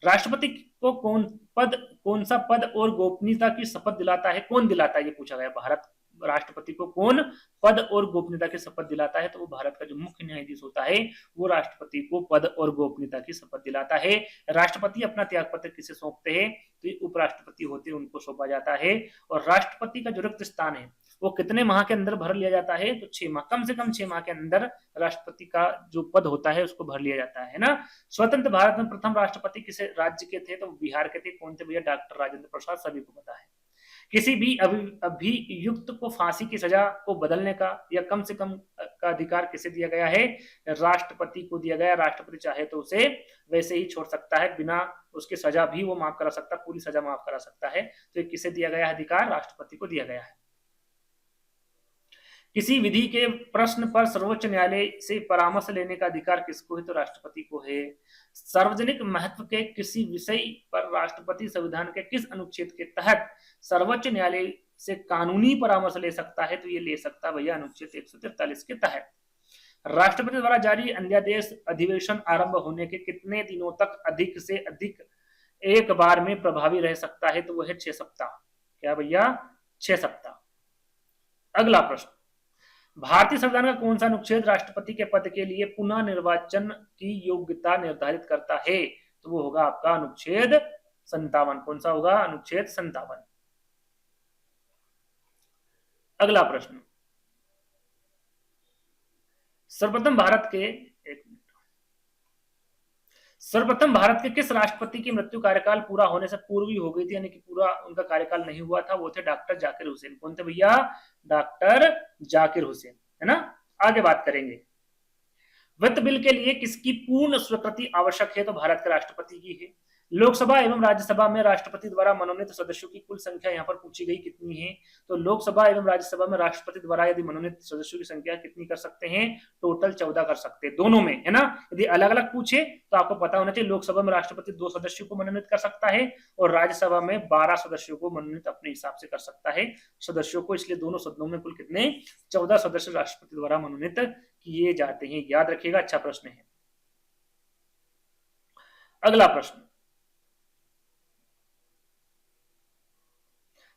राष्ट्रपति को कौन सा पद और गोपनीयता की शपथ दिलाता है? कौन दिलाता है ये पूछा गया। भारत राष्ट्रपति को कौन पद और गोपनीयता की शपथ दिलाता है? तो वो भारत का जो मुख्य न्यायाधीश होता है वो राष्ट्रपति को पद और गोपनीयता की शपथ दिलाता है। राष्ट्रपति अपना त्यागपत्र किसे सौंपते हैं? तो ये उपराष्ट्रपति होते हैं, उनको सौंपा जाता है। और राष्ट्रपति का जो रिक्त स्थान है वो कितने माह के अंदर भर लिया जाता है? तो 6 माह, कम से कम 6 माह के अंदर राष्ट्रपति का जो पद होता है उसको भर लिया जाता है ना। स्वतंत्र भारत में प्रथम राष्ट्रपति किसे राज्य के थे? तो बिहार के थे। कौन थे भैया? डॉक्टर राजेंद्र प्रसाद, सभी को पता है। किसी भी अभियुक्त को फांसी की सजा को बदलने का या कम से कम का अधिकार किसे दिया गया है? राष्ट्रपति को दिया गया। राष्ट्रपति चाहे तो उसे वैसे ही छोड़ सकता है, बिना उसकी सजा भी वो माफ करा सकता, पूरी सजा माफ करा सकता है। तो किसे दिया गया अधिकार? राष्ट्रपति को दिया गया है। किसी विधि के प्रश्न पर सर्वोच्च न्यायालय से परामर्श लेने का अधिकार किसको है? तो राष्ट्रपति को है। सार्वजनिक महत्व के किसी विषय पर राष्ट्रपति संविधान के किस अनुच्छेद के तहत सर्वोच्च न्यायालय से कानूनी परामर्श ले सकता है? तो ये ले सकता है भैया अनुच्छेद 143 के तहत। राष्ट्रपति द्वारा जारी अध्यादेश अधिवेशन आरंभ होने के कितने दिनों तक अधिक से अधिक एक बार में प्रभावी रह सकता है? तो वह है 6 सप्ताह। क्या भैया? 6 सप्ताह। अगला प्रश्न, भारतीय संविधान का कौन सा अनुच्छेद राष्ट्रपति के पद के लिए पुनः निर्वाचन की योग्यता निर्धारित करता है? तो वो होगा आपका अनुच्छेद 57। कौन सा होगा? अनुच्छेद 57। अगला प्रश्न, सर्वप्रथम भारत के किस राष्ट्रपति की मृत्यु कार्यकाल पूरा होने से पूर्व ही हो गई थी, यानी कि पूरा उनका कार्यकाल नहीं हुआ था? वो थे डॉक्टर जाकिर हुसैन। कौन थे भैया? डॉक्टर जाकिर हुसैन, है ना। आगे बात करेंगे, वित्त बिल के लिए किसकी पूर्ण स्वीकृति आवश्यक है? तो भारत के राष्ट्रपति की है। लोकसभा एवं राज्यसभा में राष्ट्रपति द्वारा मनोनीत सदस्यों की कुल संख्या यहाँ पर पूछी गई कितनी है? तो लोकसभा एवं राज्यसभा में राष्ट्रपति द्वारा यदि मनोनीत सदस्यों की संख्या कितनी कर सकते हैं? टोटल 14 कर सकते हैं, दोनों में, है ना। यदि अलग अलग पूछे तो आपको पता होना चाहिए, लोकसभा में राष्ट्रपति 2 सदस्यों को मनोनीत कर सकता है और राज्यसभा में 12 सदस्यों को मनोनीत अपने हिसाब से कर सकता है सदस्यों को। इसलिए दोनों सदनों में कुल कितने? 14 सदस्य राष्ट्रपति द्वारा मनोनीत किए जाते हैं। याद रखिएगा, अच्छा प्रश्न है। अगला प्रश्न,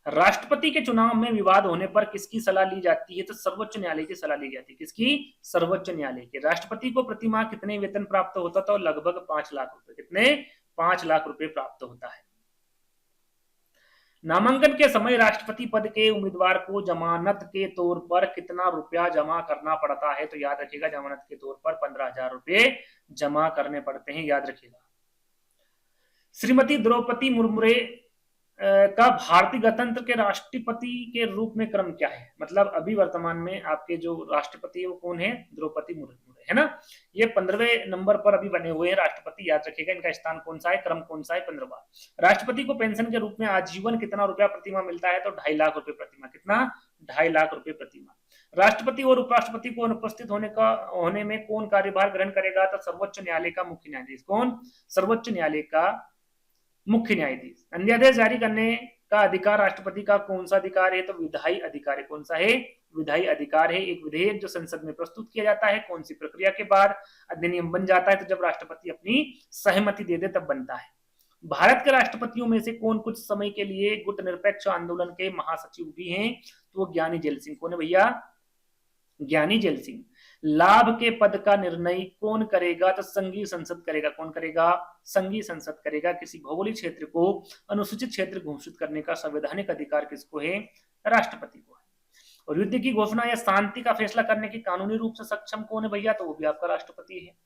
राष्ट्रपति के चुनाव में विवाद होने पर किसकी सलाह ली जाती है? तो सर्वोच्च न्यायालय की सलाह ली जाती है। किसकी? सर्वोच्च न्यायालय के। राष्ट्रपति को प्रति माह कितने वेतन प्राप्त होता था? तो लगभग 5 लाख रुपए। कितने? 5 लाख रुपए प्राप्त होता है। नामांकन के समय राष्ट्रपति पद के उम्मीदवार को जमानत के तौर पर कितना रुपया जमा करना पड़ता है? तो याद रखिएगा, जमानत के तौर पर 15,000 रुपए जमा करने पड़ते हैं। याद रखिएगा। श्रीमती द्रौपदी मुर्मू का भारतीय गणतंत्र के राष्ट्रपति के रूप में क्रम क्या है? मतलब अभी वर्तमान में आपके जो राष्ट्रपति है वो कौन है? द्रौपदी मुर्मू, है ना। ये 15वें नंबर पर अभी बने हुए हैं राष्ट्रपति। याद रखिएगा, इनका स्थान कौन सा है, क्रम कौन सा है? 15वां। राष्ट्रपति को पेंशन के रूप में आजीवन कितना रुपया प्रतिमा मिलता है? तो 2.5 लाख रुपए प्रतिमा। कितना? 2.5 लाख रुपए प्रतिमा। राष्ट्रपति और उपराष्ट्रपति को अनुपस्थित होने में कौन कार्यभार ग्रहण करेगा? तो सर्वोच्च न्यायालय का मुख्य न्यायाधीश। कौन? सर्वोच्च न्यायालय का मुख्य न्यायाधीश। अध्यादेश जारी करने का अधिकार राष्ट्रपति का कौन सा अधिकार है? तो विधायी अधिकार है। कौन सा है? विधायी अधिकार है। एक विधेयक जो संसद में प्रस्तुत किया जाता है, कौन सी प्रक्रिया के बाद अधिनियम बन जाता है? तो जब राष्ट्रपति अपनी सहमति दे दे तब बनता है। भारत के राष्ट्रपतियों में से कौन कुछ समय के लिए गुटनिरपेक्ष आंदोलन के महासचिव भी हैं? तो वो ज्ञानी जेल सिंह। कौन है भैया? ज्ञानी जेल सिंह। लाभ के पद का निर्णय कौन करेगा? तो संघीय संसद करेगा। कौन करेगा? संघीय संसद करेगा। किसी भौगोलिक क्षेत्र को अनुसूचित क्षेत्र घोषित करने का संवैधानिक अधिकार किसको है? राष्ट्रपति को है। और युद्ध की घोषणा या शांति का फैसला करने की कानूनी रूप से सक्षम कौन है भैया? तो वो भी आपका राष्ट्रपति है।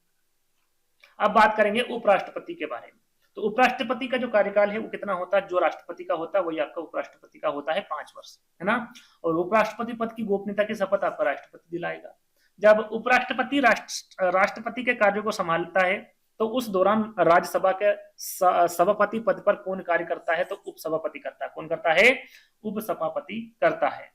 अब बात करेंगे उपराष्ट्रपति के बारे में। तो उपराष्ट्रपति का जो कार्यकाल है वो कितना होता है? जो राष्ट्रपति का होता है वही आपका उपराष्ट्रपति का होता है, 5 वर्ष, है ना। और उपराष्ट्रपति पद की गोपनीयता की शपथ आपका राष्ट्रपति दिलाएगा। जब उपराष्ट्रपति राष्ट्रपति के कार्यों को संभालता है तो उस दौरान राज्यसभा के सभापति पद पर कौन कार्य करता है? तो उपसभापति करता है। कौन करता है? उपसभापति करता है।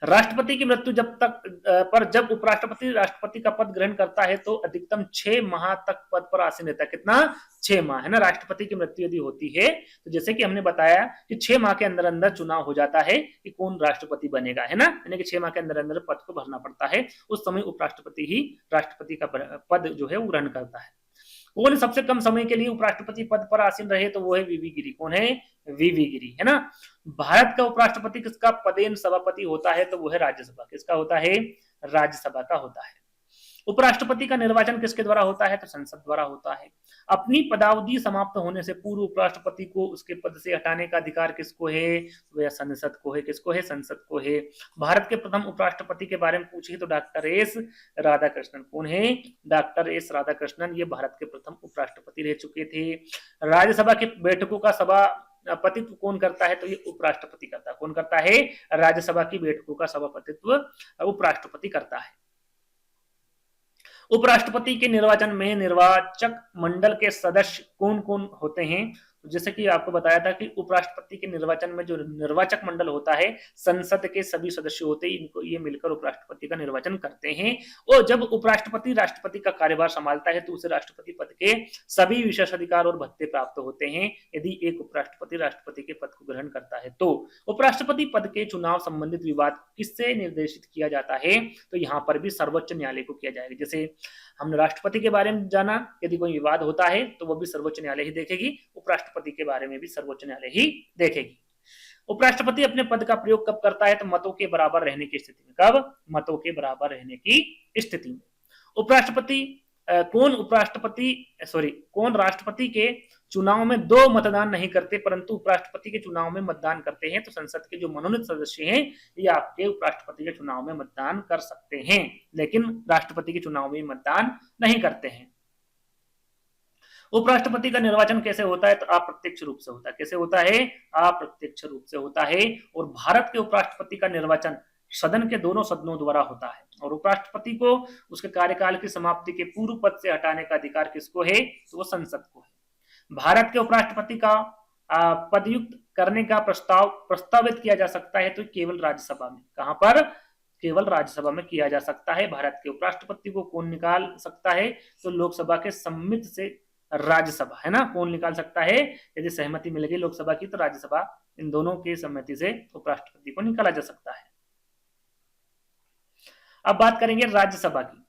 राष्ट्रपति की मृत्यु जब उपराष्ट्रपति राष्ट्रपति का पद ग्रहण करता है तो अधिकतम 6 माह तक पद पर आसीन रहता है। कितना? 6 माह, है ना। राष्ट्रपति की मृत्यु यदि होती है तो जैसे कि हमने बताया कि 6 माह के अंदर अंदर चुनाव हो जाता है कि कौन राष्ट्रपति बनेगा, है ना। यानी कि 6 माह के अंदर अंदर पद को भरना पड़ता है। उस समय उपराष्ट्रपति ही राष्ट्रपति का पद जो है वो ग्रहण करता है। कौन सबसे कम समय के लिए उपराष्ट्रपति पद पर आसीन रहे? तो वो है वीवी गिरी। कौन है? वीवी गिरी, है ना। भारत का उपराष्ट्रपति किसका पदेन सभापति होता है? तो वो है राज्यसभा। किसका होता है? राज्यसभा का होता है। उपराष्ट्रपति का निर्वाचन किसके द्वारा होता है? तो संसद द्वारा होता है। अपनी पदावधि समाप्त होने से पूर्व उपराष्ट्रपति को उसके पद से हटाने का अधिकार किसको है? वह संसद को है। किसको है? संसद को है। भारत के प्रथम उपराष्ट्रपति के बारे में पूछे तो डॉक्टर एस राधाकृष्णन। कौन है? डॉक्टर एस राधाकृष्णन, ये भारत के प्रथम उपराष्ट्रपति रह चुके थे। राज्यसभा की बैठकों का सभापतित्व कौन करता है? तो ये उपराष्ट्रपति करता है। कौन करता है? राज्यसभा की बैठकों का सभापतित्व उपराष्ट्रपति करता है। उपराष्ट्रपति के निर्वाचन में निर्वाचक मंडल के सदस्य कौन कौन होते हैं? तो जैसे कि आपको बताया था कि उपराष्ट्रपति के निर्वाचन में जो निर्वाचक मंडल होता है, संसद के सभी सदस्य होते हैं, इनको ये मिलकर उपराष्ट्रपति का निर्वाचन करते हैं। और जब उपराष्ट्रपति राष्ट्रपति का कार्यभार संभालता है तो उसे राष्ट्रपति पद के सभी विशेष अधिकार और भत्ते प्राप्त होते हैं यदि एक उपराष्ट्रपति राष्ट्रपति के पद को ग्रहण करता है। तो उपराष्ट्रपति पद के चुनाव संबंधित विवाद किससे निर्देशित किया जाता है, तो यहाँ पर भी सर्वोच्च न्यायालय को किया जाएगा। जैसे हमने राष्ट्रपति के बारे में जाना, यदि कोई विवाद होता है तो वो भी सर्वोच्च न्यायालय ही देखेगी, उपराष्ट्रपति के बारे में भी सर्वोच्च न्यायालय ही देखेगी। उपराष्ट्रपति अपने पद का प्रयोग कब करता है, तो मतों के बराबर रहने की स्थिति में। कब? मतों के बराबर रहने की स्थिति में। उपराष्ट्रपति कौन राष्ट्रपति के चुनाव में दो मतदान नहीं करते परंतु उपराष्ट्रपति के चुनाव में मतदान करते हैं, तो संसद के जो मनोनीत सदस्य हैं ये आपके उपराष्ट्रपति के चुनाव में मतदान कर सकते हैं, लेकिन राष्ट्रपति के चुनाव में मतदान नहीं करते हैं। उपराष्ट्रपति का निर्वाचन कैसे होता है, तो अप्रत्यक्ष रूप से होता है। कैसे होता है? अप्रत्यक्ष रूप से होता है। और भारत के उपराष्ट्रपति का निर्वाचन सदन के दोनों सदनों द्वारा होता है। और उपराष्ट्रपति को उसके कार्यकाल की समाप्ति के पूर्व पद से हटाने का अधिकार किसको है, तो वो संसद को है। भारत के उपराष्ट्रपति का पदयुक्त करने का प्रस्तावित किया जा सकता है तो केवल राज्यसभा में। कहां पर? केवल राज्यसभा में किया जा सकता है। भारत के उपराष्ट्रपति को कौन निकाल सकता है, तो लोकसभा के सम्मित से राज्यसभा, है ना, कौन निकाल सकता है? यदि सहमति मिल गई लोकसभा की तो राज्यसभा, इन दोनों की सहमति से उपराष्ट्रपति को निकाला जा सकता है। अब बात करेंगे राज्यसभा की।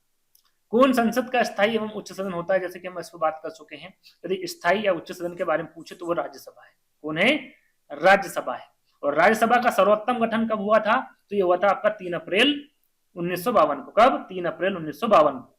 कौन संसद का स्थायी एवं उच्च सदन होता है, जैसे कि हम इस पर बात कर चुके हैं। यदि स्थायी या उच्च सदन के बारे में पूछे तो वो राज्यसभा है। कौन है? राज्यसभा है। और राज्यसभा का सर्वोत्तम गठन कब हुआ था, तो ये हुआ था आपका 3 अप्रैल 1952 को। कब? 3 अप्रैल 1952 को।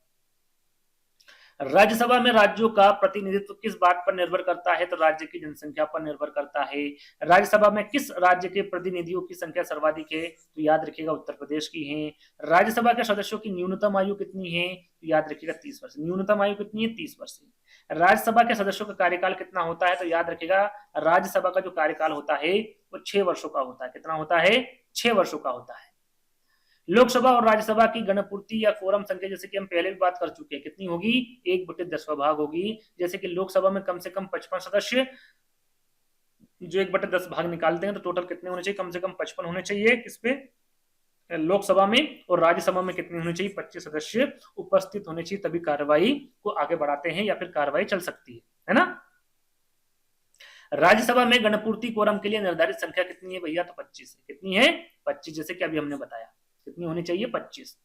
राज्यसभा में राज्यों का प्रतिनिधित्व किस बात पर निर्भर करता है, तो राज्य की जनसंख्या पर निर्भर करता है। राज्यसभा में किस राज्य के प्रतिनिधियों की संख्या सर्वाधिक है, तो याद रखिएगा उत्तर प्रदेश की है। राज्यसभा के सदस्यों की न्यूनतम आयु कितनी है, तो याद रखिएगा 30 वर्ष। न्यूनतम आयु कितनी है? 30 वर्ष। राज्यसभा के सदस्यों का कार्यकाल कितना होता है, तो याद रखिएगा राज्यसभा का जो कार्यकाल होता है वो 6 वर्षों का होता है। कितना होता है? 6 वर्षों का होता है। लोकसभा और राज्यसभा की गणपूर्ति या कोरम संख्या जैसे कि हम पहले भी बात कर चुके हैं, कितनी होगी? 1/10 भाग होगी। जैसे कि लोकसभा में कम से कम 55 सदस्य, जो 1/10 भाग निकालते हैं तो टोटल कितने होने चाहिए? कम से कम 55 होने चाहिए। किसपे? लोकसभा में। और राज्यसभा में कितने होने चाहिए? 25 सदस्य उपस्थित होने चाहिए, तभी कार्रवाई को आगे बढ़ाते हैं या फिर कार्रवाई चल सकती है ना। राज्यसभा में गणपूर्ति कोरम के लिए निर्धारित संख्या कितनी है भैया, तो 25 है। कितनी है? 25, जैसे कि अभी हमने बताया। कितनी होनी चाहिए? 25।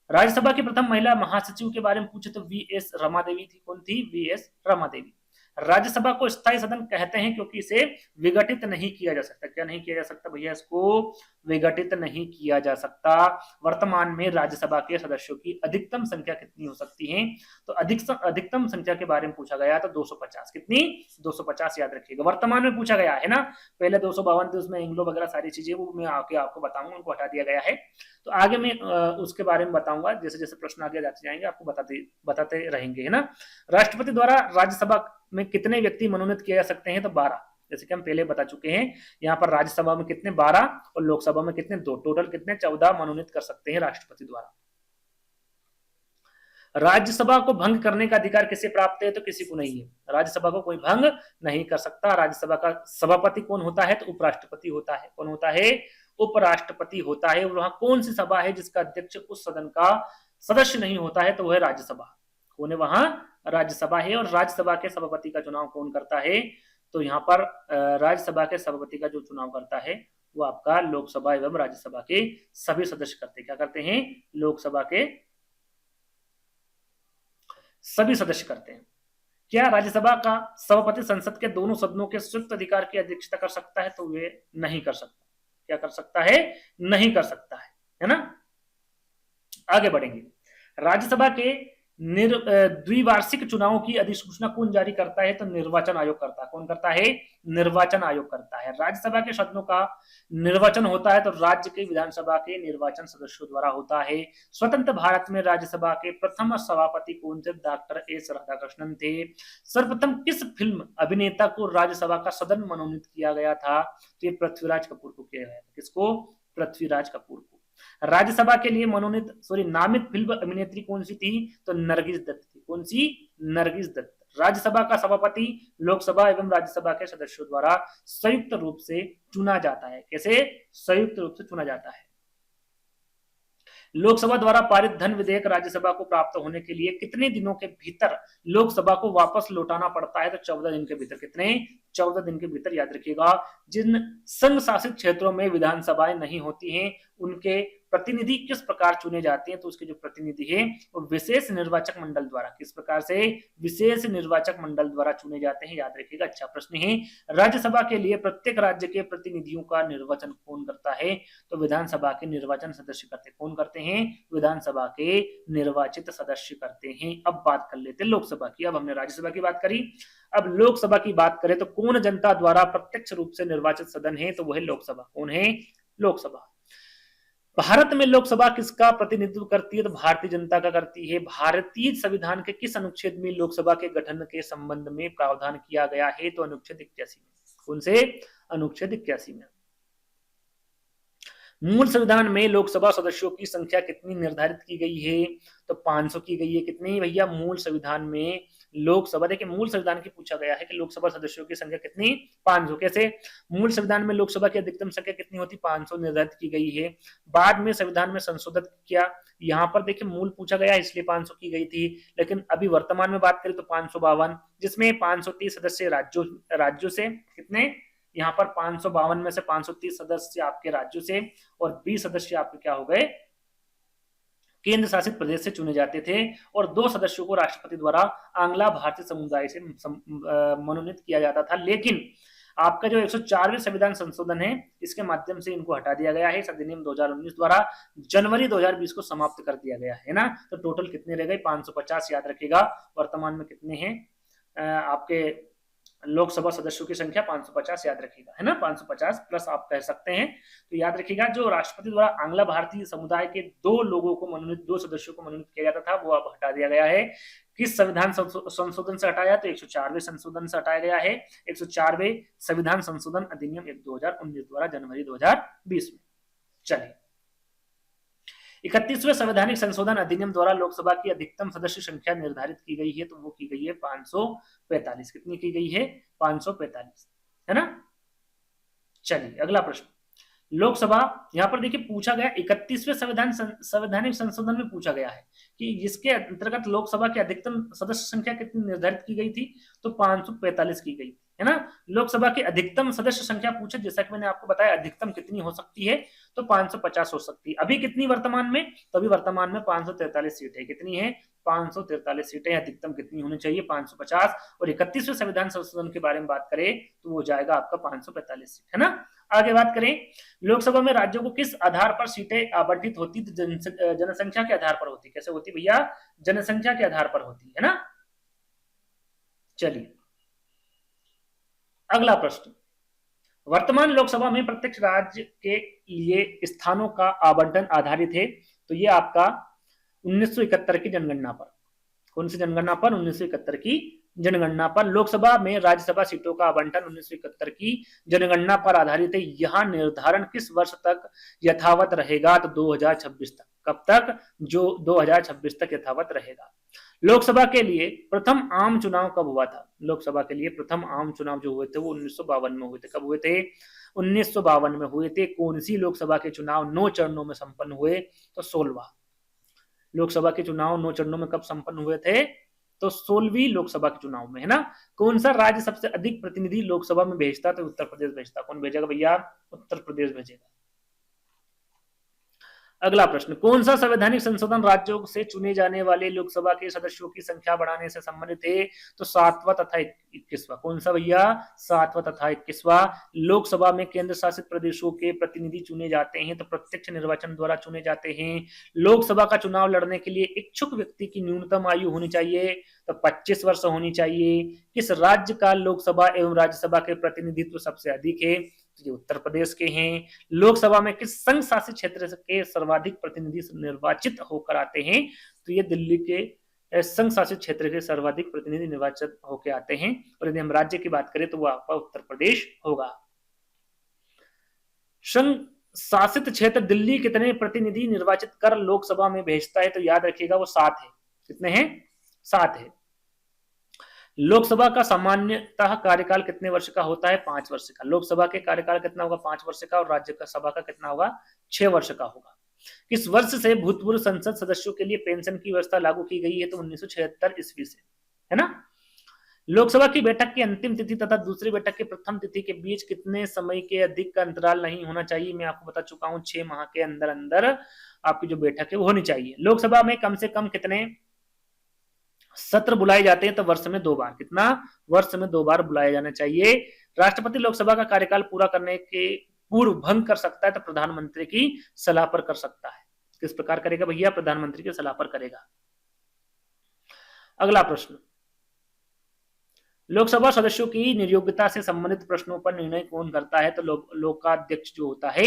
राज्यसभा की प्रथम महिला महासचिव के बारे में पूछे तो वी.एस. रमा देवी थी। कौन थी? वी.एस. रमा देवी। राज्यसभा को स्थायी सदन कहते हैं क्योंकि इसे विघटित नहीं किया जा सकता। क्या नहीं किया जा सकता भैया? इसको विघटित नहीं किया जा सकता। वर्तमान में राज्यसभा के सदस्यों की अधिकतम संख्या कितनी हो सकती है, तो अधिकतम संख्या के बारे में पूछा गया तो 250। कितनी? 250 याद रखिएगा। वर्तमान में पूछा गया है ना, पहले 252 थे, उसमें इंग्लो वगैरह सारी चीजें वो मैं आके आपको बताऊंगा, उनको हटा दिया गया है। तो आगे मैं उसके बारे में बताऊंगा, जैसे जैसे प्रश्न आगे जाते जाएंगे आपको बताते रहेंगे, है ना। राष्ट्रपति द्वारा राज्यसभा में कितने व्यक्ति मनोनीत किए जा सकते हैं, तो 12। जैसे कि हम पहले बता चुके हैं, यहाँ पर राज्यसभा में कितने? 12 और लोकसभा में कितने? 2। टोटल कितने? 14 मनोनीत कर सकते हैं राष्ट्रपति द्वारा। राज्यसभा को भंग करने का अधिकार किसे प्राप्त है, तो किसी को नहीं है। राज्यसभा को कोई भंग नहीं कर सकता। राज्यसभा का सभापति कौन होता है, तो उपराष्ट्रपति होता है। कौन होता है? उपराष्ट्रपति होता है। वहां कौन सी सभा है जिसका अध्यक्ष उस सदन का सदस्य नहीं होता है, तो वह है राज्यसभा। कौन है वहां? राज्यसभा है। और राज्यसभा के सभापति का चुनाव कौन करता है, तो यहाँ पर राज्यसभा के सभापति का जो चुनाव करता है वो आपका लोकसभा एवं राज्यसभा के सभी सदस्य करते हैं। क्या करते हैं? लोकसभा के सभी सदस्य करते हैं। क्या राज्यसभा का सभापति संसद के दोनों सदनों के संयुक्त अधिकार की अध्यक्षता कर सकता है, तो वे नहीं कर सकता। क्या कर सकता है? नहीं कर सकता है ना। आगे बढ़ेंगे। राज्यसभा के द्विवार्षिक चुनावों की अधिसूचना कौन जारी करता है, तो निर्वाचन आयोग करता है। कौन करता है? निर्वाचन आयोग करता है। राज्यसभा के सदनों का निर्वाचन होता है तो राज्य के विधानसभा के निर्वाचन सदस्यों द्वारा होता है। स्वतंत्र भारत में राज्यसभा के प्रथम सभापति कौन थे? डॉक्टर एस राधाकृष्णन थे। सर्वप्रथम किस फिल्म अभिनेता को राज्यसभा का सदन मनोनीत किया गया था, तो ये पृथ्वीराज कपूर को किया गया था। किसको? पृथ्वीराज कपूर को। राज्यसभा के लिए नामित फिल्म अभिनेत्री कौन सी थी, तो नरगिस दत्त थी। कौन सी? नरगिस दत्त। राज्यसभा का सभापति लोकसभा एवं राज्यसभा के सदस्यों द्वारा संयुक्त रूप से चुना जाता है। कैसे? संयुक्त रूप से चुना जाता है। लोकसभा द्वारा पारित धन विधेयक राज्यसभा को प्राप्त होने के लिए कितने दिनों के भीतर लोकसभा को वापस लौटाना पड़ता है? तो 14 दिन के भीतर। कितने? 14 दिन के भीतर। याद रखिएगा, जिन संघ शासित क्षेत्रों में विधानसभाएं नहीं होती हैं उनके प्रतिनिधि किस प्रकार चुने जाते हैं? तो उसके जो प्रतिनिधि है वो विशेष निर्वाचक मंडल द्वारा, किस प्रकार से? विशेष निर्वाचक मंडल द्वारा चुने जाते हैं। याद रखिएगा, अच्छा प्रश्न है। राज्यसभा के लिए प्रत्येक राज्य के प्रतिनिधियों का निर्वाचन कौन करता है? तो विधानसभा के निर्वाचन सदस्य करते। कौन करते हैं? विधानसभा के निर्वाचित सदस्य करते हैं। अब बात कर लेते हैं लोकसभा की। अब हमने राज्यसभा की बात करी, अब लोकसभा की बात करें तो कौन जनता द्वारा प्रत्यक्ष रूप से निर्वाचित सदन है? तो वो है लोकसभा। कौन है? लोकसभा। भारत में लोकसभा किसका प्रतिनिधित्व करती है? तो भारतीय जनता का करती है। भारतीय संविधान के किस अनुच्छेद में लोकसभा के गठन के संबंध में प्रावधान किया गया है? तो अनुच्छेद 81 में। कौन से? अनुच्छेद 81 में। मूल संविधान में लोकसभा सदस्यों की संख्या कितनी निर्धारित की गई है? तो 500 की गई है। कितनी भैया? मूल संविधान में लोकसभा, देखिए मूल संविधान की पूछा गया है कि लोकसभा सदस्यों की संख्या कितनी? 500। कैसे? मूल संविधान में लोकसभा की अधिकतम संख्या कितनी होती? 500 निर्धारित की गई है। बाद में संविधान में संशोधन किया, यहाँ पर देखिए मूल पूछा गया इसलिए 500 की गई थी, लेकिन अभी वर्तमान में बात करें तो 552, जिसमें 530 सदस्य राज्यों से, कितने? यहाँ पर 552 में से 530 सदस्य आपके राज्यों से और 20 सदस्य आपके क्या हो गए? केंद्र शासित प्रदेश से चुने जाते थे। और 2 सदस्यों को राष्ट्रपति द्वारा आंग्ला भारतीय समुदाय से मनोनीत किया जाता था। लेकिन आपका जो 104वें संविधान संशोधन है इसके माध्यम से इनको हटा दिया गया है। इस अधिनियम 2019 द्वारा जनवरी 2020 को समाप्त कर दिया गया है ना। तो टोटल कितने रह गए? 550। याद रखिएगा, वर्तमान में कितने हैं आपके लोकसभा सदस्यों की संख्या? 550। याद रखिएगा, है ना। 550 प्लस आप कह सकते हैं। तो याद रखिएगा, जो राष्ट्रपति द्वारा आंग्ला भारतीय समुदाय के 2 लोगों को मनोनीत, 2 सदस्यों को मनोनीत किया जाता था, वो अब हटा दिया गया है। किस संविधान संशोधन से हटाया? तो 104वें संशोधन से हटाया गया है। 104वें संविधान संशोधन अधिनियम 2019 द्वारा जनवरी 2020 में। चलिए, 31वें संवैधानिक संशोधन अधिनियम द्वारा लोकसभा की अधिकतम सदस्य संख्या निर्धारित की गई है। तो वो की गई है 545। कितनी की गई है? 545, है ना। चलिए अगला प्रश्न, लोकसभा, यहां पर देखिए पूछा गया 31वें संवैधानिक संशोधन में पूछा गया है कि जिसके अंतर्गत लोकसभा की अधिकतम सदस्य संख्या कितनी निर्धारित की गई थी? तो 545 की गई, है ना। लोकसभा की अधिकतम सदस्य संख्या पूछे, जैसा कि मैंने आपको बताया अधिकतम कितनी हो सकती है? तो 550 हो सकती है। अभी कितनी वर्तमान में? तो अभी वर्तमान में 543 सीटें। कितनी है? 543 सीटें। अधिकतम कितनी होनी चाहिए? 550। और 31वें संविधान संशोधन के बारे में बात करें तो वो जाएगा आपका 545 सीट, है ना। आगे बात करें, लोकसभा में राज्यों को किस आधार पर सीटें आवंटित होती? तो जनसंख्या के आधार पर होती। कैसे होती भैया? जनसंख्या के आधार पर होती है ना। चलिए अगला प्रश्न, वर्तमान लोकसभा में प्रत्येक राज्य के लिए स्थानों का आवंटन आधारित है। तो ये आपका 1971 की जनगणना पर, कौन सी जनगणना पर? 1971 की जनगणना पर लोकसभा में राज्यसभा सीटों का आवंटन 1971 की जनगणना पर आधारित है। यह निर्धारण किस वर्ष तक यथावत रहेगा? तो 2026 तक। कब तक? जो 2026 तक यथावत रहेगा। लोकसभा के लिए प्रथम आम चुनाव कब हुआ था? लोकसभा के लिए प्रथम आम चुनाव जो हुए थे वो 1952 में हुए थे। कब हुए थे? 1952 में हुए थे। कौन सी लोकसभा के चुनाव 9 चरणों में संपन्न हुए? तो 16वां। लोकसभा के चुनाव 9 चरणों में कब संपन्न हुए थे? तो 16वीं लोकसभा के चुनाव में, है ना। कौन सा राज्य सबसे अधिक प्रतिनिधि लोकसभा में भेजता? तो उत्तर प्रदेश भेजता। कौन भेजेगा भैया? उत्तर प्रदेश भेजेगा। अगला प्रश्न, कौन सा संवैधानिक संशोधन राज्यों से चुने जाने वाले लोकसभा के सदस्यों की संख्या बढ़ाने से संबंधित है? तो 7वां तथा 21वां। कौन सा भैया? 7वां तथा 21वां। लोकसभा में केंद्र शासित प्रदेशों के प्रतिनिधि चुने जाते हैं तो प्रत्यक्ष निर्वाचन द्वारा चुने जाते हैं। लोकसभा का चुनाव लड़ने के लिए इच्छुक व्यक्ति की न्यूनतम आयु होनी चाहिए। तो 25 वर्ष होनी चाहिए। किस राज्य का लोकसभा एवं राज्यसभा के प्रतिनिधित्व सबसे अधिक है? ये उत्तर प्रदेश के हैं। लोकसभा में किस संघ शासित क्षेत्र के सर्वाधिक प्रतिनिधि निर्वाचित होकर आते हैं? तो ये दिल्ली के संघ शासित क्षेत्र के सर्वाधिक प्रतिनिधि निर्वाचित होकर आते हैं। और यदि हम राज्य की बात करें तो वो आपका उत्तर प्रदेश होगा। संघ शासित क्षेत्र दिल्ली कितने प्रतिनिधि निर्वाचित कर लोकसभा में भेजता है? तो याद रखिएगा वो 7 है। कितने हैं? 7 है। लोकसभा का सामान्यतः कार्यकाल कितने वर्ष का होता है? 5 वर्ष का। लोकसभा के कार्यकाल कितना होगा? 5 वर्ष का। और राज्यसभा का कितना होगा? 6 वर्ष का होगा। किस वर्ष से भूतपूर्व संसद सदस्यों के लिए पेंशन की व्यवस्था लागू की गई है? तो 1976 ईस्वी से, है ना। लोकसभा की बैठक की अंतिम तिथि तथा दूसरी बैठक की प्रथम तिथि के बीच कितने समय के अधिक का अंतराल नहीं होना चाहिए? मैं आपको बता चुका हूं, 6 माह के अंदर अंदर आपकी जो बैठक है वो होनी चाहिए। लोकसभा में कम से कम कितने सत्र बुलाए जाते हैं? तो वर्ष में 2 बार। कितना? वर्ष में 2 बार बुलाया जाना चाहिए। राष्ट्रपति लोकसभा का कार्यकाल पूरा करने के पूर्व भंग कर सकता है तो प्रधानमंत्री की सलाह पर कर सकता है। किस प्रकार करेगा भैया? प्रधानमंत्री की सलाह पर करेगा। अगला प्रश्न, लोकसभा सदस्यों की नियोक्ता से संबंधित प्रश्नों पर निर्णय कौन करता है? तो लोकाध्यक्ष जो होता है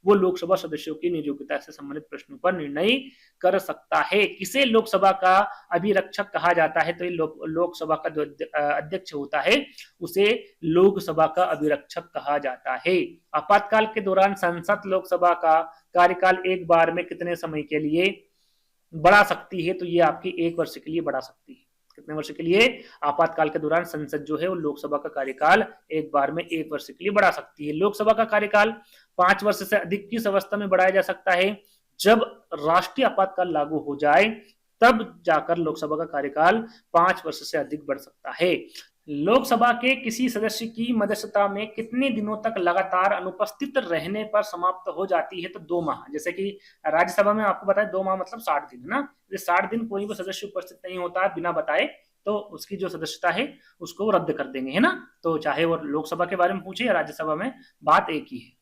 वो लोकसभा सदस्यों की नियोक्ता से संबंधित प्रश्नों पर निर्णय कर सकता है। किसे लोकसभा का अभिरक्षक कहा जाता है? तो ये लोकसभा का जो अध्यक्ष होता है उसे लोकसभा का अभिरक्षक कहा जाता है। आपातकाल के दौरान संसद लोकसभा का कार्यकाल एक बार में कितने समय के लिए बढ़ा सकती है? तो ये आपकी 1 वर्ष के लिए बढ़ा सकती है। कितने वर्ष के लिए? आपातकाल के दौरान संसद जो है वो लोकसभा का कार्यकाल एक बार में 1 वर्ष के लिए बढ़ा सकती है। लोकसभा का कार्यकाल 5 वर्ष से अधिक किस अवस्था में बढ़ाया जा सकता है? जब राष्ट्रीय आपातकाल लागू हो जाए तब जाकर लोकसभा का कार्यकाल 5 वर्ष से अधिक बढ़ सकता है। लोकसभा के किसी सदस्य की मध्यस्थता में कितने दिनों तक लगातार अनुपस्थित रहने पर समाप्त हो जाती है? तो 2 माह। जैसे कि राज्यसभा में आपको बताया 2 माह मतलब 60 दिन, है ना। 60 दिन कोई भी सदस्य उपस्थित नहीं होता है बिना बताए तो उसकी जो सदस्यता है उसको रद्द कर देंगे, है ना। तो चाहे वो लोकसभा के बारे में पूछे या राज्यसभा में, बात एक ही है।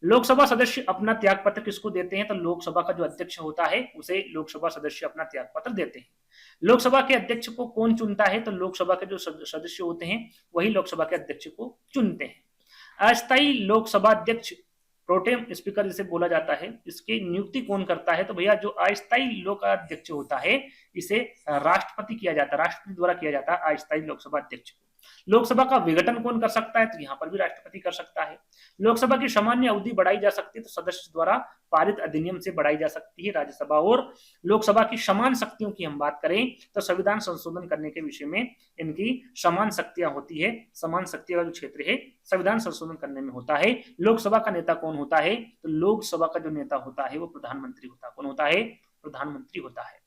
लोकसभा सदस्य अपना त्याग पत्र किसको देते हैं? तो लोकसभा का जो अध्यक्ष होता है उसे लोकसभा सदस्य अपना त्याग पत्र देते हैं। लोकसभा के अध्यक्ष को कौन चुनता है? तो लोकसभा के जो सदस्य होते हैं वही लोकसभा के अध्यक्ष को चुनते हैं। अस्थायी लोकसभा अध्यक्ष, प्रोटेम स्पीकर जिसे बोला जाता है, इसकी नियुक्ति कौन करता है? तो भैया जो अस्थायी लोकाध्यक्ष होता है इसे राष्ट्रपति किया जाता है, राष्ट्रपति द्वारा किया जाता है अस्थायी लोकसभा अध्यक्ष को। लोकसभा का विघटन कौन कर सकता है? तो यहाँ पर भी राष्ट्रपति कर सकता है। लोकसभा की सामान्य अवधि बढ़ाई जा सकती है तो सदस्य द्वारा पारित अधिनियम से बढ़ाई जा सकती है। राज्यसभा और लोकसभा की समान शक्तियों की हम बात करें तो संविधान संशोधन करने के विषय में इनकी समान शक्तियां होती है। समान शक्तियों का जो क्षेत्र है संविधान संशोधन करने में होता है। लोकसभा का नेता कौन होता है? तो लोकसभा का जो नेता होता है वो प्रधानमंत्री होता है। कौन होता है? प्रधानमंत्री होता है।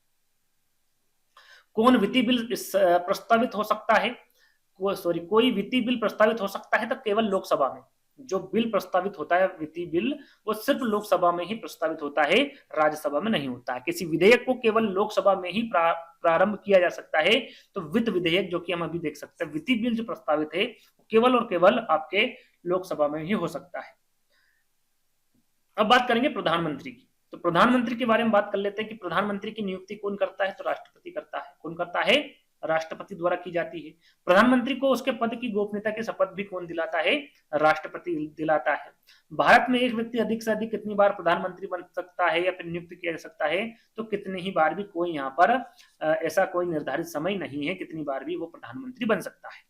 कौन वित्तीय बिल प्रस्तावित हो सकता है? कोई वित्तीय बिल प्रस्तावित हो सकता है तो केवल लोकसभा में। जो बिल प्रस्तावित होता है वित्तीय बिल वो सिर्फ लोकसभा में ही प्रस्तावित होता है, राज्यसभा में नहीं होता है। किसी विधेयक को केवल लोकसभा में ही प्रारंभ किया जा सकता है। तो वित्त विधेयक जो कि हम अभी देख सकते हैं, वित्तीय बिल जो प्रस्तावित है केवल और केवल आपके लोकसभा में ही हो सकता है। अब बात करेंगे प्रधानमंत्री की। तो प्रधानमंत्री के बारे में बात कर लेते हैं कि प्रधानमंत्री की नियुक्ति कौन करता है? तो राष्ट्रपति करता है। कौन करता है? राष्ट्रपति द्वारा की जाती है। प्रधानमंत्री को उसके पद की गोपनीयता की शपथ भी कौन दिलाता है? राष्ट्रपति दिलाता है। भारत में एक व्यक्ति अधिक से अधिक कितनी बार प्रधानमंत्री बन सकता है या फिर नियुक्त किया जा सकता है? तो कितनी ही बार भी, कोई यहाँ पर ऐसा कोई निर्धारित समय नहीं है, कितनी बार भी वो प्रधानमंत्री बन सकता है।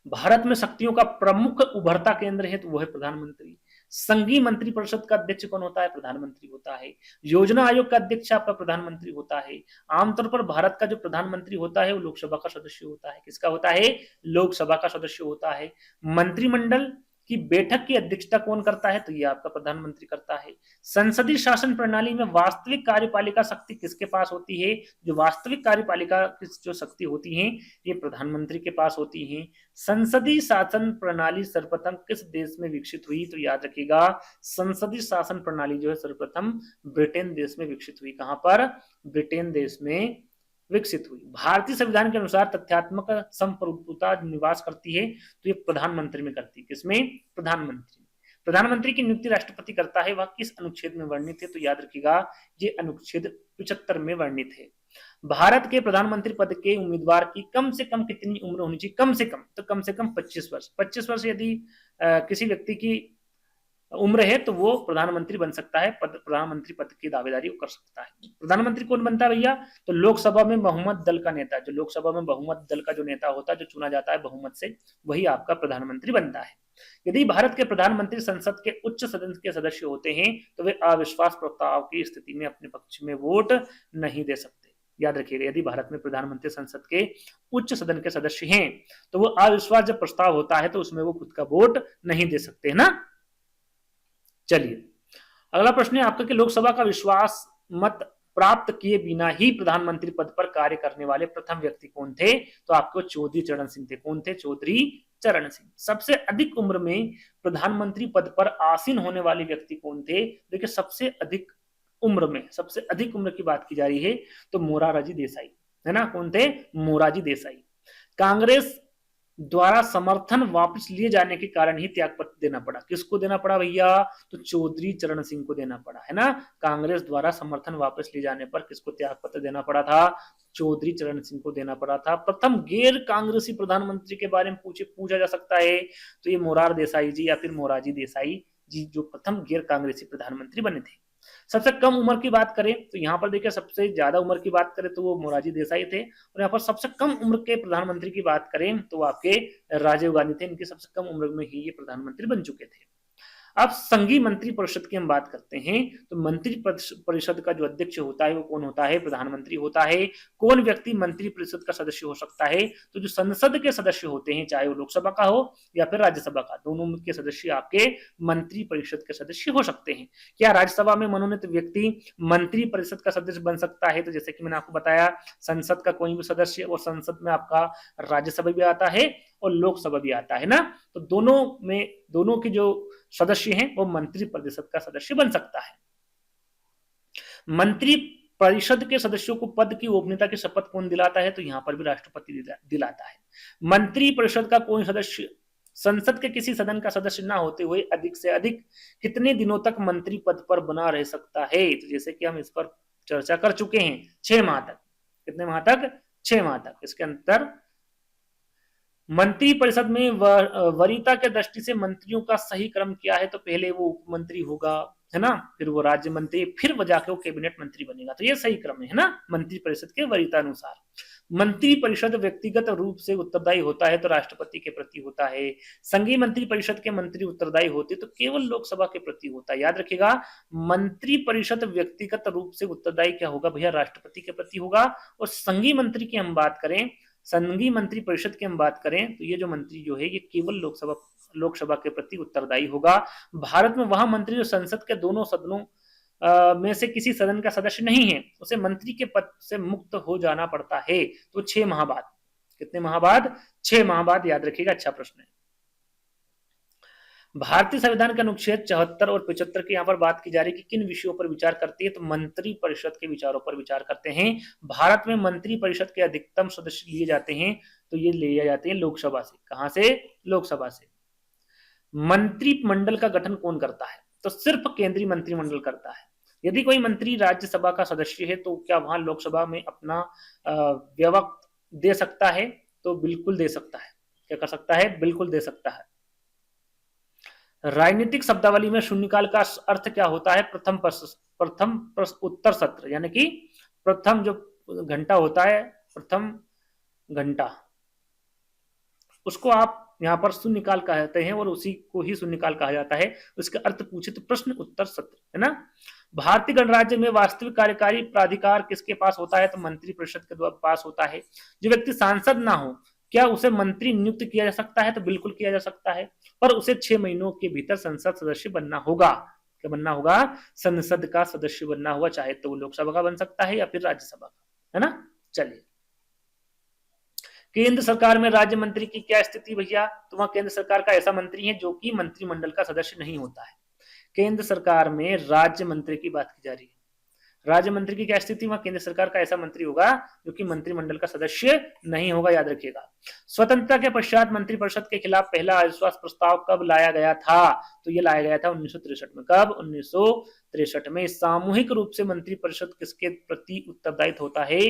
भारत में शक्तियों का प्रमुख उभरता केंद्र है तो वो है प्रधानमंत्री। संघीय मंत्रिपरिषद का अध्यक्ष कौन होता है? प्रधानमंत्री होता है। योजना आयोग का अध्यक्ष आपका प्रधानमंत्री होता है। आमतौर पर भारत का जो प्रधानमंत्री होता है वो लोकसभा का सदस्य होता है। किसका होता है? लोकसभा का सदस्य होता है। मंत्रिमंडल की बैठक की अध्यक्षता कौन करता है? तो ये आपका प्रधानमंत्री करता है। संसदीय शासन प्रणाली में वास्तविक कार्यपालिका शक्ति किसके पास होती है? जो वास्तविक कार्यपालिका की जो शक्ति होती है ये प्रधानमंत्री के पास होती है। संसदीय शासन प्रणाली सर्वप्रथम किस देश में विकसित हुई? तो याद रखिएगा संसदीय शासन प्रणाली जो है सर्वप्रथम ब्रिटेन देश में विकसित हुई। कहां पर? ब्रिटेन देश में विकसित हुई। भारतीय संविधान के अनुसार तथ्यात्मक संप्रभुता निवास करती है तो ये प्रधानमंत्री में करती है। किसमें? प्रधानमंत्री। प्रधानमंत्री की नियुक्ति राष्ट्रपति करता है। वह किस अनुच्छेद में वर्णित है? तो याद रखिएगा ये अनुच्छेद 75 में वर्णित है। भारत के प्रधानमंत्री पद के उम्मीदवार की कम से कम कितनी उम्र होनी चाहिए? कम से कम, तो कम से कम 25 वर्ष। 25 वर्ष यदि किसी व्यक्ति की उम्र है तो वो प्रधानमंत्री बन सकता है, प्रधानमंत्री पद की दावेदारी वो कर सकता है। प्रधानमंत्री कौन बनता है भैया? तो लोकसभा में बहुमत दल का नेता, जो लोकसभा में बहुमत दल का जो नेता होता है, जो चुना जाता है बहुमत से, वही आपका प्रधानमंत्री बनता है। यदि भारत के प्रधानमंत्री संसद के उच्च सदन के सदस्य होते हैं तो वे अविश्वास प्रस्ताव की स्थिति में अपने पक्ष में वोट नहीं दे सकते। याद रखिएगा, यदि भारत में प्रधानमंत्री संसद के उच्च सदन के सदस्य हैं तो वो अविश्वास जब प्रस्ताव होता है तो उसमें वो खुद का वोट नहीं दे सकते, है ना। चलिए अगला प्रश्न है आपका कि लोकसभा का विश्वास मत प्राप्त किए बिना ही प्रधानमंत्री पद पर कार्य करने वाले प्रथम व्यक्ति कौन थे? तो आपको चौधरी चरण सिंह थे। कौन थे? चौधरी चरण सिंह। सबसे अधिक उम्र में प्रधानमंत्री पद पर आसीन होने वाले व्यक्ति कौन थे? देखिए सबसे अधिक उम्र में, सबसे अधिक उम्र की बात की जा रही है तो मोरारजी देसाई, है ना। कौन थे? मोरारजी देसाई। कांग्रेस द्वारा समर्थन वापस लिए जाने के कारण ही त्यागपत्र देना पड़ा। किसको देना पड़ा भैया? तो चौधरी चरण सिंह को देना पड़ा, है ना। कांग्रेस द्वारा समर्थन वापस लिए जाने पर किसको त्यागपत्र देना पड़ा था? चौधरी चरण सिंह को देना पड़ा था। प्रथम गैर कांग्रेसी प्रधानमंत्री के बारे में पूछा जा सकता है तो ये मोरार देसाई जी या फिर मोरारजी देसाई जी जो प्रथम गैर कांग्रेसी प्रधानमंत्री बने थे। सबसे कम उम्र की बात करें तो यहाँ पर देखिए सबसे ज्यादा उम्र की बात करें तो वो मोरारजी देसाई थे, और यहाँ पर सबसे कम उम्र के प्रधानमंत्री की बात करें तो वो आपके राजीव गांधी थे। इनकी सबसे कम उम्र में ही ये प्रधानमंत्री बन चुके थे। अब संघीय मंत्री परिषद की हम बात करते हैं तो मंत्री परिषद का जो अध्यक्ष होता है वो कौन होता है? प्रधानमंत्री होता है। कौन व्यक्ति मंत्री परिषद का सदस्य हो सकता है? तो जो संसद के सदस्य होते हैं, चाहे वो लोकसभा का हो या फिर राज्यसभा का, दोनों के सदस्य आपके मंत्री परिषद के सदस्य हो सकते हैं। क्या राज्यसभा में मनोनीत व्यक्ति मंत्री परिषद का सदस्य बन सकता है? तो जैसे कि मैंने आपको बताया संसद का कोई भी सदस्य, और संसद में आपका राज्यसभा भी आता है और लोकसभा भी आता है ना। तो दोनों के जो सदस्य हैं वो मंत्री परिषद का सदस्य बन सकता है। मंत्री परिषद के सदस्यों को पद की गोपनीयता की शपथ कौन दिलाता है? तो यहां पर भी राष्ट्रपति दिलाता है। मंत्री परिषद का कोई सदस्य संसद के किसी सदन का सदस्य ना होते हुए अधिक से अधिक कितने दिनों तक मंत्री पद पर बना रह सकता है? तो जैसे कि हम इस पर चर्चा कर चुके हैं, 6 माह तक। कितने माह तक? 6 माह तक। इसके अंतर मंत्री परिषद में वरीयता के दृष्टि से मंत्रियों का सही क्रम क्या है? तो पहले वो उप मंत्री होगा, है ना, फिर वो राज्य मंत्री, फिर वो जाके वो कैबिनेट मंत्री बनेगा। तो ये सही क्रम है ना मंत्री परिषद के वरीयता अनुसार। मंत्री परिषद व्यक्तिगत रूप से उत्तरदायी होता है तो राष्ट्रपति के प्रति होता है। संघीय मंत्री परिषद के मंत्री उत्तरदायी होते तो केवल लोकसभा के प्रति होता है। याद रखिएगा, मंत्री परिषद व्यक्तिगत रूप से उत्तरदायी क्या होगा भैया? राष्ट्रपति के प्रति होगा। और संघीय मंत्री की हम बात करें, संघीय मंत्री परिषद की हम बात करें तो ये जो मंत्री जो है ये केवल लोकसभा के प्रति उत्तरदायी होगा। भारत में वह मंत्री जो संसद के दोनों सदनों में से किसी सदन का सदस्य नहीं है उसे मंत्री के पद से मुक्त हो जाना पड़ता है। तो 6 माह बाद। कितने माह बाद? 6 माह बाद। याद रखिएगा, अच्छा प्रश्न है। भारतीय संविधान के अनुच्छेद 74 और 75 की यहाँ पर बात की जा रही है कि किन विषयों पर विचार करती है? तो मंत्री परिषद के विचारों पर विचार करते हैं। भारत में मंत्री परिषद के अधिकतम सदस्य लिए जाते हैं तो ये लिए जाते हैं लोकसभा से। कहां से? लोकसभा से। मंत्रिमंडल का गठन कौन करता है? तो सिर्फ केंद्रीय मंत्रिमंडल करता है। यदि कोई मंत्री राज्यसभा का सदस्य है तो क्या वहां लोकसभा में अपना व्यवक्त दे सकता है? तो बिल्कुल दे सकता है। क्या कर सकता है? बिल्कुल दे सकता है। राजनीतिक शब्दावली में शून्यकाल का अर्थ क्या होता है? प्रथम प्रश्न उत्तर सत्र, यानी कि प्रथम जो घंटा होता है, प्रथम घंटा, उसको आप यहाँ पर शून्यकाल कहते हैं और उसी को ही शून्यकाल कहा जाता है। उसका अर्थ पूछे तो प्रश्न उत्तर सत्र, है ना। भारतीय गणराज्य में वास्तविक कार्यकारी प्राधिकार किसके पास होता है? तो मंत्री परिषद के द्वारा पास होता है। जो व्यक्ति सांसद ना हो क्या उसे मंत्री नियुक्त किया जा सकता है? तो बिल्कुल किया जा सकता है, पर उसे 6 महीनों के भीतर संसद सदस्य बनना होगा। क्या बनना होगा? संसद का सदस्य बनना होगा, चाहे तो वो लोकसभा का बन सकता है या फिर राज्यसभा का, है ना। चलिए, केंद्र सरकार में राज्य मंत्री की क्या स्थिति भैया? तो वहां केंद्र सरकार का ऐसा मंत्री है जो कि मंत्रिमंडल का सदस्य नहीं होता है। केंद्र सरकार में राज्य मंत्री की बात की जा रही है। राज्य मंत्री की क्या स्थिति? वहां केंद्र सरकार का ऐसा मंत्री होगा जो कि मंत्रिमंडल का सदस्य नहीं होगा। याद रखिएगा। स्वतंत्रता के पश्चात मंत्रिपरिषद के खिलाफ पहला अविश्वास प्रस्ताव कब लाया गया था? तो ये लाया गया था 1963 में। कब? 1963 में। सामूहिक रूप से मंत्रिपरिषद किसके प्रति उत्तरदायी होता है?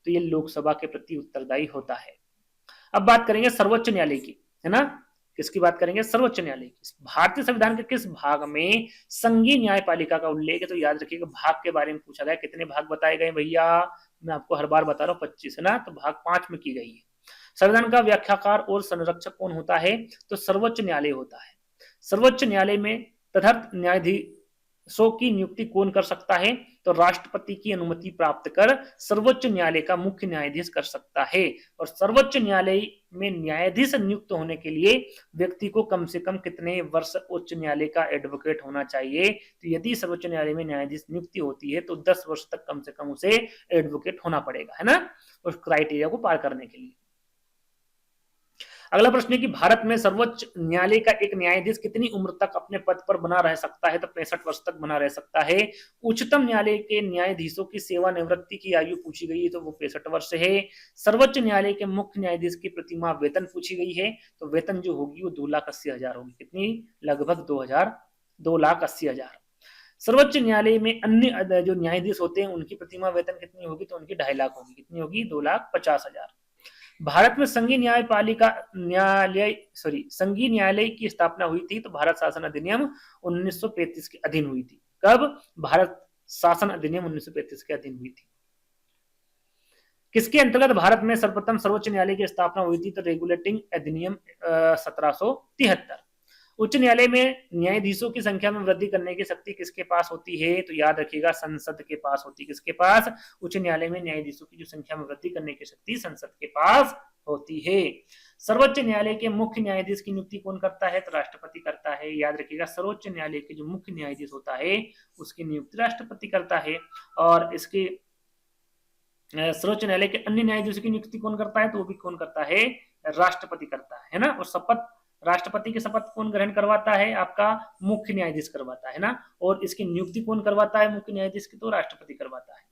तो ये लोकसभा के प्रति उत्तरदायी होता है। अब बात करेंगे सर्वोच्च न्यायालय की, है ना। किसकी बात करेंगे? सर्वोच्च न्यायालय की। भारतीय संविधान के किस भाग में संघीय न्यायपालिका का उल्लेख है? तो याद रखिएगा, भाग के बारे में पूछा गया। कितने भाग बताए गए भैया? मैं आपको हर बार बता रहा हूँ 25, है ना। तो भाग 5 में की गई है। संविधान का व्याख्याकार और संरक्षक कौन होता है? तो सर्वोच्च न्यायालय होता है। सर्वोच्च न्यायालय में तदर्थ सो की नियुक्ति कौन कर सकता है? तो राष्ट्रपति की अनुमति प्राप्त कर सर्वोच्च न्यायालय का मुख्य न्यायाधीश कर सकता है। और सर्वोच्च न्यायालय में न्यायाधीश नियुक्त होने के लिए व्यक्ति को कम से कम कितने वर्ष उच्च न्यायालय का एडवोकेट होना चाहिए? तो यदि सर्वोच्च न्यायालय में न्यायाधीश नियुक्ति होती है तो 10 वर्ष तक कम से कम उसे एडवोकेट होना पड़ेगा, है ना, उस क्राइटेरिया को पार करने के लिए। अगला प्रश्न है कि भारत में सर्वोच्च न्यायालय का एक न्यायाधीश कितनी उम्र तक अपने पद पर बना रह सकता है? तो 65 वर्ष तक बना रह सकता है। उच्चतम न्यायालय के न्यायाधीशों की सेवानिवृत्ति की आयु पूछी गई है, तो वो 65 वर्ष है। सर्वोच्च न्यायालय के मुख्य न्यायाधीश की प्रतिमाह वेतन पूछी गई है, तो वेतन जो होगी वो 2,80,000 होगी। कितनी? लगभग 2,80,000। सर्वोच्च न्यायालय में अन्य जो न्यायाधीश होते हैं उनकी प्रतिमाह वेतन कितनी होगी? तो उनकी 2.5 लाख होगी। कितनी होगी? 2,50,000। भारत में संघीय न्यायालय की स्थापना हुई थी तो भारत शासन अधिनियम 1935 के अधीन हुई थी। कब? भारत शासन अधिनियम 1935 के अधीन हुई थी। किसके अंतर्गत भारत में सर्वप्रथम सर्वोच्च न्यायालय की स्थापना हुई थी? तो रेगुलेटिंग अधिनियम 1773। उच्च न्यायालय में न्यायाधीशों की संख्या में वृद्धि करने की शक्ति किसके पास होती है? तो याद रखिएगा, संसद के पास होती है। किसके पास? उच्च न्यायालय में न्यायाधीशों की जो संख्या में वृद्धि करने की शक्ति संसद के पास होती है। सर्वोच्च न्यायालय के मुख्य न्यायाधीश की नियुक्ति कौन करता है? तो राष्ट्रपति करता है। याद रखिएगा, सर्वोच्च न्यायालय के जो मुख्य न्यायाधीश होता है उसकी नियुक्ति राष्ट्रपति करता है। और इसके सर्वोच्च न्यायालय के अन्य न्यायाधीशों की नियुक्ति कौन करता है? तो वो भी कौन करता है? राष्ट्रपति करता है ना। और शपथ, राष्ट्रपति की शपथ कौन ग्रहण करवाता है? आपका मुख्य न्यायाधीश करवाता है ना। और इसकी नियुक्ति कौन करवाता है मुख्य न्यायाधीश की? तो राष्ट्रपति करवाता है।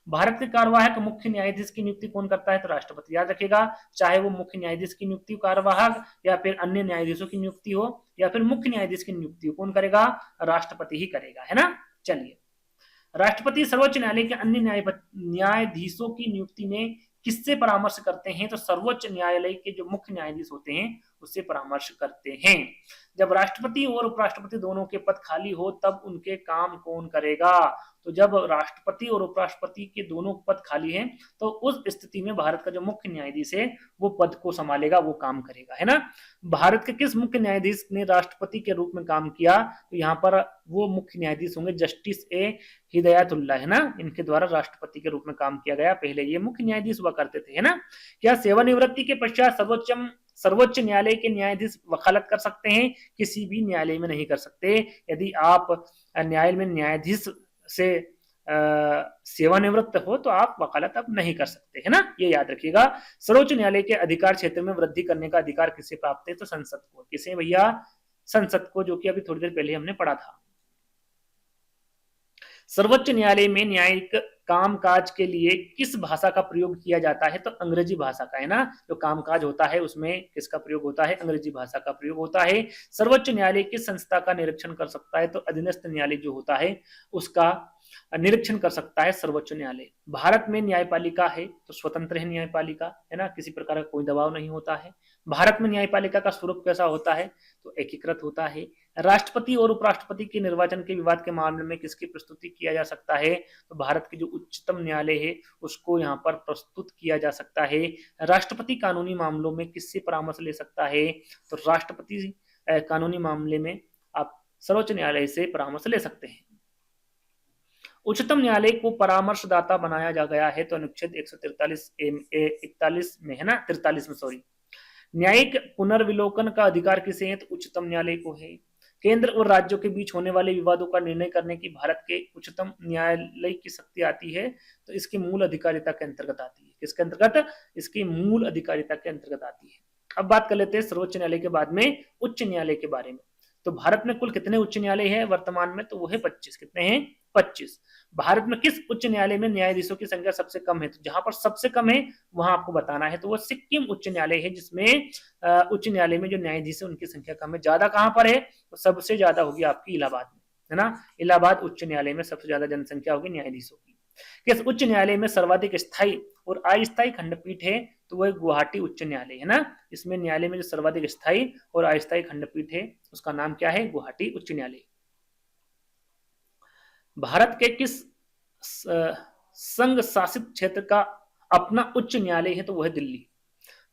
भारत के कार्यवाहक मुख्य न्यायाधीश की नियुक्ति कौन करता है? तो राष्ट्रपति। याद रखेगा, चाहे वो मुख्य न्यायाधीश की नियुक्ति कार्यवाहक या फिर अन्य न्यायाधीशों की नियुक्ति हो या फिर मुख्य न्यायाधीश की नियुक्ति हो, कौन करेगा? राष्ट्रपति ही करेगा, है ना। चलिए, राष्ट्रपति सर्वोच्च न्यायालय के अन्य न्यायाधीशों की नियुक्ति में किससे परामर्श करते हैं? तो सर्वोच्च न्यायालय के जो मुख्य न्यायाधीश होते हैं उससे परामर्श करते हैं। जब राष्ट्रपति और उपराष्ट्रपति दोनों के पद खाली हो तब उनके काम कौन करेगा? तो जब राष्ट्रपति और उपराष्ट्रपति के दोनों पद खाली हैं तो उस स्थिति में भारत का जो मुख्य न्यायाधीश है वो पद को संभालेगा, वो काम करेगा, है ना। भारत के किस मुख्य न्यायाधीश ने राष्ट्रपति के रूप में काम किया? तो यहाँ पर वो मुख्य न्यायाधीश होंगे जस्टिस हिदायतुल्लाह, है ना। इनके द्वारा राष्ट्रपति के रूप में काम किया गया। पहले ये मुख्य न्यायाधीश हुआ करते थे, है ना। क्या सेवानिवृत्ति के पश्चात सर्वोच्च न्यायालय के न्यायाधीश वकालत कर सकते हैं? किसी भी न्यायालय में नहीं कर सकते। यदि आप न्यायालय में न्यायाधीश से सेवानिवृत्त हो तो आप वकालत अब नहीं कर सकते, है ना। ये याद रखिएगा। सर्वोच्च न्यायालय के अधिकार क्षेत्र में वृद्धि करने का अधिकार किसे प्राप्त है? तो संसद को। किसे भैया? संसद को, जो कि अभी थोड़ी देर पहले हमने पढ़ा था। सर्वोच्च न्यायालय में न्यायिक कामकाज के लिए किस भाषा का प्रयोग किया जाता है? तो अंग्रेजी भाषा का, है ना। जो कामकाज होता है उसमें किसका प्रयोग होता है? अंग्रेजी भाषा का प्रयोग होता है। सर्वोच्च न्यायालय किस संस्था का निरीक्षण कर सकता है? तो अधीनस्थ न्यायालय जो होता है उसका निरीक्षण कर सकता है सर्वोच्च न्यायालय। भारत में न्यायपालिका है तो स्वतंत्र है न्यायपालिका, है ना, किसी प्रकार का कोई दबाव नहीं होता है। भारत में न्यायपालिका का स्वरूप कैसा होता है? तो एकीकृत होता है। राष्ट्रपति और उपराष्ट्रपति के निर्वाचन के विवाद के मामले में किसकी प्रस्तुति किया जा सकता है? तो भारत के जो उच्चतम न्यायालय है उसको यहाँ पर प्रस्तुत किया जा सकता है। राष्ट्रपति कानूनी मामलों में किससे परामर्श ले सकता है? तो राष्ट्रपति कानूनी मामले में आप सर्वोच्च न्यायालय से परामर्श ले सकते हैं। उच्चतम न्यायालय को परामर्शदाता बनाया जा गया है तो अनुच्छेद 143 में, है ना, 43 में, सॉरी। न्यायिक पुनर्विलोकन का अधिकार किसे है? तो उच्चतम न्यायालय को है। केंद्र और राज्यों के बीच होने वाले विवादों का निर्णय करने की भारत के उच्चतम न्यायालय की शक्ति आती है तो इसकी मूल अधिकारिता के अंतर्गत आती है। किसके अंतर्गत? इसकी मूल अधिकारिता के अंतर्गत आती है। अब बात कर लेते हैं सर्वोच्च न्यायालय के बाद में उच्च न्यायालय के बारे में। तो भारत में कुल कितने उच्च न्यायालय है वर्तमान में? तो वो है 25। कितने हैं? 25। भारत में किस उच्च न्यायालय में न्यायाधीशों की संख्या सबसे कम है? तो जहां पर सबसे कम है वहां आपको बताना है। तो वो सिक्किम उच्च न्यायालय है जिसमें उच्च न्यायालय में जो न्यायाधीश है उनकी संख्या कम है। ज्यादा कहां पर है? तो सबसे ज्यादा होगी आपकी इलाहाबाद में, है ना। इलाहाबाद उच्च न्यायालय में सबसे ज्यादा जनसंख्या होगी न्यायाधीशों की। किस उच्च न्यायालय में सर्वाधिक स्थायी और अस्थायी खंडपीठ है? तो वह गुवाहाटी उच्च न्यायालय, है ना। इसमें न्यायालय में जो सर्वाधिक स्थायी और अस्थायी खंडपीठ है उसका नाम क्या है? गुवाहाटी उच्च न्यायालय। भारत के किस संघ शासित क्षेत्र का अपना उच्च न्यायालय है? तो वह है दिल्ली।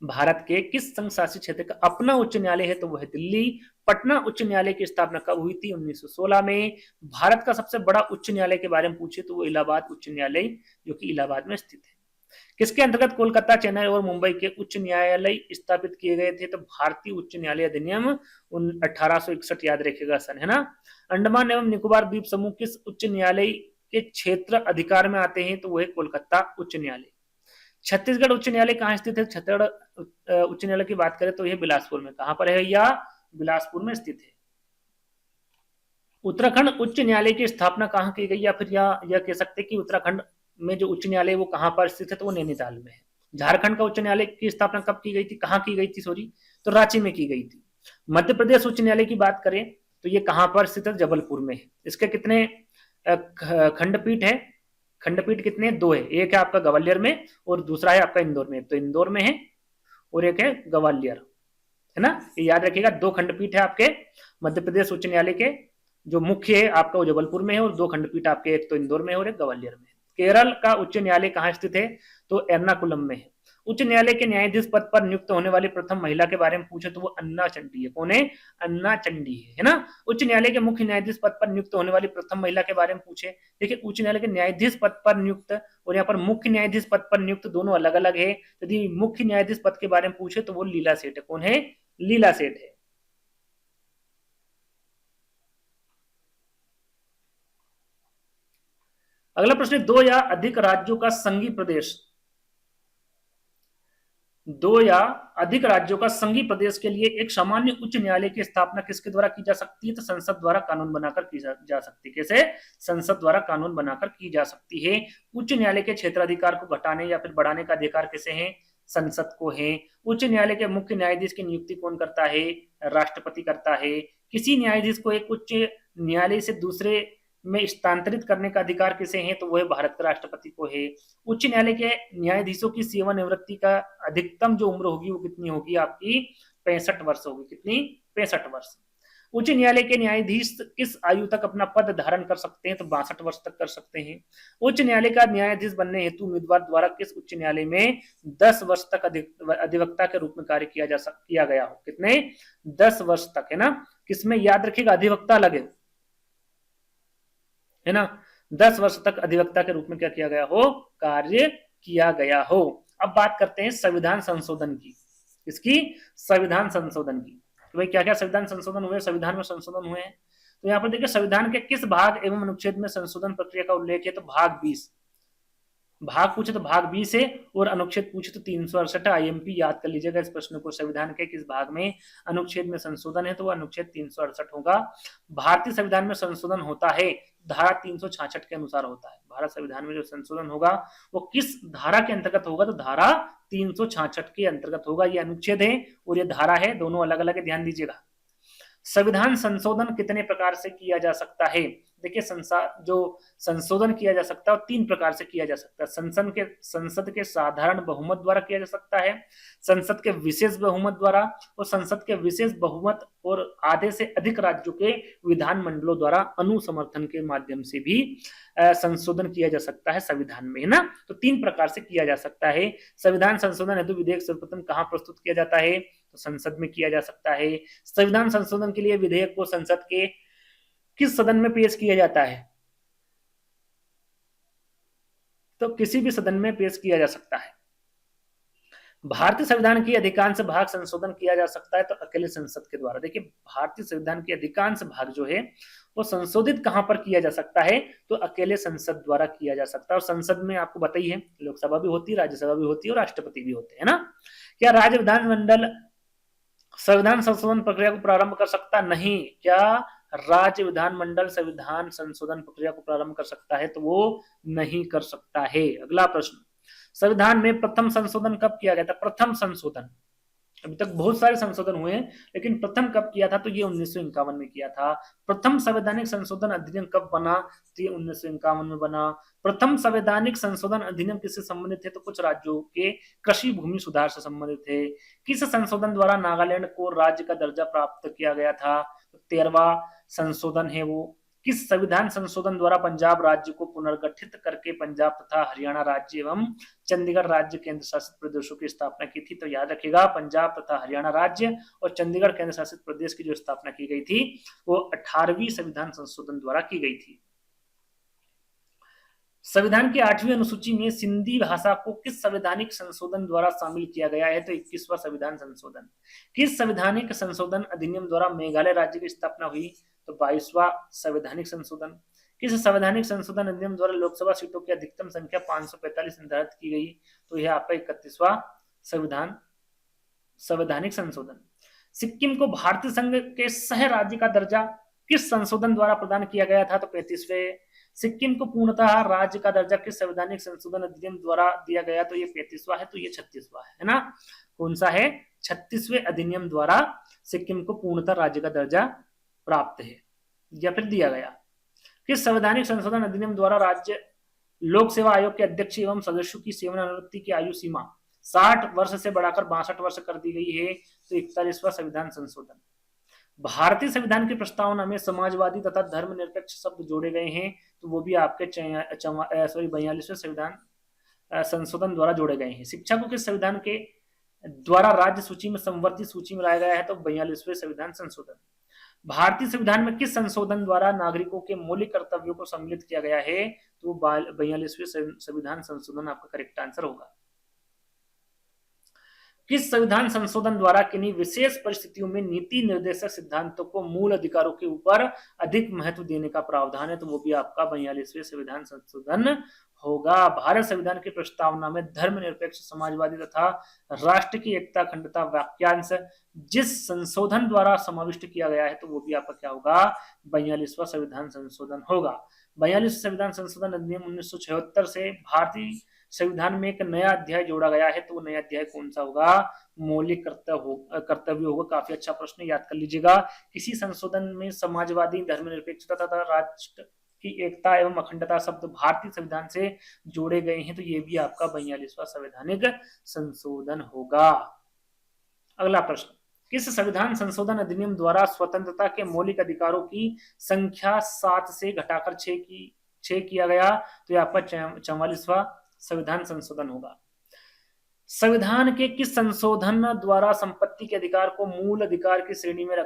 भारत के किस संघ शासित क्षेत्र का अपना उच्च न्यायालय है? तो वह है दिल्ली। पटना उच्च न्यायालय की स्थापना कब हुई थी? 1916 में। भारत का सबसे बड़ा उच्च न्यायालय के बारे में पूछे तो वो इलाहाबाद उच्च न्यायालय, जो कि इलाहाबाद में स्थित है। किसके अंतर्गत कोलकाता, चेन्नई और मुंबई के उच्च न्यायालय स्थापित किए गए थे? तो भारतीय उच्च न्यायालय अधिनियम 1861 याद रखिएगा सन, है ना। अंडमान एवं निकोबार द्वीप समूह किस उच्च न्यायालय के क्षेत्र अधिकार में आते हैं? तो वो है कोलकाता उच्च न्यायालय। छत्तीसगढ़ उच्च न्यायालय कहाँ स्थित है? छत्तीसगढ़ उच्च न्यायालय की बात करें तो यह बिलासपुर में। कहां पर है या? बिलासपुर में स्थित है। उत्तराखंड उच्च न्यायालय की स्थापना कहाँ की गई? या फिर यह कह सकते हैं कि उत्तराखंड में जो उच्च न्यायालय वो कहां पर स्थित है? तो वो नैनीताल में है। झारखंड का उच्च न्यायालय की स्थापना कब की गई थी? कहाँ की गई थी, सॉरी, तो रांची में की गई थी। मध्य प्रदेश उच्च न्यायालय की बात करें तो ये कहां पर स्थित है? जबलपुर में है। इसके कितने खंडपीठ है? खंडपीठ कितने? दो है। एक है आपका ग्वालियर में और दूसरा है आपका इंदौर में। तो इंदौर में है और एक है ग्वालियर, है ना। ये याद रखिएगा, दो खंडपीठ है आपके मध्य प्रदेश उच्च न्यायालय के। जो मुख्य है आपका वो जबलपुर में है और दो खंडपीठ आपके, एक तो इंदौर में है और एक ग्वालियर में है। केरल का उच्च न्यायालय कहाँ स्थित है? तो एर्नाकुलम में है। उच्च न्यायालय के न्यायाधीश पद पर नियुक्त होने वाली प्रथम महिला के बारे में पूछे तो वो अन्ना चंडी है। कौन है? अन्ना चंडी है ना। उच्च न्यायालय के मुख्य न्यायाधीश पद पर नियुक्त होने वाली प्रथम महिला के बारे में पूछे, देखिए उच्च न्यायालय के न्यायाधीश पद पर नियुक्त और यहाँ पर मुख्य न्यायाधीश पद पर नियुक्त दोनों अलग अलग है। यदि मुख्य न्यायाधीश पद के बारे में पूछे तो वो लीला सेठ है। कौन है? लीला सेठ है। अगला प्रश्न, दो या अधिक राज्यों का संघीय प्रदेश, दो या अधिक राज्यों का संघीय प्रदेश के लिए एक सामान्य उच्च न्यायालय की स्थापना किसके द्वारा की जा सकती है? तो संसद द्वारा कानून बनाकर की जा सकती है। कैसे? संसद द्वारा कानून बनाकर की जा सकती है। उच्च न्यायालय के क्षेत्राधिकार को घटाने या फिर बढ़ाने का अधिकार किसे है? संसद को है। उच्च न्यायालय के मुख्य न्यायाधीश की नियुक्ति कौन करता है? राष्ट्रपति करता है। किसी न्यायाधीश को एक उच्च न्यायालय से दूसरे में स्थानांतरित करने का अधिकार किसे है? तो वो है भारत के राष्ट्रपति को है। उच्च न्यायालय के न्यायाधीशों की सेवानिवृत्ति का अधिकतम जो उम्र होगी वो कितनी होगी? आपकी 65 वर्ष होगी। कितनी? 65 वर्ष। उच्च न्यायालय के न्यायाधीश किस आयु तक अपना पद धारण कर सकते हैं? तो 62 वर्ष तक कर सकते हैं। उच्च न्यायालय का न्यायाधीश बनने हेतु उम्मीदवार द्वारा किस उच्च न्यायालय में 10 वर्ष तक अधिवक्ता के रूप में कार्य किया गया हो? कितने? 10 वर्ष तक, है ना। किसमें? याद रखिएगा, अधिवक्ता लगे, है ना। 10 वर्ष तक अधिवक्ता के रूप में क्या किया गया हो? कार्य किया गया हो। अब बात करते हैं संविधान संशोधन की। इसकी? संविधान संशोधन की। तो भाई क्या क्या संविधान संशोधन हुए? संविधान में संशोधन हुए हैं। तो यहाँ पर देखिए संविधान के किस भाग एवं अनुच्छेद में संशोधन प्रक्रिया का उल्लेख है? तो भाग 20। भाग पूछे तो भाग 20 है और अनुच्छेद पूछे तो 368। आईएमपी याद कर लीजिएगा इस प्रश्न को। संविधान के किस भाग में अनुच्छेद में संशोधन है? तो वह अनुच्छेद 368 होगा। भारतीय संविधान में संशोधन होता है धारा 366 के अनुसार होता है। भारत संविधान में जो संशोधन होगा वो किस धारा के अंतर्गत होगा? तो धारा 366 के अंतर्गत होगा। ये अनुच्छेद है और ये धारा है, दोनों अलग अलग है, ध्यान दीजिएगा। संविधान संशोधन कितने प्रकार से किया जा सकता है? देखिए जो संशोधन किया जा सकता है वो 3 प्रकार से किया जा सकता है। संसद के साधारण बहुमत द्वारा किया जा सकता है, संसद के विशेष बहुमत द्वारा और संसद के विशेष बहुमत और आधे से अधिक राज्यों के विधानमंडलों द्वारा अनुसमर्थन के माध्यम से भी संशोधन किया जा सकता है संविधान में, है ना। तो 3 प्रकार से किया जा सकता है। संविधान संशोधन हेतु विधेयक सर्वप्रथम कहाँ प्रस्तुत किया जाता है? तो संसद में किया जा सकता है। संविधान संशोधन के लिए विधेयक को संसद के किस सदन में पेश किया जाता है? तो किसी भी सदन में पेश किया जा सकता है। भारतीय संविधान की अधिकांश भाग संशोधन किया जा सकता है तो अकेले संसद के द्वारा। देखिए भारतीय संविधान के अधिकांश भाग जो है वो संशोधित कहां पर किया जा सकता है? तो अकेले संसद द्वारा किया जा सकता है। और संसद में आपको बताइए है लोकसभा भी होती है, राज्यसभा भी होती है और राष्ट्रपति भी होते हैं ना। क्या राज्य विधानमंडल संविधान संशोधन प्रक्रिया को प्रारंभ कर सकता? नहीं। क्या राज्य विधानमंडल संविधान संशोधन प्रक्रिया को प्रारंभ कर सकता है? तो वो नहीं कर सकता है। अगला प्रश्न, संविधान में प्रथम संशोधन कब किया गया था? प्रथम संशोधन, अभी तक बहुत सारे संशोधन हुए हैं लेकिन प्रथम कब किया था? तो ये 1951 में किया था। प्रथम संवैधानिक संशोधन अधिनियम कब बना? तो ये 1951 में बना। प्रथम संवैधानिक संशोधन अधिनियम किससे संबंधित है? तो कुछ राज्यों के कृषि भूमि सुधार से संबंधित है। किस संशोधन द्वारा नागालैंड को राज्य का दर्जा प्राप्त किया गया था? तो 13वां संशोधन है वो। किस संविधान संशोधन द्वारा पंजाब राज्य को पुनर्गठित करके पंजाब तथा हरियाणा राज्य एवं चंडीगढ़ राज्य केंद्र शासित प्रदेशों की स्थापना की थी? तो याद रखिएगा, पंजाब तथा हरियाणा राज्य और चंडीगढ़ केंद्र शासित प्रदेश की जो स्थापना की गई थी वो 18वीं संविधान संशोधन द्वारा की गई थी। संविधान की 8वीं अनुसूची में सिंधी भाषा को किस संवैधानिक संशोधन द्वारा शामिल किया गया है? तो 21वां संविधान संशोधन। किस संवैधानिक संशोधन अधिनियम द्वारा मेघालय राज्य की स्थापना हुई? तो 22वां संवैधानिक संशोधन। किस संवैधानिक संशोधन अधिनियम द्वारा लोकसभा सीटों की अधिकतम संख्या 545 निर्धारित की गई? तो यह आपका 31वां संवैधानिक संशोधन। सिक्किम को भारतीय संघ के सह राज्य का दर्जा किस संशोधन द्वारा प्रदान किया गया था? तो 35वें। सिक्किम को पूर्णतः राज्य का दर्जा किस संवैधानिक संशोधन अधिनियम द्वारा दिया गया? तो ये 35वां है, तो ये 36वां है ना। कौन सा है? 36वें अधिनियम द्वारा सिक्किम को पूर्णतः राज्य का दर्जा प्राप्त है या फिर दिया गया। किस संवैधानिक संशोधन अधिनियम द्वारा राज्य लोक सेवा आयोग के अध्यक्ष एवं सदस्यों की सेवानिवृत्ति की आयु सीमा 60 वर्ष से बढ़ाकर 62 वर्ष कर दी गई है? तो 41वां संविधान संशोधन। भारतीय संविधान की प्रस्तावना में समाजवादी तथा धर्मनिरपेक्ष शब्द जोड़े गए हैं, तो वो भी आपके 42वें संविधान संशोधन द्वारा जोड़े गए हैं। शिक्षा को किस संविधान के द्वारा राज्य सूची में समवर्ती सूची में लाया गया है? तो 42वें संविधान संशोधन। भारतीय संविधान में किस संशोधन द्वारा नागरिकों के मौलिक कर्तव्यों को सम्मिलित किया गया है? तो 42वें संविधान संशोधन आपका करेक्ट आंसर होगा। किस संविधान संशोधन द्वारा किन्हीं विशेष परिस्थितियों में नीति निर्देशक सिद्धांतों को मूल अधिकारों के ऊपर अधिक महत्व देने का प्रावधान है? तो वो भी आपका 42वें संविधान संशोधन होगा। भारत संविधान की प्रस्तावना में धर्मनिरपेक्ष, समाजवादी तथा राष्ट्र की एकता, अखंडता वाक्यांश जिस संशोधन द्वारा समाविष्ट किया गया है, तो वो भी आपका क्या होगा? 42वां संविधान संशोधन होगा। 42वां संविधान संशोधन अधिनियम 1976 से भारतीय संविधान में एक नया अध्याय जोड़ा गया है, तो वो नया अध्याय कौन सा होगा? मौलिक कर्तव्य होगा। काफी अच्छा प्रश्न, याद कर लीजिएगा। किसी संशोधन में समाजवादी, धर्मनिरपेक्षता तथा राष्ट्र की एकता एवं अखंडता शब्द भारतीय संविधान से जोड़े गए हैं, तो ये भी आपका 42वां संवैधानिक संशोधन होगा। अगला प्रश्न, किस संविधान संशोधन अधिनियम द्वारा स्वतंत्रता के मौलिक अधिकारों की संख्या 7 से घटाकर 6 किया गया? तो ये आपका 44वां संविधान संशोधन होगा। संविधान के किस संशोधन द्वारा संपत्ति के अधिकार को मूल अधिकार की श्रेणी में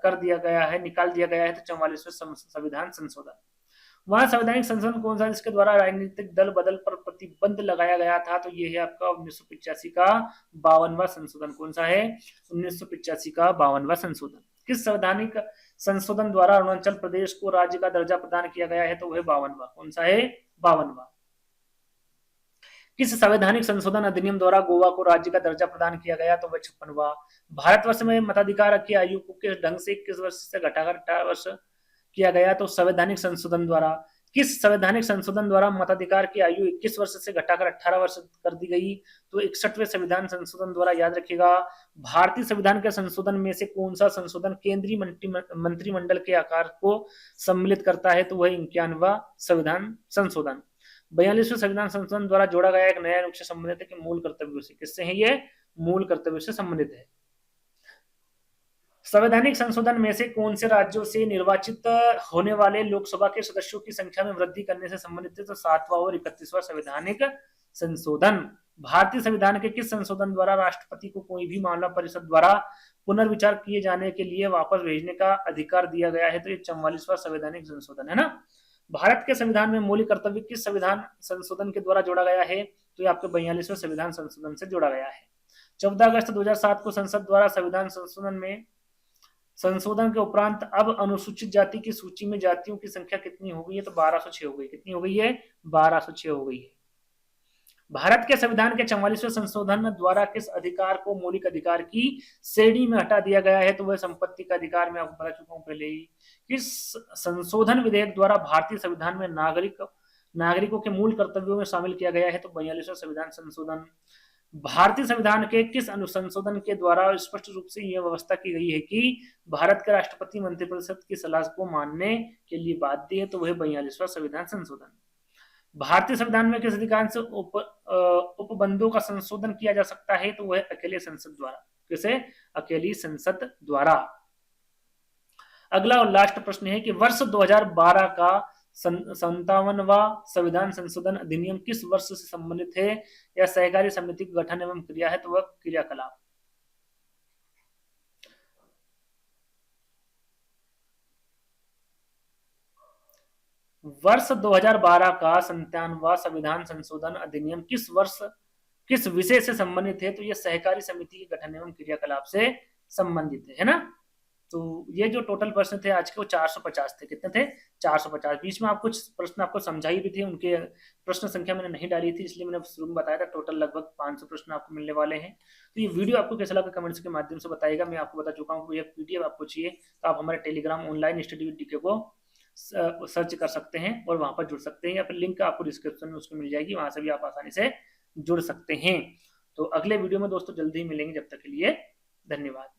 कर दिया गया है, निकाल दिया गया है? तो 44वें संविधान संशोधन। वह संवैधानिक संशोधन कौन सा जिसके द्वारा राजनीतिक दल बदल पर प्रतिबंध लगाया गया था? तो ये है आपका 1985 का 52वां संशोधन। कौन सा है? 1985 का 52वां संशोधन। किस संवैधानिक संशोधन द्वारा अरुणाचल प्रदेश को राज्य का दर्जा प्रदान किया गया है? तो वह 52वां। कौन सा है? 52वां। किस संवैधानिक संशोधन अधिनियम द्वारा गोवा को राज्य का दर्जा प्रदान किया गया? तो वह 56वां। भारतवर्ष में मताधिकार की आयु को किस ढंग से 21 वर्ष से घटाकर 18 वर्ष किया गया? तो संवैधानिक संशोधन द्वारा। किस संवैधानिक संशोधन द्वारा मताधिकार की आयु 21 वर्ष से घटाकर 18 वर्ष कर दी गई? तो 61वें संविधान संशोधन द्वारा। याद रखिएगा, भारतीय संविधान के संशोधन में से कौन सा संशोधन केंद्रीय मंत्रिमंडल के आकार को सम्मिलित करता है? तो वह 51वां संविधान संशोधन। 42वें संविधान संशोधन द्वारा जोड़ा गया एक नया अनुच्छेद संबंधित है कि मूल कर्तव्यों से। किससे है ये? मूल कर्तव्यों से संबंधित है। संवैधानिक संशोधन में से कौन से राज्यों से निर्वाचित होने वाले लोकसभा के सदस्यों की संख्या में वृद्धि करने से संबंधित है? तो 7वां और 31वां संवैधानिक संशोधन। भारतीय संविधान के किस संशोधन द्वारा राष्ट्रपति को कोई भी मामला परिषद द्वारा पुनर्विचार किए जाने के लिए वापस भेजने का अधिकार दिया गया है? तो ये 44वां संवैधानिक संशोधन है ना। भारत के संविधान में मौलिक कर्तव्य किस संविधान संशोधन के द्वारा जोड़ा गया है? तो ये आपके 42वें संविधान संशोधन से जोड़ा गया है। 14 अगस्त 2007 को संसद द्वारा संविधान संशोधन के उपरांत अब अनुसूचित जाति की सूची में जातियों की संख्या कितनी हो गई है? तो 1206 हो गई। कितनी हो गई है? 1206 हो गई है। भारत के संविधान के 44वें संशोधन द्वारा किस अधिकार को मौलिक अधिकार की श्रेणी में हटा दिया गया है? तो वह संपत्ति का अधिकार। मैं आपको बता चुका हूं पहले ही। किस संशोधन विधेयक द्वारा भारतीय संविधान में नागरिकों के मूल कर्तव्यों में शामिल किया गया है? तो 42वां संविधान संशोधन। भारतीय संविधान के किस अनुसंशोधन के द्वारा स्पष्ट रूप से यह व्यवस्था की गई है कि भारत के राष्ट्रपति मंत्रिपरिषद की सलाह को मानने के लिए बाध्य है? तो वह 42वां संविधान संशोधन। भारतीय संविधान में किस अधिकांश उपबंधों का संशोधन किया जा सकता है? तो वह अकेले संसद द्वारा। किसे? अकेली संसद द्वारा। अगला और लास्ट प्रश्न है कि वर्ष 2012 का 57वां संविधान संशोधन अधिनियम किस वर्ष से संबंधित है? या सहकारी समिति का गठन एवं क्रिया है, तो वह क्रियाकलाप। वर्ष 2012 का 57वां संविधान संशोधन अधिनियम किस विषय से संबंधित है? तो यह सहकारी समिति के गठन एवं क्रियाकलाप से संबंधित है ना। तो ये जो टोटल प्रश्न थे आज के वो 450 थे। कितने थे? 450। बीच में आप कुछ प्रश्न आपको समझाई भी थी, उनके प्रश्न संख्या मैंने नहीं डाली थी, इसलिए मैंने शुरू में बताया था टोटल लगभग 500 प्रश्न आपको मिलने वाले हैं। तो ये वीडियो आपको कैसा लगा कमेंट्स के माध्यम से बताइएगा। मैं आपको बता चुका हूँ, ये पीडीएफ आपको चाहिए तो आप हमारे Telegram online study with DK को सर्च कर सकते हैं और वहां पर जुड़ सकते हैं, या फिर लिंक आपको डिस्क्रिप्शन में उसको मिल जाएगी, वहां से भी आप आसानी से जुड़ सकते हैं। तो अगले वीडियो में दोस्तों जल्दी ही मिलेंगे, जब तक के लिए धन्यवाद।